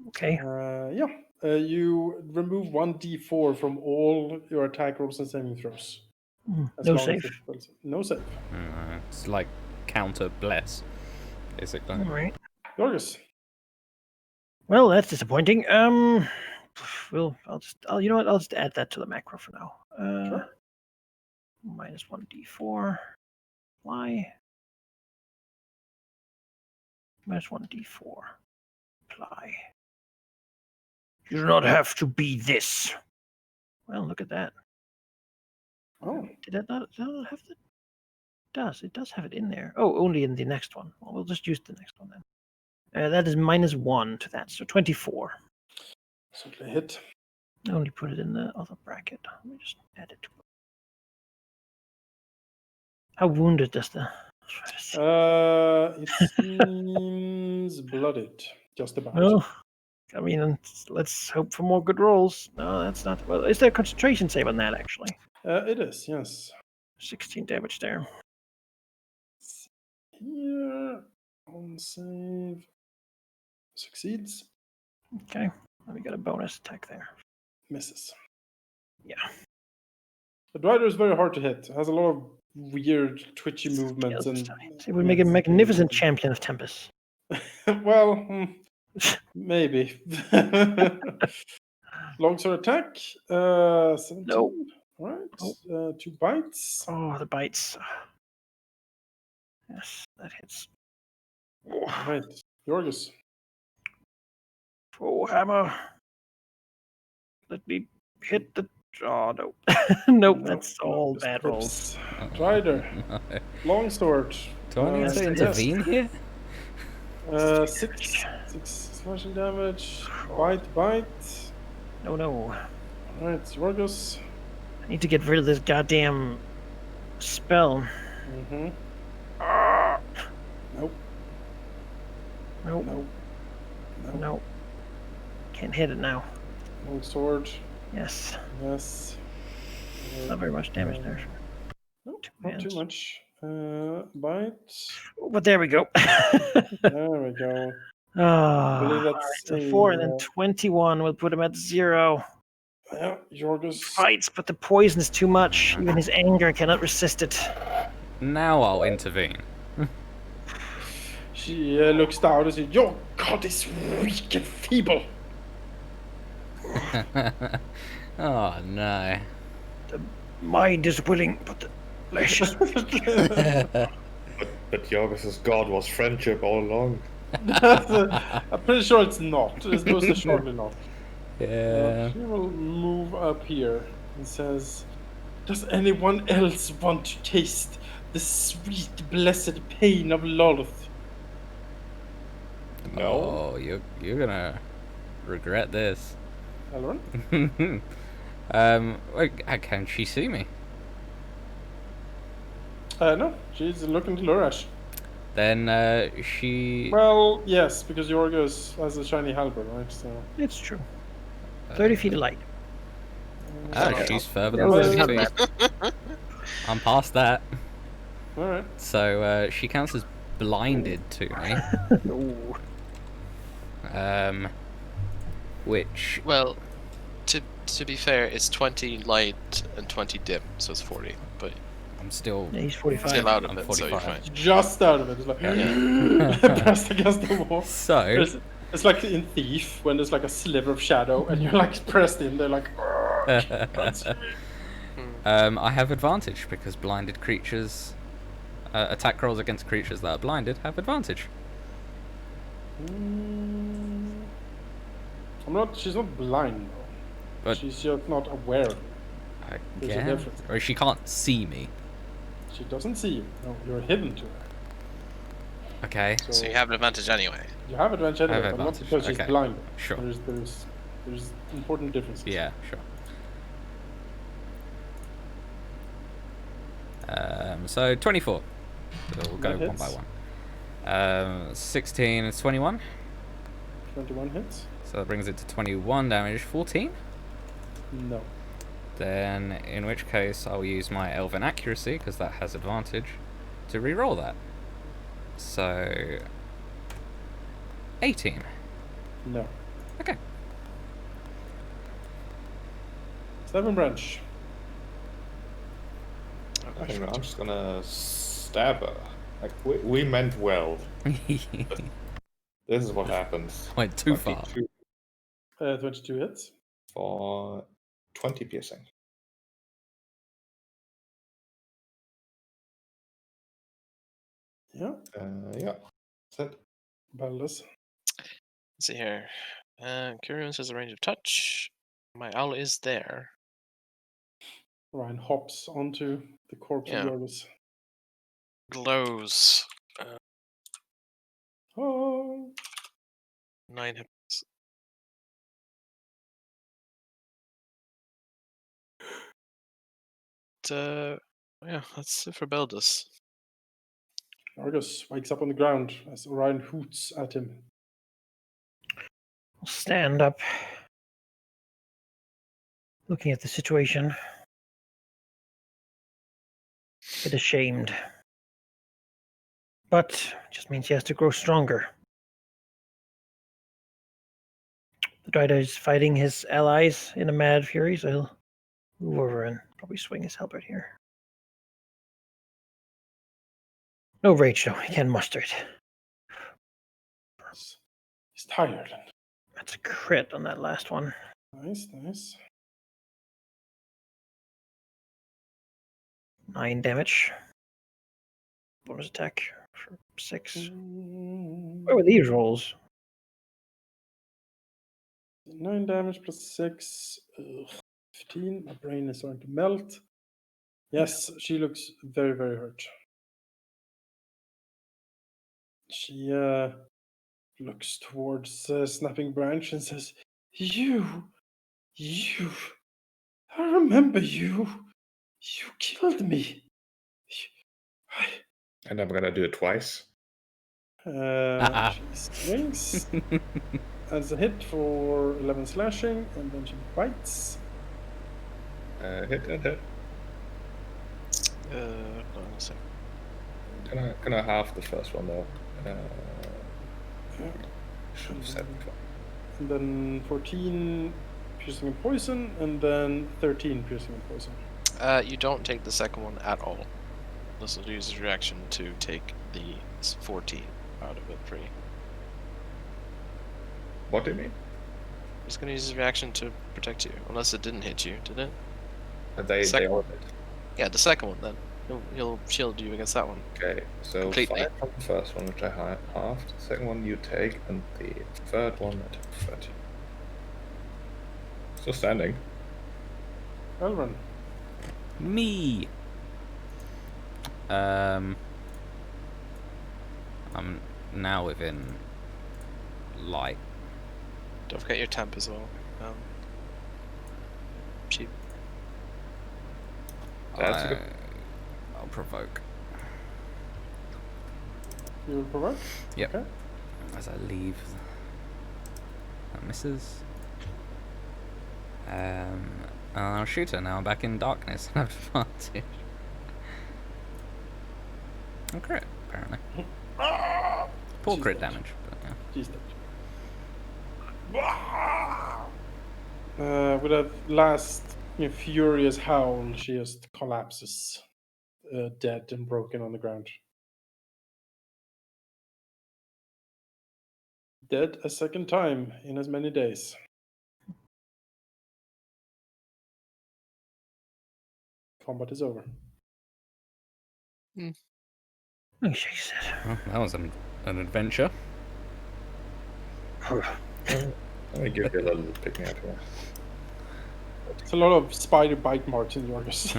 Okay. You remove 1d4 from all your attack rolls and saving throws. As No long as save. No save. It's like counter bless, basically. All right. Yorgos. Well, that's disappointing. Well, you know what? I'll just add that to the macro for now. Sure. Minus 1d4. Apply. Minus 1d4. Apply. You do not have to be this. Well, look at that. Oh. Did that not have that? It does have it in there. Oh, only in the next one. Well, we'll just use the next one then. That is minus 1 to that, so 24. Certainly hit. I only put it in the other bracket. Let me just add it to it. How wounded does the... It seems blooded. Just about. Well, I mean, let's hope for more good rolls. No, that's not... Well, is there a concentration save on that, actually? It is, yes. 16 damage there. Here, on save. Succeeds. Okay, let me get a bonus attack there. Misses. Yeah. The Drider is very hard to hit. It has a lot of weird, twitchy movements. Skills. And It would make a magnificent champion of Tempest. Well, maybe. Longsword attack. 17. Nope. All right. 2 bites. Oh, the bites. Yes, that hits. All right. Yorgos. Oh, hammer. Let me hit the... Oh, no. Nope, that's all just bad rolls. clips. Drider. Longsword. Do I need Yes, to yes. intervene here? 6 slashing damage. Bite. No. Alright, Yorgos. I need to get rid of this goddamn spell. Mm-hmm. Nope. Nope. Can't hit it now. Long sword. Yes. Yes. Not very much damage there. Nope, Two not too hands. much. Bite. But there we go. There we go. Ah, believe all that's right, so 4 and then a- 21. We'll put him at 0. Yeah, Yorgos. Fights, but the poison is too much. Even his anger cannot resist it. Now I'll intervene. She looks down and says, "Your god is weak and feeble." Oh no. Mind is willing, but the flesh is weak. But Yorgos' god was friendship all along. I'm pretty sure it's not. It's most assuredly not. Yeah. She will move up here and says, "Does anyone else want to taste the sweet, blessed pain of Lolth?" No. Oh, you're gonna regret this. Elrond? Can she see me? No, she's looking to Lurash. Then she. Well, yes, because Yorgos has a shiny halberd, right? So. It's true. 30 feet of light. Oh, she's further than Yeah, 30 feet. I'm past that. All right. So she counts as blinded to me. Ooh. Which Well, to be fair, it's 20 light and 20 dim, so it's 40. But I'm still Yeah, he's 45. still out of I'm it, so you're 45. fine. Just out of it. It's like pressed against the wall. So It's like in Thief when there's like a sliver of shadow and you're like pressed in. They're like, can't see me. I have advantage because blinded creatures attack rolls against creatures that are blinded have advantage. She's not blind though. But She's just not aware of you. I There's a guess, difference. or she can't see me. She doesn't see you. No, you're hidden to her. Okay. So you have an advantage anyway. You have advantage I have anyway, but not advantage, because she's okay. blind. Sure. There's important differences. Yeah, sure. So 24. So we'll go That one by hits. one. 16 is 21. 21 hits. So that brings it to 21 damage. 14. No. Then, in which case, I'll use my Elven Accuracy, because that has advantage, to re-roll that. So 18. No. Okay. 7 branch. I think I'm just gonna stab her. Like, we meant well. This is what happens. Went too far. 22 22 hits. for 20 piercing. Yeah. Yeah. That's it. Baldas. Let's see here. Curious has a range of touch. My owl is there. Ryan hops onto the corpse Yeah. of Yorgos. Glows. Oh. 9 hits. Yeah, that's it for Beldus. Yorgos wakes up on the ground as Orion hoots at him. I'll stand up, looking at the situation. A bit ashamed. But it just means he has to grow stronger. The Dryda is fighting his allies in a mad fury, so he'll move over and probably swing his halberd here. No rage, though. He can muster it. He's tired. That's a crit on that last one. Nice, nice. 9 damage. Bonus attack for 6. Where were these rolls? 9 damage plus 6. 15. My brain is starting to melt. Yes, she looks very, very hurt. She looks towards Snapping Branch and says, You, I remember you. You killed me. And I'm gonna do it twice. She swings. As a hit for 11 slashing, and then she bites. Hit and hit. Hold on a second. Gonna half the first one though. Yeah. Should have said before. And then 14 piercing and poison, and then 13 piercing and poison. You don't take the second one at all. This will use his reaction to take the 14 out of it free. What do you mean? He's going to use his reaction to protect you, unless it didn't hit you, did it? They all did. Yeah, the second one then. He'll shield you against that one. Okay, so Completely. 5 from the first one, which I halved. The second one you take, and the third one I took 30. Still standing. Elrond. Me. I'm now within light. Don't forget your temp as well. Cheap. That's a good. I'll provoke. You will provoke? Yep. Okay. As I leave. That misses. I'll shoot her now. I'm back in darkness. I have advantage. And crit, apparently. Poor She's crit dead. damage, but yeah. She's dead. With a last furious howl, she just collapses, dead and broken on the ground. Dead a second time in as many days. Combat is over. Jesus. Well, that was an adventure. Let me give you a little pick me up here. It's a lot of spider bite marks in Yorgos.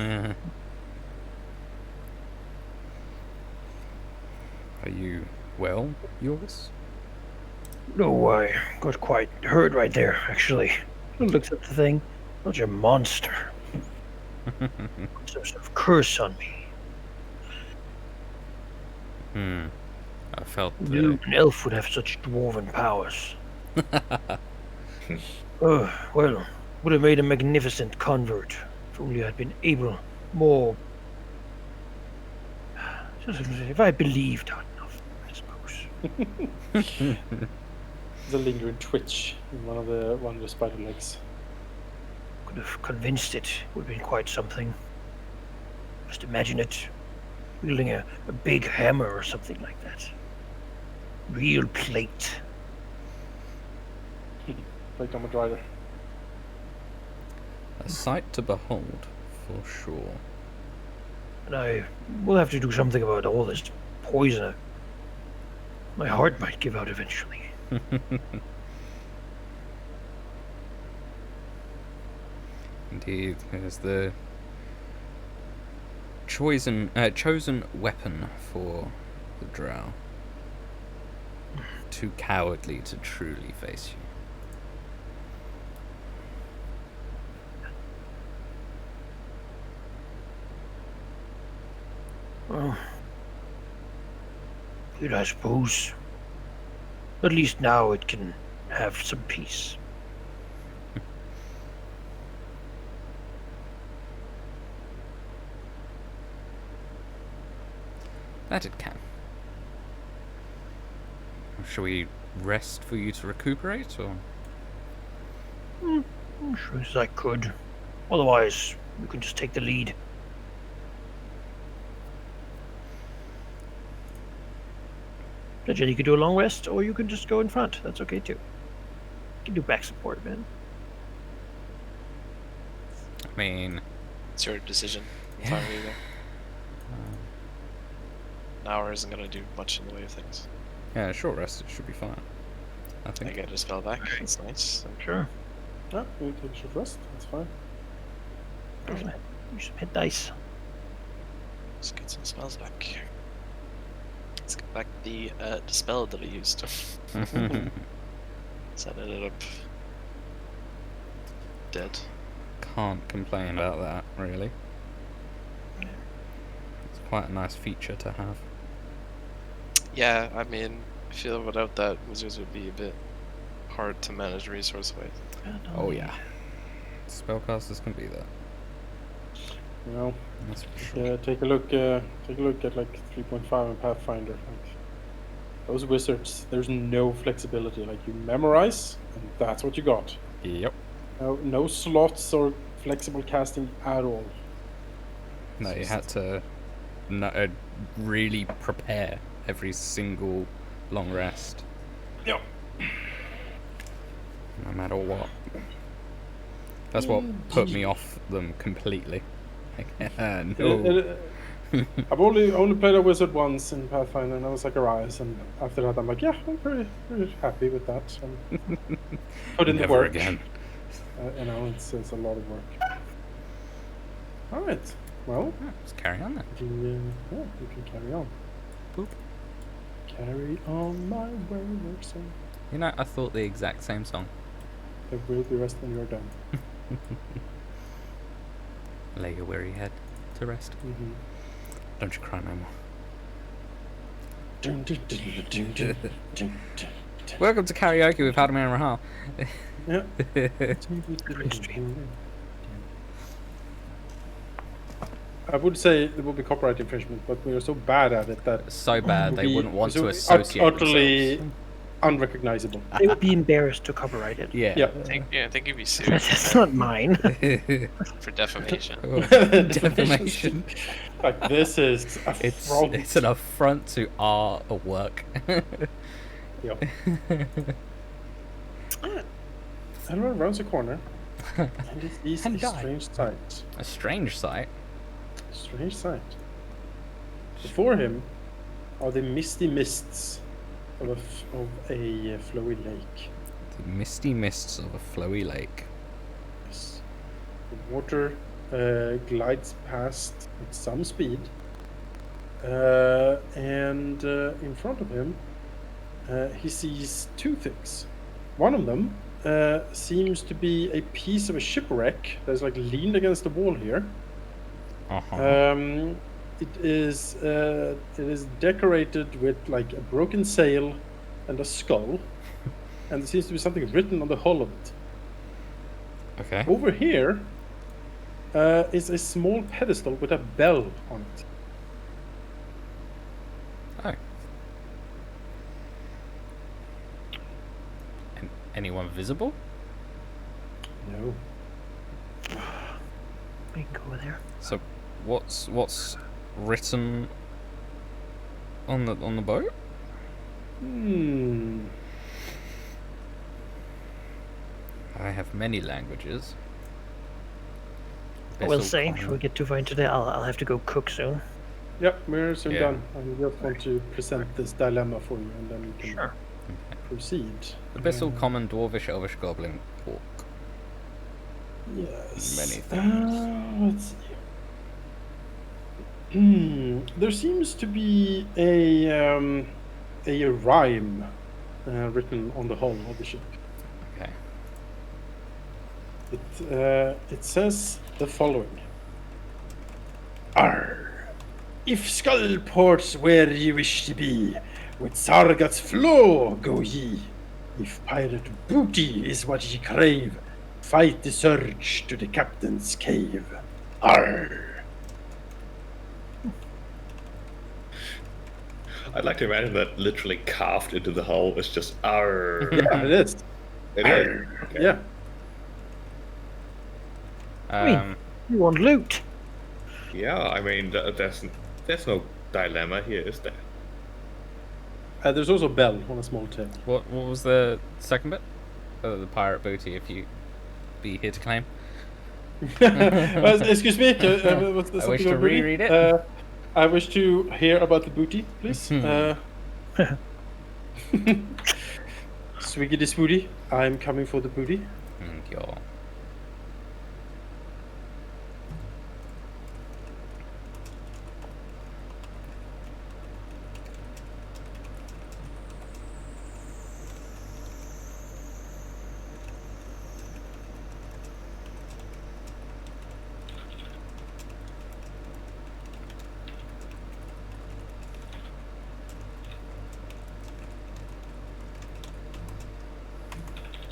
Are you well, Yorgos? No, I got quite hurt right there, actually. I looked at the thing. Such a monster. Some sort of curse on me. I felt An elf would have such dwarven powers. Well, would have made a magnificent convert if only I'd been able more. If I believed hard enough, I suppose. There's a lingering twitch in one of the spider legs. Could have convinced it. Would have been quite something. Just imagine it wielding a big hammer or something like that. Real plate. Like I'm a driver. a sight to behold, for sure. And I will have to do something about all this poison. My heart might give out eventually. Indeed, there's the chosen weapon for the drow. Too cowardly to truly face you. Well, good, I suppose. At least now it can have some peace. That it can. Shall we rest for you to recuperate, or? I'm sure as I could. Otherwise, we can just take the lead. Legend, you could do a long rest, or you can just go in front. That's okay too. You can do back support, man. I mean, It's your decision. I'm Yeah. fine with either. An hour isn't going to do much in the way of things. yeah, a short rest it should be fine. I I think. get a spell back. That's nice. Sure. Yeah, we take a short rest. That's fine. Use some hit dice. Let's get some spells back. Let's get back the spell that I used. So I ended up dead. Can't complain about that, really. It's quite a nice feature to have. Yeah, I mean, I feel without that, wizards would be a bit hard to manage resource-wise. Oh yeah, spellcasters can be that. You know, That's for sure. take a look at like 3.5 and Pathfinder. Like, those wizards, there's no flexibility. Like you memorize, and that's what you got. Yep. No slots or flexible casting at all. No, you had to really prepare every single long rest. Yep. No matter what. That's what put me off them completely. Like, no. I've only played a wizard once in Pathfinder, and I was like Arias, and after that I'm like, yeah, I'm pretty happy with that. Put in the Never work. again. You know, it's a lot of work. All right. Well, Let's carry on then. you can carry on. Boop. Carry on my wayward son. You know, I thought the exact same song. There will be rest when you're done. Lay your weary head to rest. Mm-hmm. Don't you cry no more. Welcome to karaoke with Halldamir and Rahal. I would say there would be copyright infringement, but we are so bad at it that So bad they we- wouldn't want so to we associate utterly, themselves. unrecognizable. They would be embarrassed to copyright it. Yeah. Yeah. I think you'd be sued That's not mine. for defamation. Defamation. Like, this is a fraud. It's an affront to our work. Yep. Everyone rounds a corner, and it is And a die. strange sight. A strange sight. Strange sight. Before him are the misty mists of a flowy lake. The misty mists of a flowy lake. Yes. The water glides past at some speed, and in front of him, he sees two things. One of them seems to be a piece of a shipwreck that's like leaned against the wall here. Uh-huh. It is decorated with like a broken sail and a skull, and there seems to be something written on the hull of it. Okay. Over here is a small pedestal with a bell on it. Oh. Anyone visible? No. We can go there. So, what's written on the boat? Hmm. I have many languages. I will Vessel say, common. if we get too far into that, I'll have to go cook soon. Yep, we're soon Yeah. done. I just want to present this dilemma for you, and then you can Sure. proceed. Abyssal, common, dwarvish, elvish, goblin, orc. Yes. Many things. Let's see. There seems to be a rhyme written on the hull of the ship. Okay. It says the following: Arr! If Skullport's where ye wish to be, with Sargat's flow go ye. If pirate booty is what ye crave, fight the surge to the captain's cave. Arr! I'd like to imagine that literally carved into the hull is just "arr." Yeah, it is. It is. Okay. Yeah. You want loot? Yeah, I mean, there's no dilemma here, is there? There's also a bell on a small table. What was the second bit? The pirate booty, if you be here to claim. Excuse me. What's the I wish something to about booty? reread it. I wish to hear about the booty, please. Swiggity swooty, I'm coming for the booty. Thank you.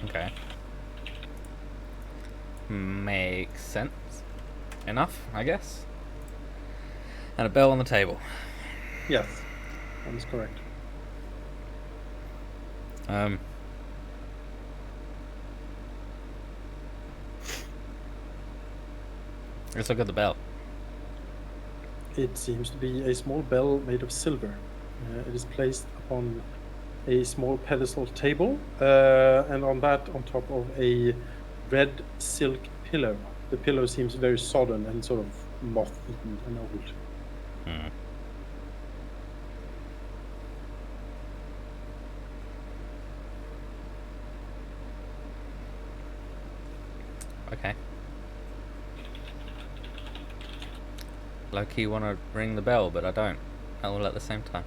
Okay. Makes sense. Enough, I guess. And a bell on the table. Yes, that is correct. Let's look at the bell. It seems to be a small bell made of silver. It is placed upon a small pedestal table, and on that, on top of a red silk pillow. The pillow seems very sodden and sort of moth-eaten and old. Hmm. Okay. Low-key want to ring the bell, but I don't. All at the same time.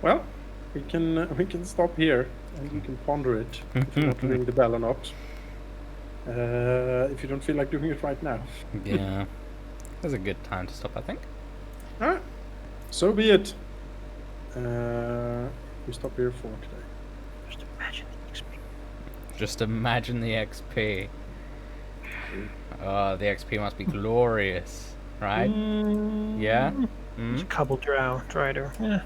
Well, we can stop here and you can ponder it if you want to ring the bell or not. If you don't feel like doing it right now. Yeah. That's a good time to stop, I think. Alright, so be it. We stop here for today. Just imagine the XP. Just imagine the XP. Oh, the XP must be glorious, right? Yeah? It's a couple drow, Drider. Yeah.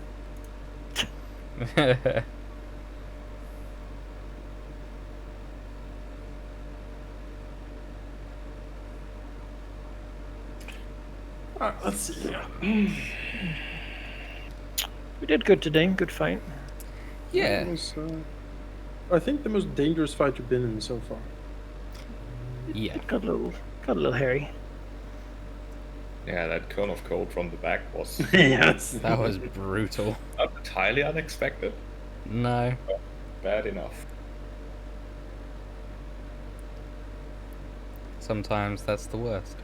Let's see. We did good today. Good fight. Yeah. It was, I think the most dangerous fight you've been in so far. Yeah. It got a little hairy. Yeah, that cone of cold from the back was Yes. That was brutal. not entirely unexpected. No. Bad enough. Sometimes that's the worst.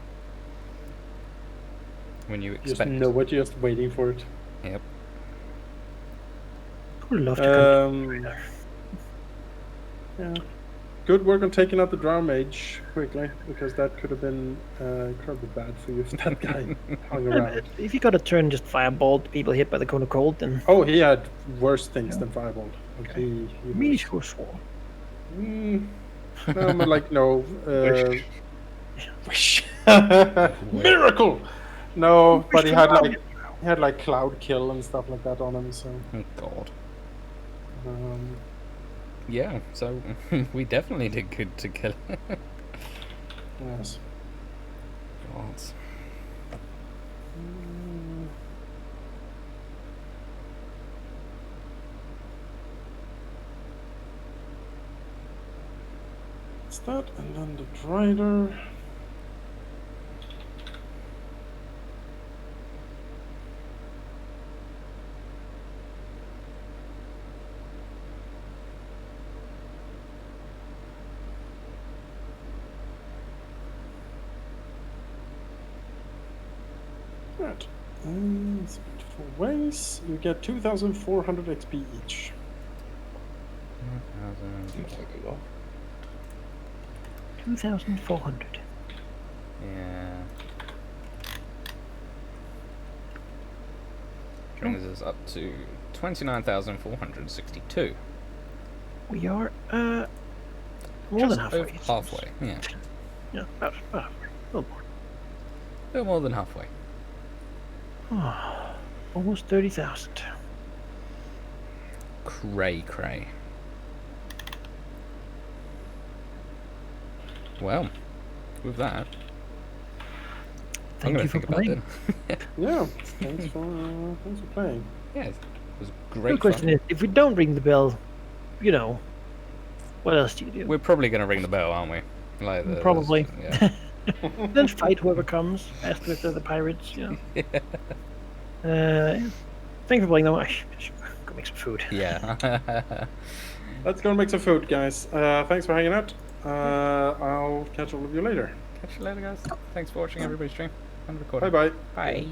When you Just expect. know what you're just waiting for it. Yep. Would love to come. Yeah. Good work on taking out the Drow Mage quickly, because that could have been incredibly bad for you if that guy hung around. If you got to turn just firebolt people hit by the cone of cold, then Oh, he had worse things than Firebolt. Like, Okay. he Mage was... was swore. No, but like, no. Wish. Miracle! No, but he had like Cloud Kill and stuff like that on him, so... Oh god. Um, Yeah, so we definitely did good to kill it. yes. God. It's that, and then the Drider. Right. Split 4 ways. You get 2,400 XP each. 2,400. Yeah. Brings us up to 29,462. We are more Just than halfway. over halfway. Yeah. Yeah, about halfway. A little more. A bit more than halfway. Almost 30,000. Cray. Well, with that, I'm Thank going you to for think about playing. it. Yeah, thanks for playing. Yeah, it was The great question fun. is, if we don't ring the bell, what else do you do? We're probably going to ring the bell, aren't we? Like Probably. Yeah. Then fight whoever comes. Ask if they're the pirates. Thanks for playing though. I should go make some food. Yeah. Let's go and make some food, guys. Thanks for hanging out. I'll catch all of you later. Catch you later, guys. Thanks for watching everybody's stream and recording. Bye-bye. Bye.